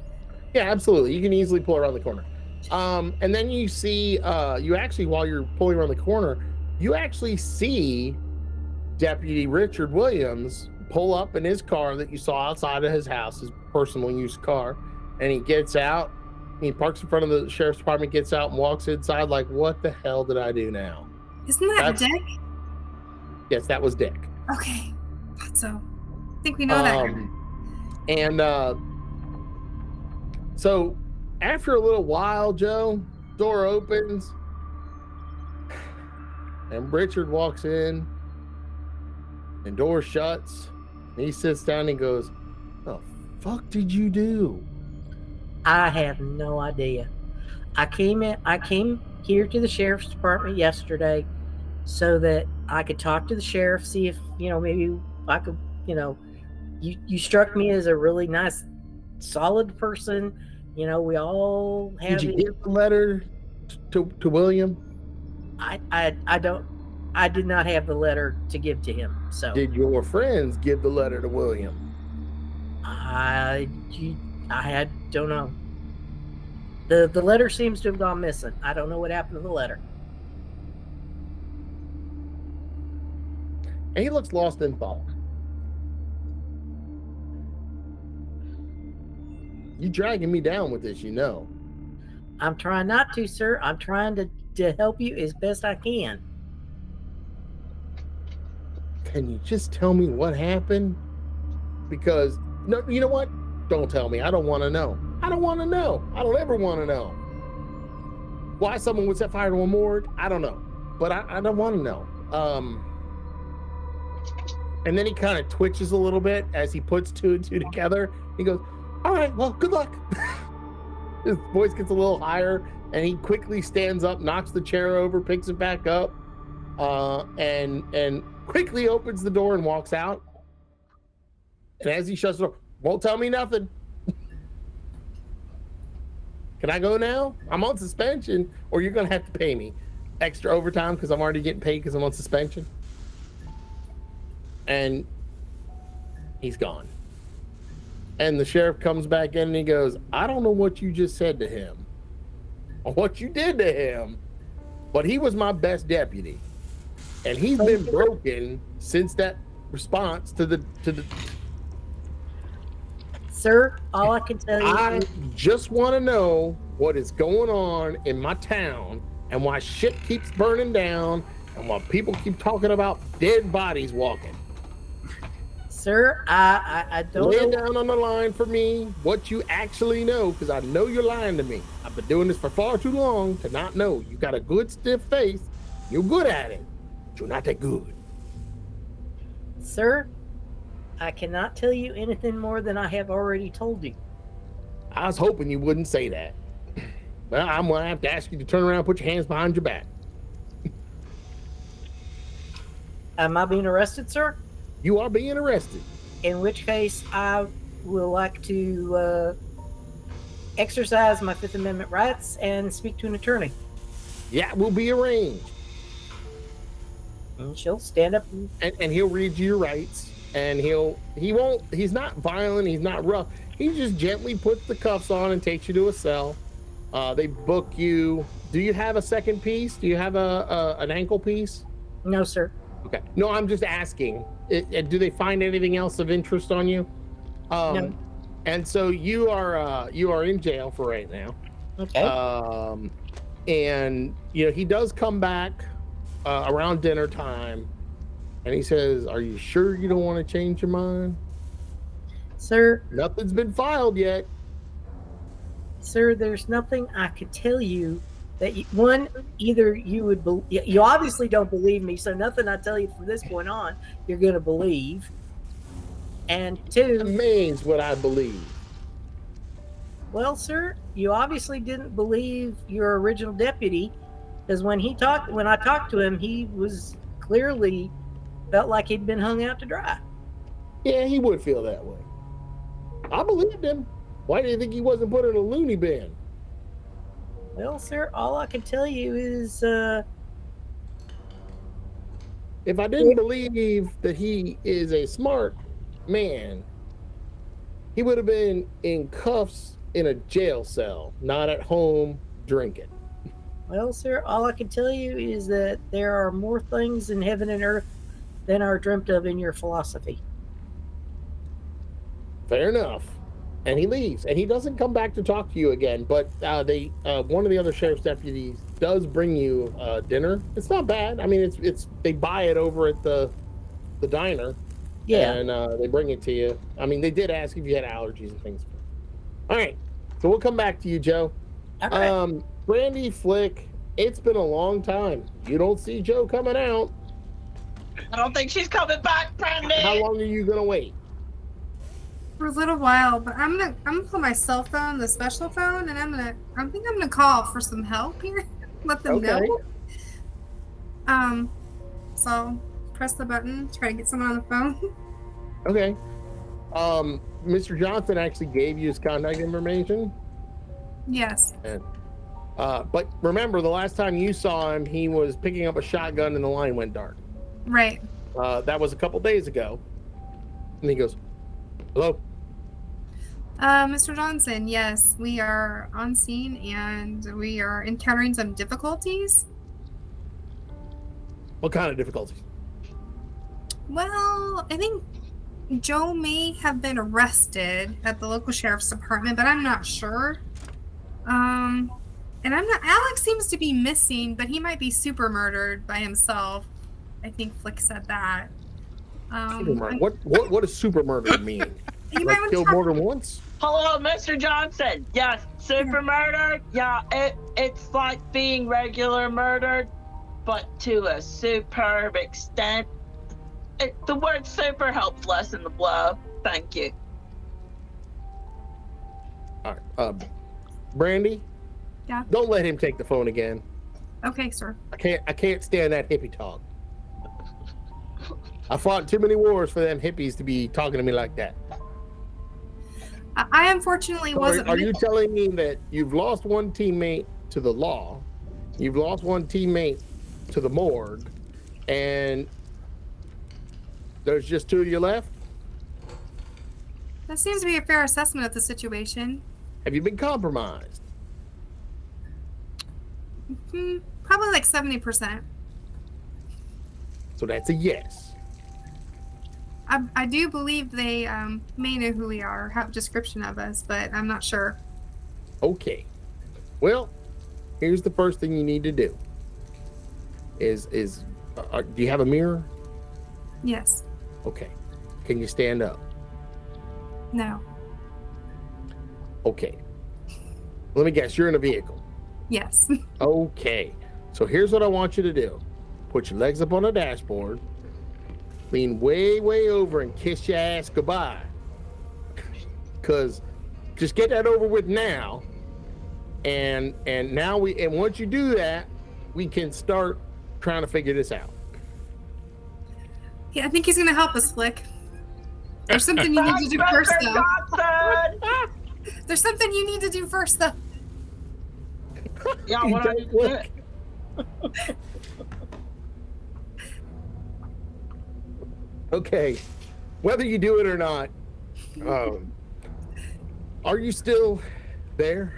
S1: Yeah, absolutely. You can easily pull around the corner. And then you see, you actually, while you're pulling around the corner, you actually see Deputy Richard Williams pull up in his car that you saw outside of his house, his personal use car, and he gets out, he parks in front of the sheriff's department, gets out and walks inside like, what the hell did I do now?
S4: Isn't that Dick?
S1: Yes, that was Dick.
S4: Okay, thought so. I think we know that.
S1: And so after a little while, Joe, door opens and Richard walks in and door shuts. And he sits down and goes, "The fuck did you do?"
S3: I have no idea. I came here to the sheriff's department yesterday so that I could talk to the sheriff, see if, maybe I could, you struck me as a really nice, solid person. We all have.
S1: Did you get the letter to William?
S3: I did not have the letter to give to him. So
S1: did your friends give the letter to William?
S3: I don't know. The letter seems to have gone missing. I don't know what happened to the letter.
S1: And he looks lost in thought. You dragging me down with this,
S3: I'm trying not to, sir. I'm trying to to help you as best I can.
S1: Can you just tell me what happened? Because, no, you know what? Don't tell me. I don't want to know. I don't want to know. I don't ever want to know. Why someone would set fire to a morgue? I don't know. But I don't want to know. And then he kind of twitches a little bit as he puts two and two together. He goes, all right, well, good luck. His voice gets a little higher, and he quickly stands up, knocks the chair over, picks it back up, and quickly opens the door and walks out. And as he shuts the door, won't tell me nothing. Can I go now? I'm on suspension, or you're going to have to pay me extra overtime because I'm already getting paid because I'm on suspension. And he's gone. And the sheriff comes back in and he goes, I don't know what you just said to him or what you did to him, but he was my best deputy. And he's been broken since that response to the
S3: Sir, all I can tell you
S1: I
S3: is
S1: just want to know what is going on in my town and why shit keeps burning down and why people keep talking about dead bodies walking.
S3: Sir, I don't
S1: Lay
S3: know.
S1: down on the line for me what you actually know, because I know you're lying to me. I've been doing this for far too long to not know. You got a good stiff face. You're good at it. But you're not that good.
S3: Sir, I cannot tell you anything more than I have already told you.
S1: I was hoping you wouldn't say that. Well, I'm going to have to ask you to turn around and put your hands behind your back.
S3: Am I being arrested, sir?
S1: You are being arrested.
S3: In which case, I will like to exercise my Fifth Amendment rights and speak to an attorney.
S1: Yeah, will be arranged.
S3: And she'll stand up.
S1: And he'll read you your rights. And he's not violent, he's not rough. He just gently puts the cuffs on and takes you to a cell. They book you. Do you have a second piece? Do you have an ankle piece?
S3: No, sir.
S1: Okay. No, I'm just asking. Do they find anything else of interest on you?
S3: No.
S1: And so you are in jail for right now.
S3: Okay.
S1: And he does come back around dinner time, and he says, "Are you sure you don't want to change your mind?"
S3: Sir,
S1: Nothing's been filed yet.
S3: Sir, there's nothing I could tell you that either you would you obviously don't believe me, so nothing I tell you from this point on you're going to believe. And two,
S1: That means what I believe.
S3: well, sir, you obviously didn't believe your original deputy, because when I talked to him, he was clearly felt like he'd been hung out to dry.
S1: Yeah, he would feel that way. I believed him. Why do you think he wasn't put in a loony bin?
S3: Well, sir, all I can tell you is
S1: If I didn't believe that he is a smart man, he would have been in cuffs in a jail cell, not at home drinking.
S3: well, sir, all I can tell you is that there are more things in heaven and earth than are dreamt of in your philosophy.
S1: Fair enough. And he leaves, and he doesn't come back to talk to you again. But one of the other sheriff's deputies does bring you dinner. It's not bad. I mean, it's they buy it over at the diner.
S3: Yeah.
S1: And they bring it to you. I mean, they did ask if you had allergies and things. All right, so we'll come back to you, Joe.
S3: All right.
S1: Brandy, Flick, it's been a long time. You don't see Joe coming out.
S5: I don't think she's coming back, Brandy.
S1: How long are you gonna wait?
S4: For a little while, but I'm gonna put my cell phone, the special phone, and I think I'm gonna call for some help here. Let them know. So press the button, try to get someone on the phone.
S1: Okay. Mr. Johnson actually gave you his contact information.
S4: Yes.
S1: But remember, the last time you saw him, he was picking up a shotgun and the line went dark.
S4: Right.
S1: That was a couple days ago. And he goes, "Hello?"
S4: Mr. Johnson, yes, we are on scene and we are encountering some difficulties.
S1: What kind of difficulties?
S4: Well, I think Joe may have been arrested at the local sheriff's department, but I'm not sure. And I'm not. Alex seems to be missing, but he might be super murdered by himself. I think Flick said that.
S1: Super murder. What does super murder mean?
S4: You
S1: Like
S4: might want
S1: kill
S4: to
S1: more than once?
S5: Hello, Mr. Johnson. Yes, super murder. Yeah, it's like being regular murdered, but to a superb extent. The word super helps lessen the blow. Thank you.
S1: All right. Brandy?
S4: Yeah.
S1: Don't let him take the phone again.
S4: Okay, sir.
S1: I can't stand that hippie talk. I fought too many wars for them hippies to be talking to me like that.
S4: I unfortunately wasn't.
S1: Are you telling me that you've lost one teammate to the law, you've lost one teammate to the morgue, and there's just two of you left?
S4: That seems to be a fair assessment of the situation.
S1: Have you been compromised?
S4: Probably like 70%.
S1: So that's a yes.
S4: I do believe they may know who we are, have a description of us, but I'm not sure.
S1: Okay. Well, here's the first thing you need to do. Do you have a mirror?
S4: Yes.
S1: Okay. Can you stand up?
S4: No.
S1: Okay. Let me guess, you're in a vehicle.
S4: Yes.
S1: Okay. So here's what I want you to do. Put your legs up on the dashboard. Lean way, way over and kiss your ass goodbye. Cause just get that over with now. And now once you do that, we can start trying to figure this out.
S4: Yeah, I think he's gonna help us, Flick. There's something you need to do first, though. There's something you need to do first, though.
S5: Yeah, what I need to do.
S1: Okay, whether you do it or not, are you still there?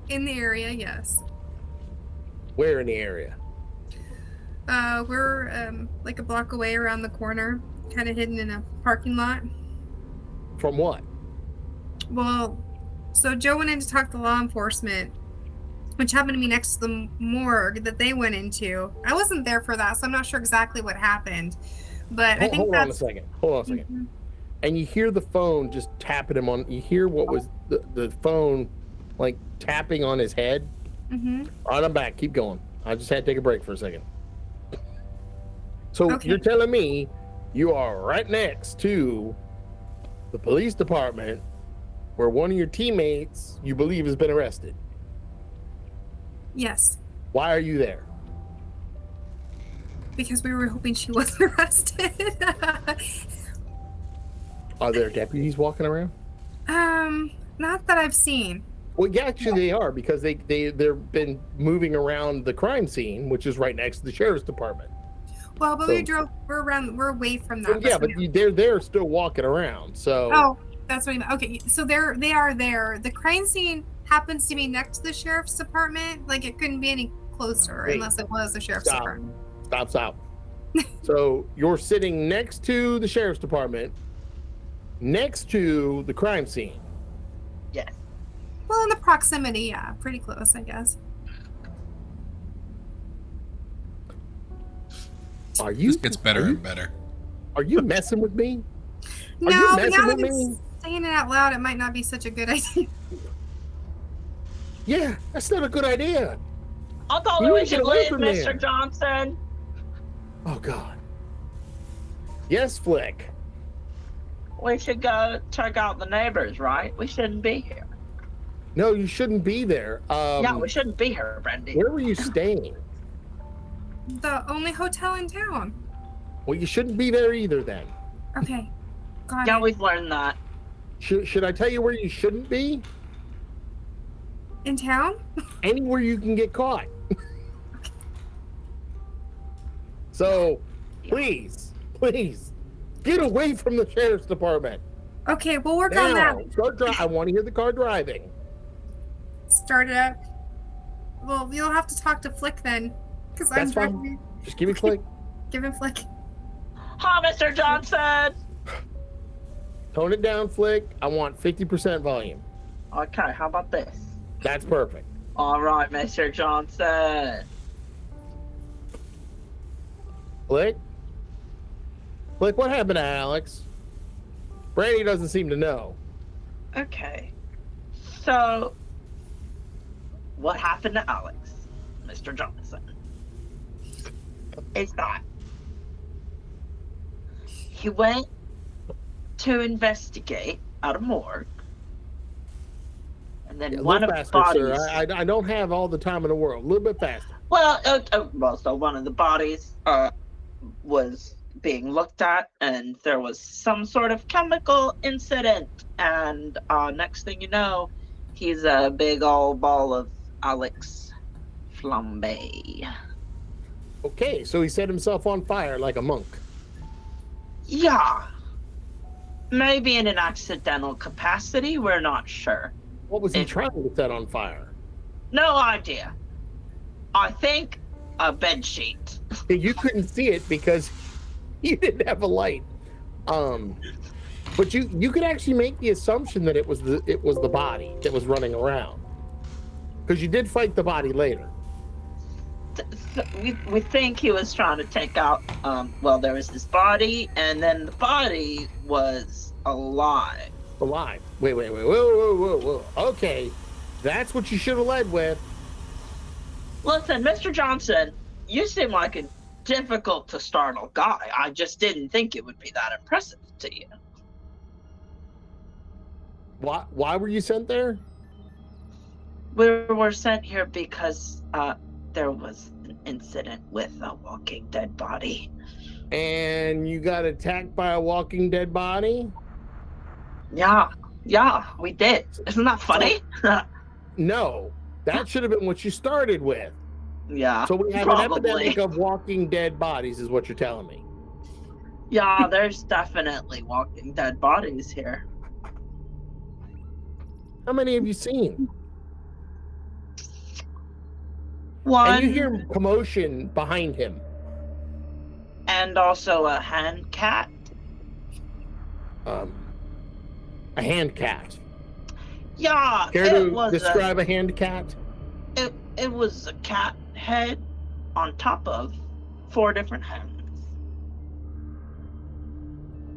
S4: In the area, yes.
S1: Where in the area?
S4: We're like a block away around the corner, kind of hidden in a parking lot.
S1: From what?
S4: Well, so Joe went in to talk to law enforcement, which happened to be next to the morgue that they went into. I wasn't there for that, so I'm not sure exactly what happened. But I think
S1: Hold on a second.
S4: Mm-hmm.
S1: And you hear the phone just tapping him on. You hear what was the phone like tapping on his head.
S4: Mm-hmm.
S1: All right, I'm back. Keep going. I just had to take a break for a second. So
S4: Okay.
S1: You're telling me you are right next to the police department where one of your teammates you believe has been arrested.
S4: Yes,
S1: Why are you there?
S4: because we were hoping she wasn't arrested.
S1: Are there deputies walking around?
S4: Not that I've seen.
S1: Well, yeah, actually they are, because they've been moving around the crime scene, which is right next to the sheriff's department.
S4: Well, but
S1: So-
S4: we're away from that.
S1: Yeah, but they're still walking around. So
S4: Oh, that's what you meant. Okay, so they are there. The crime scene happens to be next to the sheriff's department. Like, it couldn't be any closer
S1: Wait,
S4: unless it was the sheriff's
S1: stop.
S4: department.
S1: Stop. So you're sitting next to the sheriff's department, next to the crime scene.
S5: Yes.
S4: Well, in the proximity, yeah, pretty close, I guess.
S1: Are you?
S2: This gets better and better.
S1: Are you messing with me? Are
S4: No,
S1: you
S4: but
S1: messing
S4: now that
S1: with
S4: it's
S1: me?
S4: saying it out loud, it might not be such a good idea.
S1: Yeah, that's not a good idea.
S5: I thought
S1: You
S5: we
S1: need to
S5: should
S1: get away
S5: leave,
S1: from
S5: Mr.
S1: there.
S5: Johnson.
S1: Oh God. Yes, Flick.
S5: We should go check out the neighbors, right? We shouldn't be here.
S1: No, you shouldn't be there.
S5: Yeah, we shouldn't be here, Brandy.
S1: Where were you staying?
S4: The only hotel in town.
S1: Well, you shouldn't be there either then.
S4: Okay, got
S5: Yeah,
S4: it.
S5: we've learned that.
S1: Should I tell you where you shouldn't be?
S4: In town?
S1: Anywhere you can get caught. So, please, get away from the sheriff's department.
S4: Okay, we'll work on
S1: Now,
S4: that.
S1: I want to hear the car driving.
S4: Start it up. Well, you'll have to talk to Flick then, because I'm
S1: That's fine.
S4: driving.
S1: Just give me Flick.
S4: Give him Flick.
S5: Hi, Mr. Johnson.
S1: Tone it down, Flick. I want 50% volume.
S5: Okay, how about this?
S1: That's perfect.
S5: All right, Mr. Johnson.
S1: Flick? Flick, what happened to Alex? Brandy doesn't seem to know.
S5: Okay. So, what happened to Alex, Mr. Johnson? Is that he went to investigate at a morgue, and then
S1: Yeah, a
S5: one
S1: little
S5: of the
S1: faster,
S5: bodies.
S1: sir. I don't have all the time in the world. A little bit faster.
S5: Well, so one of the bodies was being looked at, and there was some sort of chemical incident, and next thing you know, he's a big old ball of Alex Flambe.
S1: Okay, so he set himself on fire like a monk.
S5: Yeah. Maybe in an accidental capacity, we're not sure.
S1: What was he trying to set on fire?
S5: No idea. I think a bed sheet.
S1: You couldn't see it because you didn't have a light. But you could actually make the assumption that it was the body that was running around, because you did fight the body later.
S5: So we think he was trying to take out. Well, there was this body, and then the body was alive.
S1: Alive. Wait. Whoa. Okay, that's what you should have led with.
S5: Listen, Mr. Johnson, you seem like a difficult to startle guy. I just didn't think it would be that impressive to you.
S1: Why were you sent there?
S5: We were sent here because there was an incident with a walking dead body.
S1: And you got attacked by a walking dead body?
S5: Yeah, we did. Isn't that funny?
S1: No, that should have been what you started with.
S5: Yeah,
S1: So we have
S5: probably.
S1: an epidemic of walking dead bodies, is what you're telling me.
S5: Yeah, there's definitely walking dead bodies here.
S1: How many have you seen?
S5: One,
S1: And you hear commotion behind him.
S5: and also a hand cat.
S1: A hand cat.
S5: Yeah,
S1: Care
S5: it
S1: to
S5: was
S1: describe a hand cat?
S5: it was a cat head on top of 4 different hands.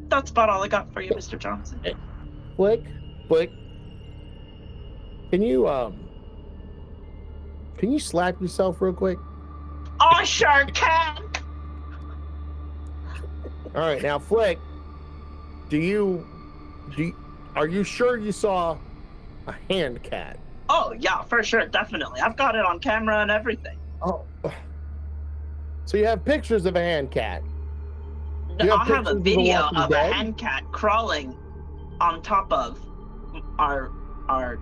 S5: That's about all I got for you, Mr. Johnson.
S1: Flick. Can you slap yourself real quick?
S5: I sure can.
S1: All right, now Flick, are you sure you saw a hand cat?
S5: Oh yeah, for sure, definitely. I've got it on camera and everything.
S1: Oh, so you have pictures of a hand cat? You have
S5: I have
S1: pictures
S5: a
S1: of The
S5: video
S1: Walking
S5: of
S1: Dead?
S5: a hand cat crawling on top of our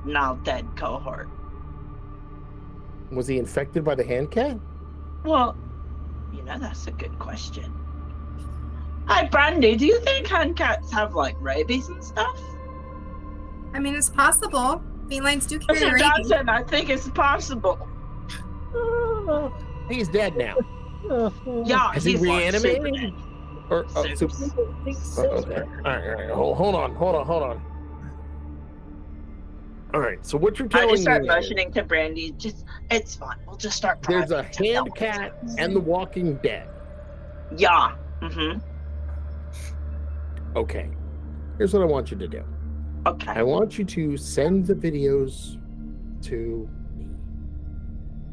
S5: now dead cohort.
S1: Was he infected by the hand cat?
S5: Well, that's a good question. Hi, Brandy. Do you think hand cats have like rabies and stuff?
S4: I mean, it's possible. Felines do carry
S5: Mr.
S4: rabies.
S5: Johnson, I think it's possible.
S1: He's dead now.
S5: Yeah,
S1: Is he
S5: he's like
S1: reanimated?
S5: Superman.
S1: Or
S5: Super-
S1: okay. All right. Hold on. All right. So what you're
S5: I
S1: telling
S5: just start
S1: me is
S5: motioning to Brandy. It's fine. We'll just start.
S1: there's a
S5: driving to
S1: hand
S5: Delaware.
S1: cat and The Walking Dead.
S5: Yeah. Mm-hmm.
S1: Okay. Here's what I want you to do.
S5: Okay.
S1: I want you to send the videos to me.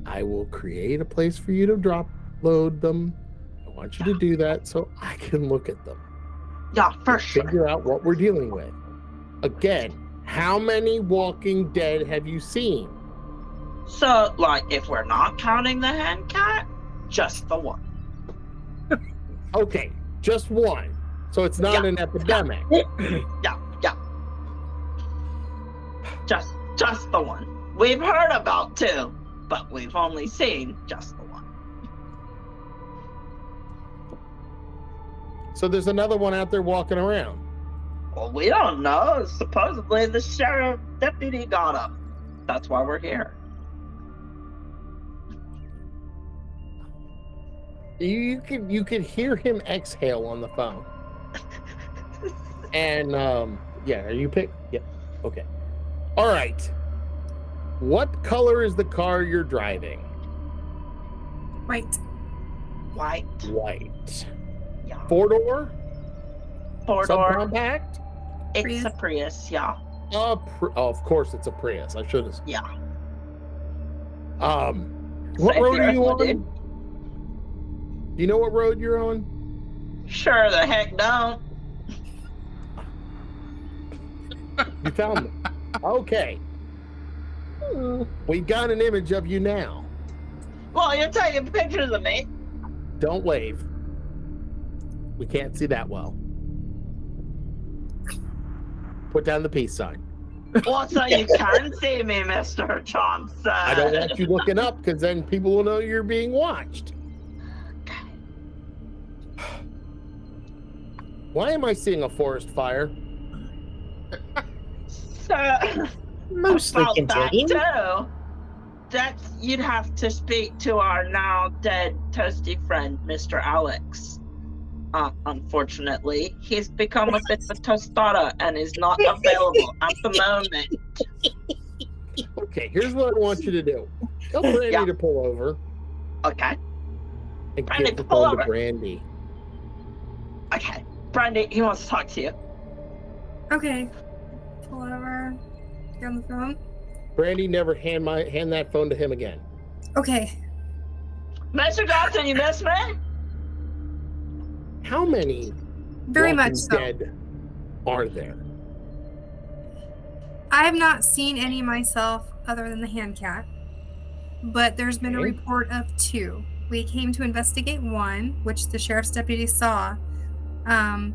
S1: I will create a place for you to load them. I want you to do that so I can look at them.
S5: Yeah, for sure.
S1: Figure out what we're dealing with. Again, how many Walking Dead have you seen?
S5: So, like, if we're not counting the hand cat, just the one.
S1: Okay, just one. So it's not
S5: Yeah.
S1: an epidemic.
S5: Yeah. Just the one. We've heard about 2, but we've only seen just the one.
S1: So there's another one out there walking around.
S5: Well, we don't know. Supposedly the sheriff deputy got him. That's why we're here.
S1: You could hear him exhale on the phone. And yeah, are you picked? Yeah. Okay. All right. What color is the car you're driving?
S4: White.
S5: White.
S1: White.
S5: Yeah.
S1: 4-door?
S5: Four-door.
S1: Subcompact?
S5: It's a Prius, yeah.
S1: Oh, of course it's a Prius. I should have.
S5: Yeah.
S1: What
S5: Same
S1: road
S5: here,
S1: are you
S5: my
S1: on?
S5: dude.
S1: Do you know what road you're on?
S5: Sure the heck don't.
S1: You found me. Okay. We got an image of you now.
S5: Well, you're taking pictures of me.
S1: Don't wave. We can't see that well. Put down the peace sign.
S5: Well, so you can see me, Mr. Johnson.
S1: I don't want you looking up because then people will know you're being watched. Why am I seeing a forest fire?
S5: So,
S3: Mostly
S5: about that
S3: continue.
S5: too, you'd have to speak to our now dead toasty friend, Mr. Alex. Unfortunately, he's become a bit of a tostada and is not available at the moment.
S1: Okay, here's what I want you to do. Tell Brandy
S5: Yeah.
S1: to pull over
S5: Okay,
S1: and
S5: Brandy,
S1: give the
S5: pull
S1: phone to
S5: over.
S1: Brandy.
S5: okay. Brandy, he wants to talk to you.
S4: Okay. Pull over. Get on the phone.
S1: Brandy, never hand that phone to him again.
S4: Okay.
S5: Mr. Johnson, you miss me?
S1: How many
S4: Very
S1: Walking
S4: much so.
S1: Dead are there?
S4: I have not seen any myself other than the hand cat, but there's been a
S1: Okay.
S4: report of 2. We came to investigate 1, which the sheriff's deputy saw, and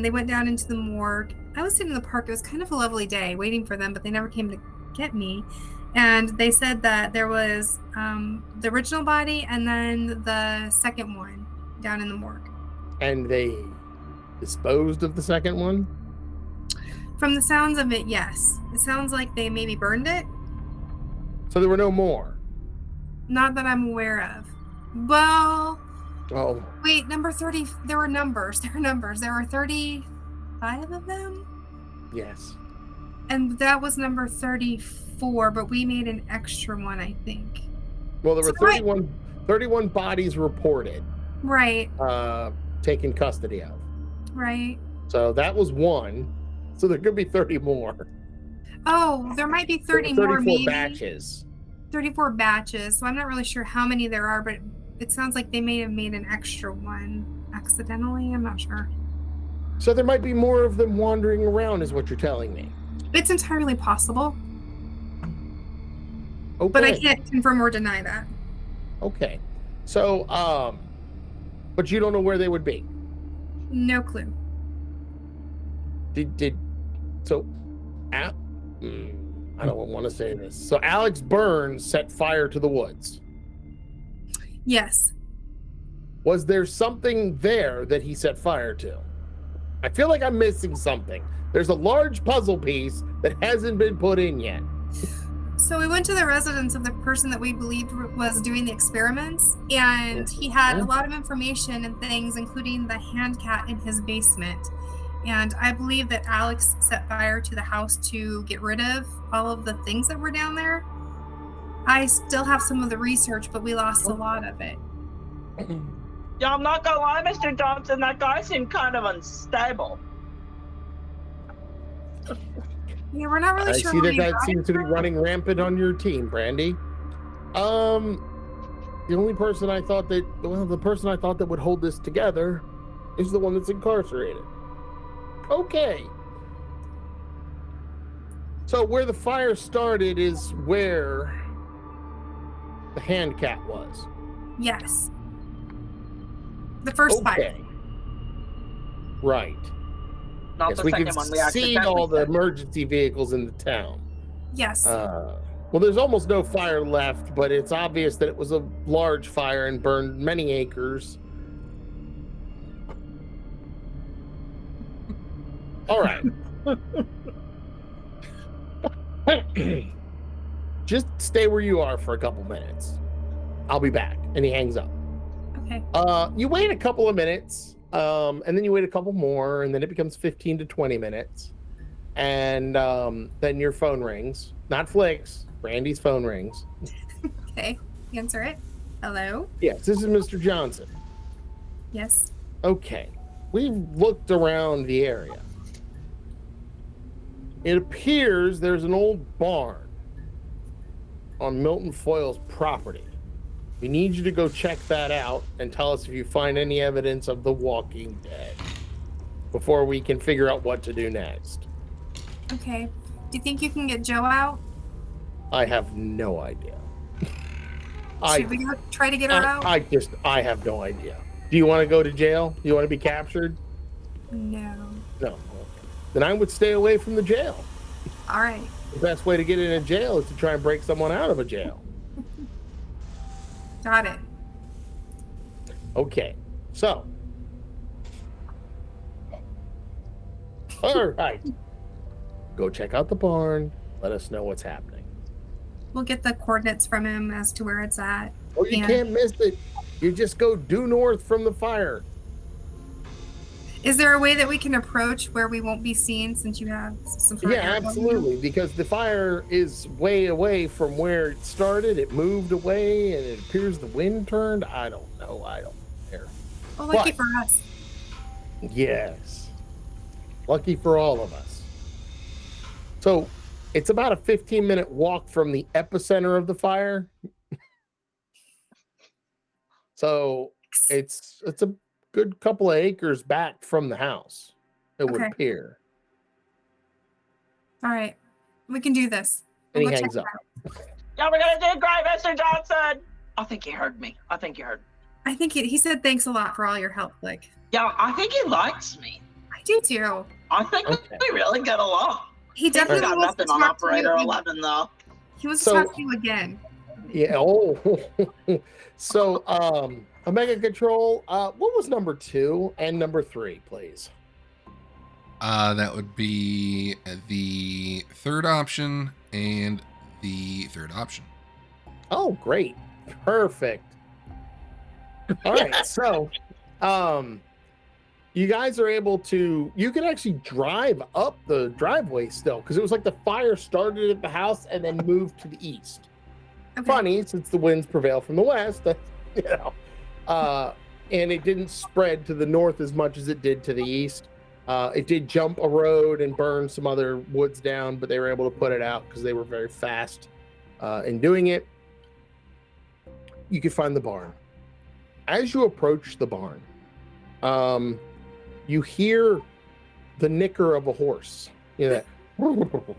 S4: they went down into the morgue. I was sitting in the park. It was kind of a lovely day waiting for them, but they never came to get me. And they said that there was the original body and then the second one down in the morgue.
S1: And they disposed of the second one?
S4: From the sounds of it, yes. It sounds like they maybe burned it.
S1: So there were no more?
S4: Not that I'm aware of. Well,
S1: Oh,
S4: wait, number 30. There were numbers. There were 35 of them.
S1: yes.
S4: And that was number 34, but we made an extra one, I think.
S1: Well, there were
S4: So I-
S1: 31 bodies reported,
S4: Right,
S1: taken custody of.
S4: right.
S1: So that was one. So there could be 30 more.
S4: Oh, there might be
S1: There were
S4: 30 more,
S1: 34
S4: maybe.
S1: batches.
S4: 34 batches. So I'm not really sure how many there are, but it sounds like they may have made an extra one accidentally. I'm not sure.
S1: So there might be more of them wandering around, is what you're telling me.
S4: It's entirely possible,
S1: Okay.
S4: but I can't confirm or deny that.
S1: Okay. So, but you don't know where they would be.
S4: No clue.
S1: So, I don't want to say this. So Alex Burns set fire to the woods.
S4: Yes.
S1: Was there something there that he set fire to? I feel like I'm missing something. There's a large puzzle piece that hasn't been put in yet.
S4: So we went to the residence of the person that we believed was doing the experiments, and he had a lot of information and things, including the hand cat in his basement. And I believe that Alex set fire to the house to get rid of all of the things that were down there. I still have some of the research, but we lost a lot of it.
S5: Yeah, I'm not gonna lie, Mr. Johnson, that guy seemed kind of unstable.
S4: Yeah, we're not really
S1: I
S4: sure.
S1: see
S4: where
S1: that
S4: he
S1: guy
S4: got
S1: seems
S4: it
S1: to be
S4: from.
S1: running rampant on your team, Brandy. The only person I thought that, the person I thought that would hold this together is the one that's incarcerated. Okay. So where the fire started is where the hand cat was.
S4: Yes. The first fire.
S1: Okay. Right.
S5: Not
S1: Yes,
S5: the
S1: we
S5: second
S1: can
S5: one. We
S1: see
S5: accidentally
S1: all the
S5: said.
S1: emergency vehicles in the town.
S4: Yes.
S1: Well, there's almost no fire left, but it's obvious that it was a large fire and burned many acres. All right. Just stay where you are for a couple minutes. I'll be back. And he hangs up.
S4: Okay.
S1: You wait a couple of minutes, and then you wait a couple more, and then it becomes 15 to 20 minutes. and then your phone rings. Not Flick's. Brandy's phone rings.
S4: Okay, answer it. Hello?
S1: Yes, this is Mr. Johnson.
S4: Yes.
S1: Okay, we've looked around the area. It appears there's an old barn on Milton Foyle's property. We need you to go check that out and tell us if you find any evidence of the Walking Dead before we can figure out what to do next.
S4: Okay. Do you think you can get Joe out?
S1: I have no idea.
S4: Should we go try to get her out?
S1: I have no idea. Do you want to go to jail? Do you want to be captured?
S4: No.
S1: No. Okay. Then I would stay away from the jail.
S4: All right.
S1: The best way to get in a jail is to try and break someone out of a jail.
S4: Got it.
S1: Okay. So. All right. Go check out the barn. Let us know what's happening.
S4: We'll get the coordinates from him as to where it's at.
S1: Oh, you can't miss it. You just go due north from the fire.
S4: Is there a way that we can approach where we won't be seen since you have some sort
S1: Yeah,
S4: of
S1: absolutely. Because the fire is way away from where it started. It moved away, and it appears the wind turned. I don't know. I don't care.
S4: Well, lucky
S1: But-
S4: for us.
S1: Yes. Lucky for all of us. So it's about a 15-minute walk from the epicenter of the fire. So it's a good couple of acres back from the house, it would
S4: Okay.
S1: appear.
S4: All right. We can do this.
S1: And
S4: We'll
S1: he
S4: go
S1: hangs
S4: check
S1: up.
S4: it out.
S5: Yeah, we're gonna do great, Mr. Johnson. I think he heard me.
S4: I think he said thanks a lot for all your help, Flick.
S5: Yeah, I think he likes me.
S4: I do too.
S5: I think
S1: Okay.
S5: we really get along.
S4: He
S5: He's
S4: definitely
S5: got
S4: wants to
S5: nothing on
S4: talk to
S5: Operator
S4: you.
S5: 11, though.
S4: He wants
S1: So-
S4: to talk to you again.
S1: Yeah. Oh. So, Omega Control, what was number 2 and number 3, please?
S2: That would be the third option and the third option.
S1: Oh, great. Perfect. All right. So, you guys are able to, you can actually drive up the driveway still because it was like the fire started at the house and then moved to the east.
S4: Okay.
S1: Funny, since the winds prevail from the west, you know, and it didn't spread to the north as much as it did to the east. It did jump a road and burn some other woods down, but they were able to put it out because they were very fast in doing it. You could find the barn. As you approach the barn, you hear the nicker of a horse. You know that.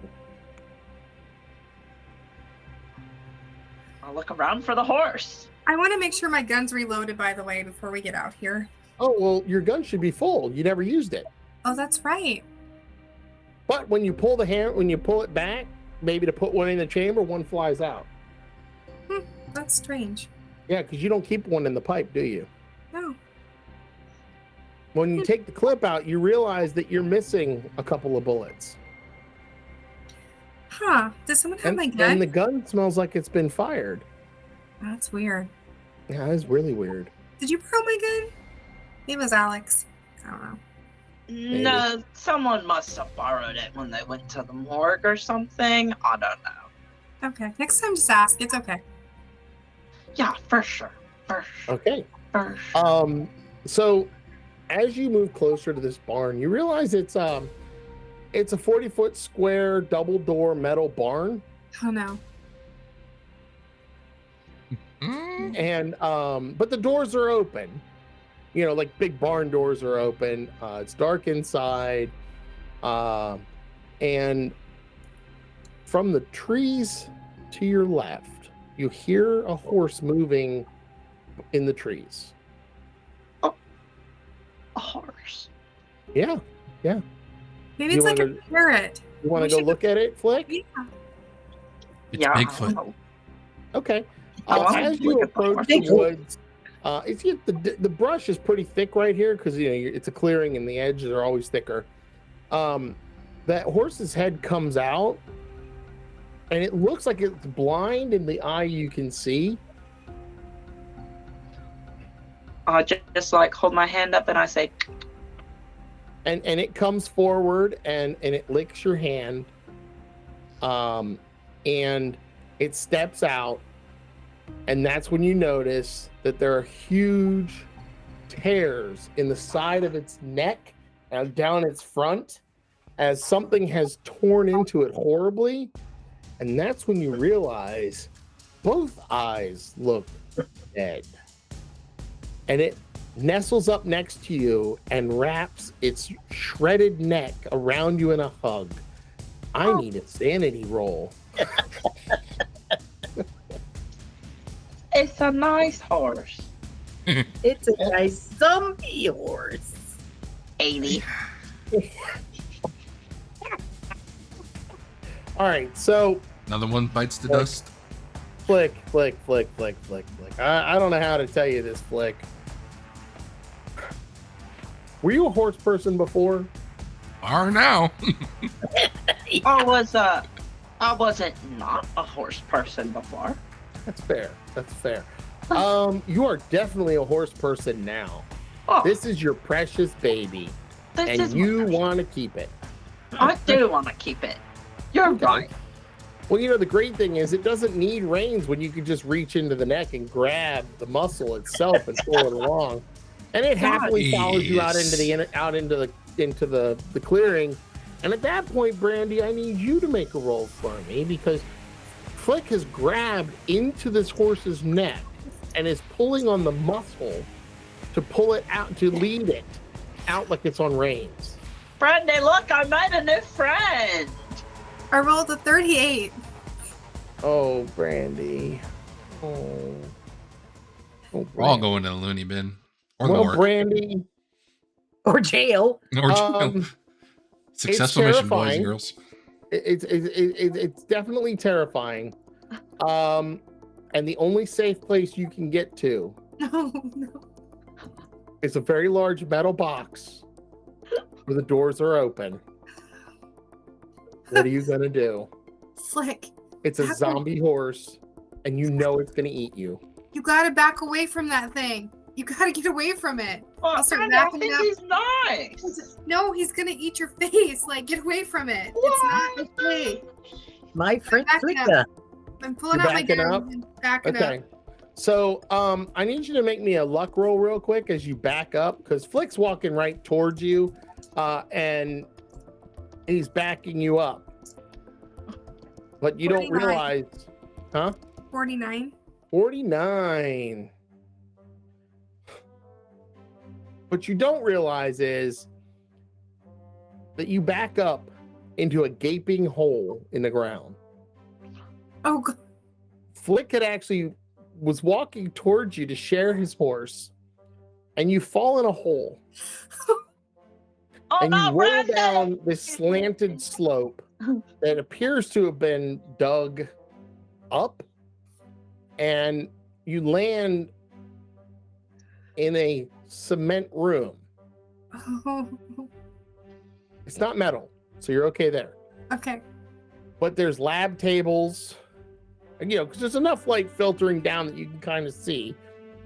S5: I'll look around for the horse.
S4: I want to make sure my gun's reloaded, by the way, before we get out here.
S1: Oh, well, your gun should be full. You never used it.
S4: Oh, that's right.
S1: But when you pull it back, maybe to put one in the chamber, one flies out.
S4: That's strange.
S1: Yeah, because you don't keep one in the pipe, do you?
S4: No.
S1: When you take the clip out, you realize that you're missing a couple of bullets.
S4: Huh. Does someone have
S1: And,
S4: my gun?
S1: and the gun smells like it's been fired.
S4: That's weird.
S1: Yeah, that is really weird.
S4: Did you borrow my gun? It was Alex. I don't know.
S5: No, someone must have borrowed it when they went to the morgue or something. I don't know.
S4: Okay. Next time, just ask. It's okay.
S5: Yeah, for sure. For sure.
S1: Okay.
S5: For sure.
S1: So as you move closer to this barn, you realize it's a 40-foot square double door metal barn.
S4: Oh no.
S1: And but the doors are open, you know, like big barn doors are open. It's dark inside, and from the trees to your left, you hear a horse moving in the trees.
S5: A horse.
S1: Yeah.
S4: Maybe
S1: You
S4: it's like
S1: wanna-
S4: a parrot.
S1: You want
S4: We
S1: to go
S4: should-
S1: look at it, Flick?
S4: Yeah.
S2: It's
S5: Yeah, I
S2: Bigfoot.
S5: don't know.
S1: Okay.
S5: I wanna
S1: As you
S5: look at the
S1: approach
S5: horse.
S1: the woods, the brush is pretty thick right here because it's a clearing and the edges are always thicker. That horse's head comes out, and it looks like it's blind in the eye you can see.
S5: Just like hold my hand up and I say,
S1: and it comes forward and it licks your hand, and it steps out, and that's when you notice that there are huge tears in the side of its neck and down its front as something has torn into it horribly. And that's when you realize both eyes look dead. And it nestles up next to you and wraps its shredded neck around you in a hug. I need a sanity roll.
S5: It's a nice horse.
S3: It's a nice zombie horse.
S5: 80.
S1: All right, so
S2: Another one bites the dust.
S1: Flick. I don't know how to tell you this, Flick. Were you a horse person before?
S2: Are now.
S5: I wasn't not a horse person before.
S1: That's fair. You are definitely a horse person now.
S5: Oh,
S1: This is your precious baby,
S5: this
S1: and
S5: is
S1: you
S5: my-
S1: want to keep it.
S5: I do want to keep it. You're
S1: Okay.
S5: right.
S1: Well, you know, the great thing is it doesn't need reins when you can just reach into the neck and grab the muscle itself and pull it along. And it happily follows you out into the clearing. And at that point, Brandy, I need you to make a roll for me, because Flick has grabbed into this horse's neck and is pulling on the muscle to pull it out, to lead it out like it's on reins.
S5: Brandy, look, I made a new friend.
S4: I rolled a 38.
S1: Oh, Brandy. Oh,
S2: We're all going to the loony bin. Or the
S1: well,
S2: work.
S1: Brandy.
S3: Or jail.
S2: Or
S1: Um,
S2: successful mission, boys
S1: terrifying.
S2: and girls.
S1: It's definitely terrifying. And the only safe place you can get to
S4: No.
S1: is a very large metal box where the doors are open. What are you gonna do?
S4: Flick,
S1: It's a
S4: How-
S1: zombie horse, and you know it's gonna eat you.
S4: you gotta back away from that thing. You gotta get away from it.
S5: Well,
S4: I'll start
S5: Brandy, I
S4: backing
S5: think
S4: up.
S5: he's nice.
S4: No, he's gonna eat your face. Like, get away from it. It's not okay.
S3: My friend
S4: backing up.
S3: Frika.
S4: I'm pulling
S1: You're
S4: out my
S1: backing
S4: gun
S1: up?
S4: and backing up.
S1: Okay. So I need you to make me a luck roll real quick as you back up, because Flick's walking right towards you, and he's backing you up. But you don't
S4: 49.
S1: realize, huh?
S4: 49.
S1: 49. What you don't realize is that you back up into a gaping hole in the ground.
S4: Oh, God.
S1: Flick had actually was walking towards you to share his horse, and you fall in a hole,
S5: Oh
S1: and you
S5: no,
S1: roll
S5: Brandy!
S1: down this slanted slope that appears to have been dug up, and you land in a cement room.
S4: Oh,
S1: It's not metal, so you're okay there.
S4: okay.
S1: But there's lab tables, you know, because there's enough light filtering down that you can kind of see.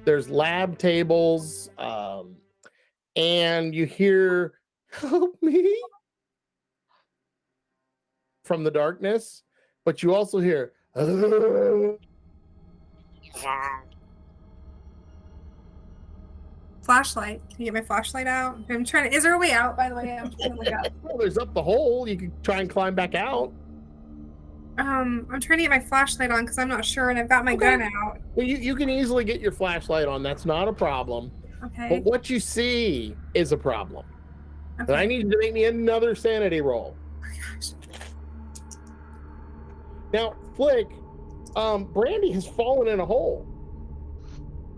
S1: There's lab tables, and you hear, "Help me," from the darkness, but you also hear,
S4: Flashlight. Can you get my flashlight out? I'm trying to. Is there a way out, by the way? I'm trying to look up.
S1: well, there's up the hole. You can try and climb back out.
S4: I'm trying to get my flashlight on because I'm not sure, and I've got my gun out.
S1: Well, you can easily get your flashlight on. That's not a problem.
S4: Okay.
S1: But what you see is a problem. And I
S4: Okay.
S1: need you to make me another sanity roll.
S4: Oh my gosh.
S1: Now, Flick, Brandy has fallen in a hole,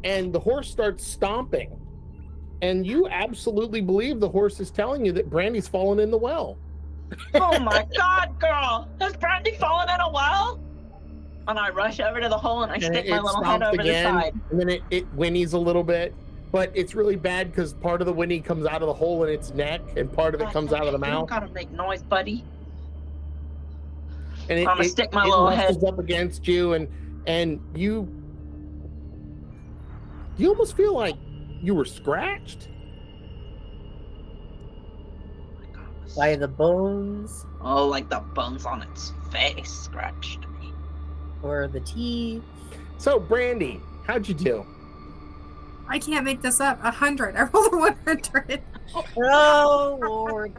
S1: and the horse starts stomping. And you absolutely believe the horse is telling you that Brandy's fallen in the well.
S5: Oh my God, girl! Has Brandy fallen in a well? And I rush over to the hole and I
S1: And
S5: stick my
S1: it
S5: little head
S1: stomps
S5: over the side.
S1: and then it whinnies a little bit, but it's really bad because part of the whinny comes out of the hole in its neck, and part of it comes out of the
S5: You don't
S1: mouth.
S5: gotta make noise, buddy.
S1: And
S5: I'ma stick my little head-
S1: rustles up against you, and you almost feel like you were scratched.
S3: By the bones
S5: Oh, like the bones on its face scratched me.
S3: or the teeth.
S1: So, Brandy, how'd you do?
S4: I can't make this up. 100. I rolled a 100.
S3: Oh, Lord.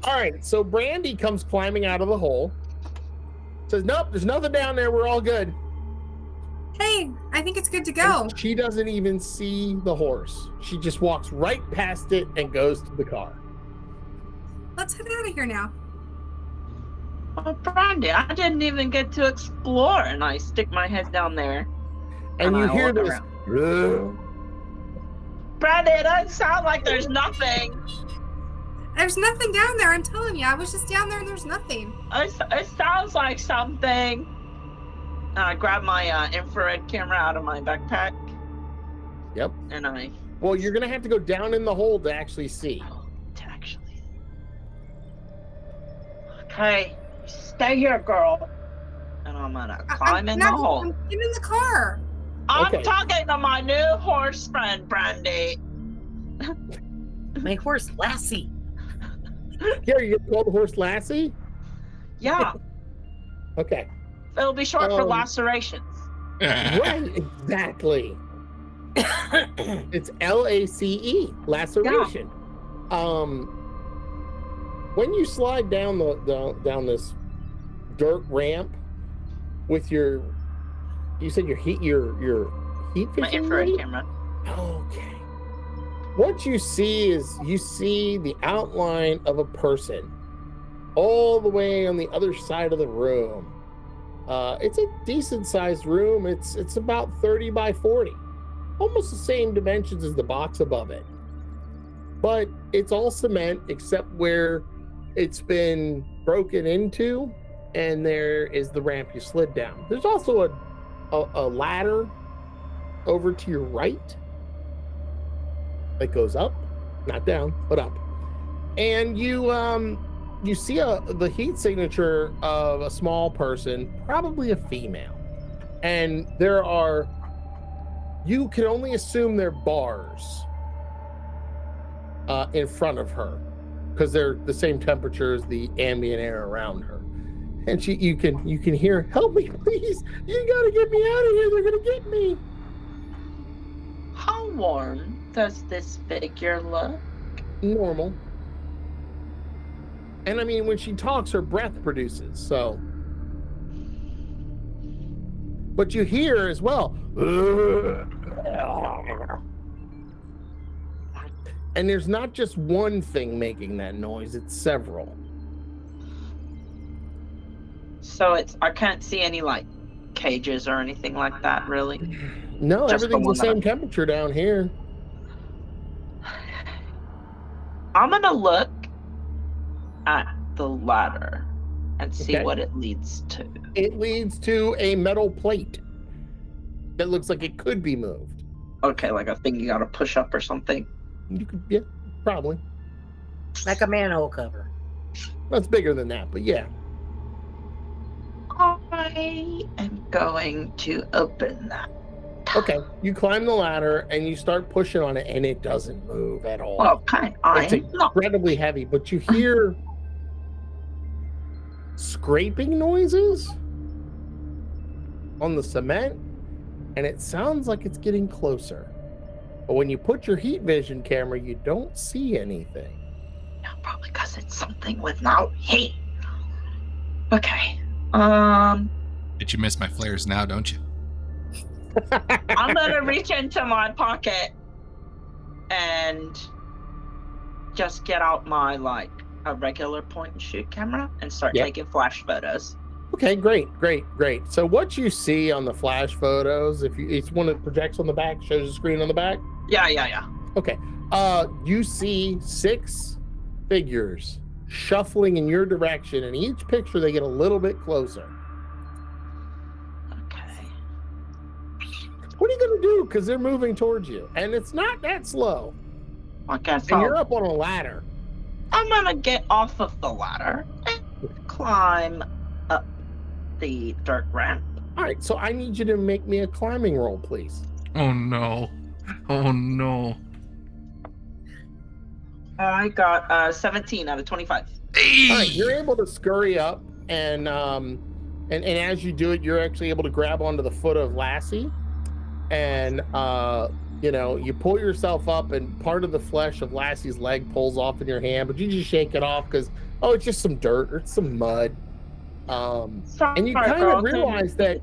S1: All right, so Brandy comes climbing out of the hole. Says, nope, there's nothing down there. We're all good.
S4: Hey, I think it's good to go.
S1: And she doesn't even see the horse. She just walks right past it and goes to the car.
S4: Let's head out of here now.
S5: Oh, Brandy, I didn't even get to explore, and I stick my head down there.
S1: And you
S5: I
S1: hear
S5: look
S1: this.
S5: around. Brandy, it doesn't sound like there's nothing.
S4: There's nothing down there. I'm telling you. I was just down there and there's nothing.
S5: It sounds like something. And I grab my infrared camera out of my backpack.
S1: Yep.
S5: And I.
S1: Well, you're going to have to go down in the hole to actually see.
S5: Okay, stay here, girl. And I'm gonna climb in the hole.
S4: Get in the car.
S5: I'm
S1: Okay.
S5: talking to my new horse friend, Brandy.
S3: My horse, Lassie.
S1: Here, you call the horse Lassie?
S5: Yeah,
S1: Okay.
S5: it'll be short for
S1: Um,
S5: lacerations.
S1: Right, exactly. It's LACE, laceration. When you slide down down this dirt ramp with your, you said your heat
S5: My
S1: vision
S5: infrared
S1: light?
S5: camera.
S1: Okay. What you see is the outline of a person all the way on the other side of the room. It's a decent sized room. It's about 30 by 40, almost the same dimensions as the box above it. But it's all cement except where it's been broken into, and there is the ramp you slid down. There's also a ladder over to your right that goes up, not down, but up. And you see the heat signature of a small person, probably a female. And you can only assume they're bars in front of her, because they're the same temperature as the ambient air around her. And you can hear, help me, please. You gotta get me out of here. They're gonna get me.
S5: How warm does this figure look?
S1: Normal. And I mean, when she talks, her breath produces, so. But you hear as well. And there's not just one thing making that noise, it's several.
S5: So I can't see any like cages or anything like that, really.
S1: No,
S5: Just the
S1: everything's the
S5: one that
S1: same temperature down here.
S5: I'm gonna look at the ladder and see
S1: Okay.
S5: what it leads to.
S1: It leads to a metal plate that looks like it could be moved.
S5: Okay, like a thing you gotta push up or something.
S1: You could, yeah, probably.
S3: Like a manhole cover.
S1: That's bigger than that, but yeah.
S5: I am going to open that.
S1: Okay, you climb the ladder and you start pushing on it, and it doesn't move at all.
S5: Okay,
S1: It's incredibly heavy, but you hear scraping noises on the cement, and it sounds like it's getting closer. But when you put your heat vision camera, you don't see anything.
S5: No, probably because it's something without heat. Okay.
S2: But you miss my flares now, don't you?
S5: I'm gonna reach into my pocket and just get out my a regular point and shoot camera and start taking flash photos.
S1: Okay, great. So what you see on the flash photos, it's one that projects on the back, shows the screen on the back.
S5: Yeah.
S1: Okay. You see 6 figures shuffling in your direction, and each picture they get a little bit closer.
S5: Okay.
S1: What are you gonna do? Because they're moving towards you, and it's not that slow.
S5: I guess
S1: And you're up on a ladder.
S5: I'm gonna get off of the ladder and climb up the dirt ramp.
S1: All right, so I need you to make me a climbing roll, please.
S2: Oh no. Oh no.
S5: I got 17 out of 25.
S2: Hey!
S1: All right, you're able to scurry up, and as you do it, you're actually able to grab onto the foot of Lassie, and you pull yourself up, and part of the flesh of Lassie's leg pulls off in your hand, but you just shake it off because it's just some dirt or it's some mud. And you kind of realize that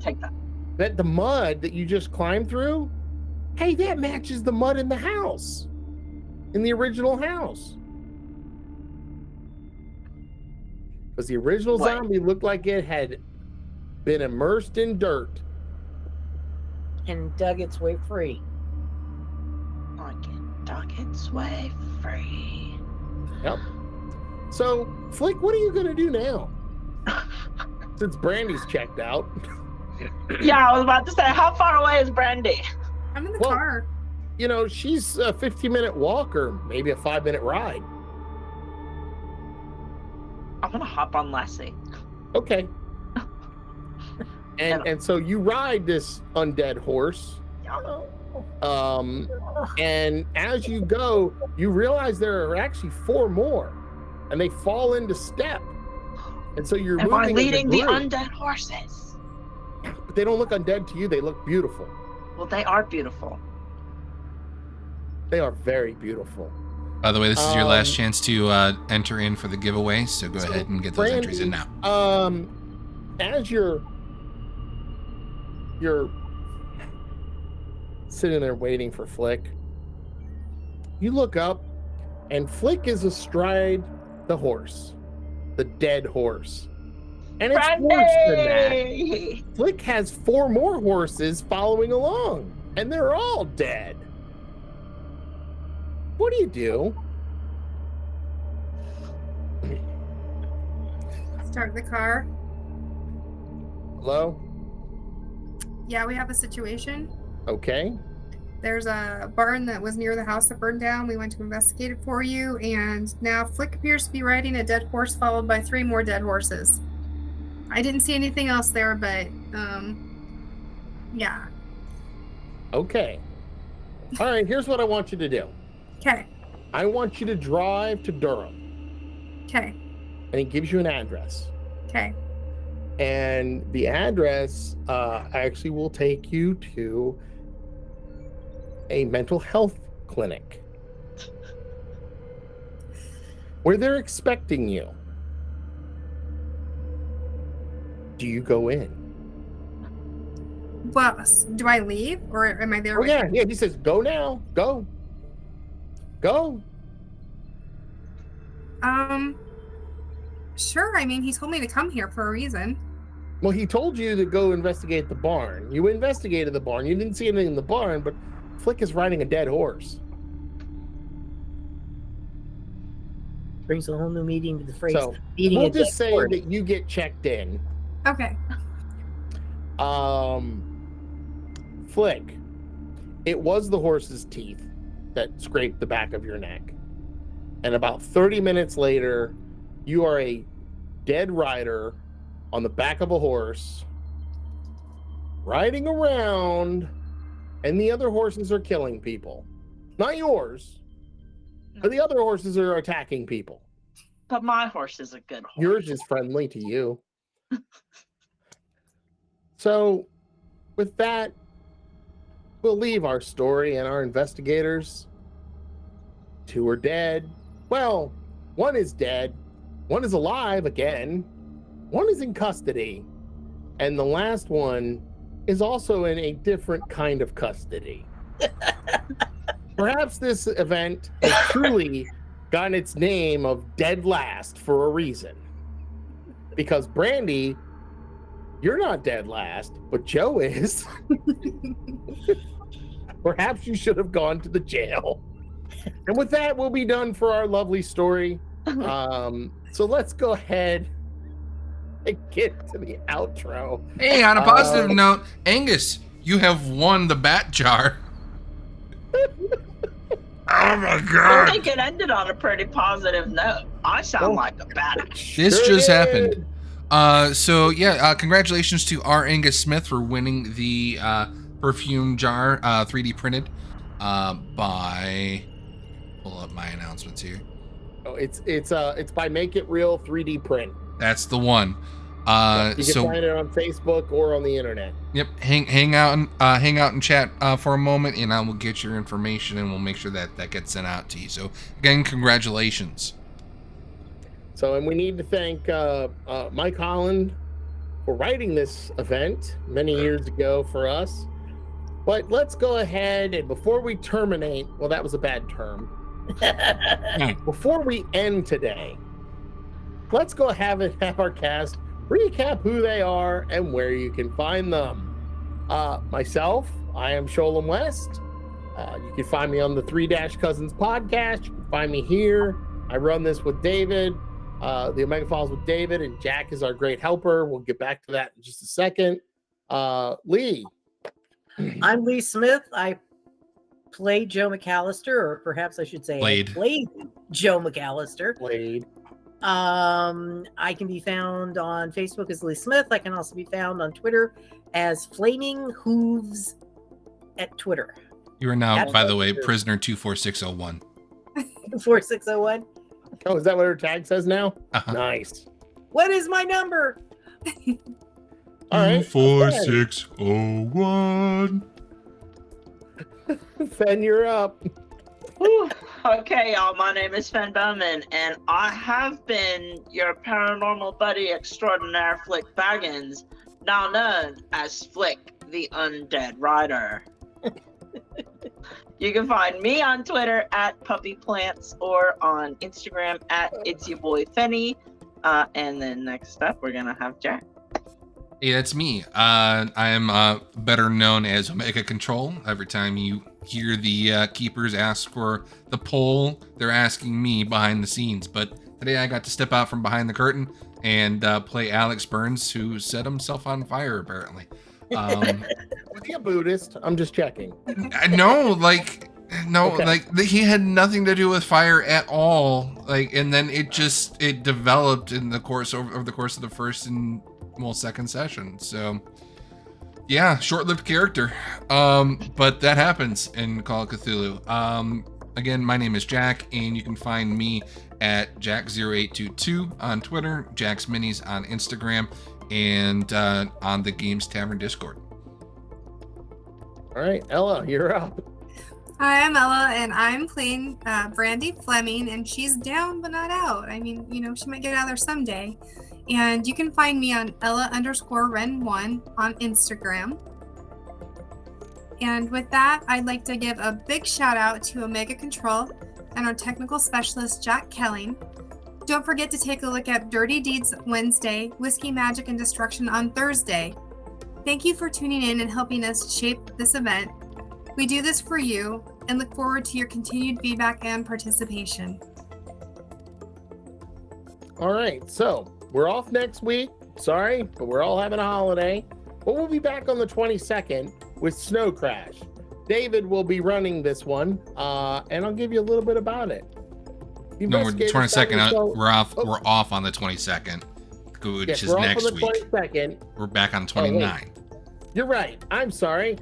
S1: the mud that you just climbed through, hey, that matches the mud in the house, in the original house. Because the original zombie looked like it had been immersed in dirt
S3: and dug its way free.
S5: Like it dug its way free.
S1: Yep. So, Flick, what are you going to do now? Since Brandy's checked out.
S5: Yeah, I was about to say, how far away is Brandy?
S4: I'm in the car.
S1: She's a 15-minute walk or maybe a 5-minute ride.
S5: I'm going to hop on Lassie.
S1: Okay. And so you ride this undead horse. And as you go, you realize there are actually 4 more, and they fall into step. And so you're moving.
S5: Am I leading the undead horses?
S1: But they don't look undead to you. They look beautiful.
S5: Well, they are beautiful.
S1: They are very beautiful.
S2: By the way, this is your last chance to enter in for the giveaway, so go ahead and get those entries in now.
S1: As you're sitting there waiting for Flick, you look up, and Flick is astride the horse, the dead horse. And it's worse than that. Flick has 4 more horses following along, and they're all dead. What do you do?
S4: Start the car.
S1: Hello?
S4: Yeah, we have a situation.
S1: Okay.
S4: There's a barn that was near the house that burned down. We went to investigate it for you, and now Flick appears to be riding a dead horse followed by 3 more dead horses. I didn't see anything else there, but yeah.
S1: Okay. All right, here's what I want you to do.
S4: Okay.
S1: I want you to drive to Durham.
S4: Okay.
S1: And it gives you an address.
S4: Okay.
S1: And the address actually will take you to a mental health clinic where they're expecting you. Do you go in?
S4: Well, do I leave or am I there?
S1: Oh, yeah. He says, go now. Go.
S4: Sure. I mean, he told me to come here for a reason.
S1: Well, he told you to go investigate the barn. You investigated the barn. You didn't see anything in the barn, but Flick is riding a dead horse.
S3: Brings a whole new meaning to the phrase.
S1: So we'll just say that you get checked in.
S4: Okay.
S1: Flick, it was the horse's teeth that scraped the back of your neck. And about 30 minutes later, you are a dead rider on the back of a horse, riding around, and the other horses are killing people. Not yours, but the other horses are attacking people.
S5: But my horse is a good horse.
S1: Yours is friendly to you. So, with that, we'll leave our story and our investigators. 2 are dead. Well, 1 is dead. 1 is alive again. 1 is in custody. And the last one is also in a different kind of custody. Perhaps this event has truly gotten its name of Dead Last for a reason. Because Brandy, you're not dead last, but Joe is. Perhaps you should have gone to the jail. And with that, we'll be done for our lovely story. So let's go ahead and get to the outro.
S2: Hey, on a positive note, Angus, you have won the bat jar. Oh my god.
S5: I think it ended on a pretty positive note. I sound like a bat.
S2: This just happened. Congratulations to R. Angus Smith for winning the perfume jar 3D printed by, pull up my announcements here.
S1: Oh, it's by Make It Real 3D Print.
S2: That's the one.
S1: You can
S2: So
S1: find it on Facebook or on the internet.
S2: yep, hang out and chat for a moment, and I will get your information, and we'll make sure that gets sent out to you. So again, congratulations.
S1: So, and we need to thank Mike Holland for writing this event many years ago for us. But let's go ahead and before we terminate, well, that was a bad term. Before we end today, let's go have our cast recap who they are and where you can find them. Myself, I am Sholem West. You can find me on the 3- Cousins podcast. You can find me here. I run this with David, the Omega Files with David, and Jack is our great helper. We'll get back to that in just a second. Lee.
S3: I'm Lee Smith. I played Joe McAllister, or perhaps I should say I played Joe McAllister.
S1: Played.
S3: I can be found on Facebook as Lee Smith. I can also be found on Twitter as Flaming Hooves at Twitter.
S2: You are now, by the way, prisoner 24601.
S3: 4601.
S1: Oh, is that what her tag says now?
S2: Uh-huh.
S1: Nice.
S3: What is my number?
S1: All right.
S2: 24601.
S1: Fen, you're up.
S5: Whew. Okay, y'all. My name is Fen Bowman, and I have been your paranormal buddy extraordinaire, Flick Baggins, now known as Flick the Undead Rider. You can find me on Twitter at PuppyPlants or on Instagram at It's Your Boy Fenny. And then next up, we're gonna have Jack.
S2: Hey, that's me. I am better known as Omega Control. Every time you hear the keepers ask for the poll, they're asking me behind the scenes. But today I got to step out from behind the curtain and play Alex Burns, who set himself on fire, apparently.
S1: Was he a Buddhist? I'm just checking.
S2: No, he had nothing to do with fire at all. And then it developed in the course over the course of the first and second session. So yeah, short-lived character. But that happens in Call of Cthulhu. Again, my name is Jack, and you can find me at Jack0822 on Twitter, Jack's Minis on Instagram, and on the Games Tavern Discord.
S1: All right, Ella, you're up.
S4: Hi, I'm Ella, and I'm playing Brandy Fleming, and she's down but not out. I mean, she might get out there someday. And you can find me on Ella_Ren1 on Instagram. And with that, I'd like to give a big shout out to Omega Control and our technical specialist, Jack Kelling. Don't forget to take a look at Dirty Deeds Wednesday, Whiskey, Magic, and Destruction on Thursday. Thank you for tuning in and helping us shape this event. We do this for you and look forward to your continued feedback and participation.
S1: All right, so we're off next week. Sorry, but we're all having a holiday. But we'll be back on the 22nd with Snow Crash. David will be running this one, and I'll give you a little bit about it.
S2: No, we're 22nd. We're off. We're off on the 22nd, which is next week.
S1: 22nd.
S2: We're back on 29th.
S1: You're right. I'm sorry.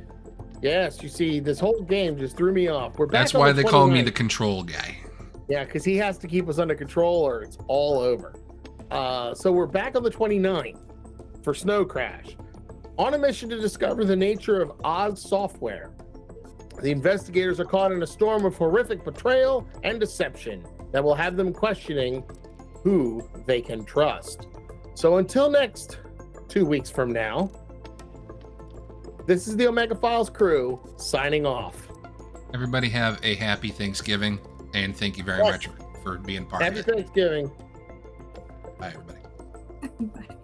S1: Yes, you see, this whole game just threw me off. We're back.
S2: That's why they call me the control guy.
S1: Yeah, because he has to keep us under control, or it's all over. So we're back on the 29th for Snow Crash, on a mission to discover the nature of Oz software. The investigators are caught in a storm of horrific betrayal and deception that will have them questioning who they can trust. So until next 2 weeks from now, this is the Omega Files crew signing off.
S2: Everybody have a happy Thanksgiving, and thank you very much for being part of it.
S1: Happy Thanksgiving.
S2: Bye, everybody.
S4: Bye.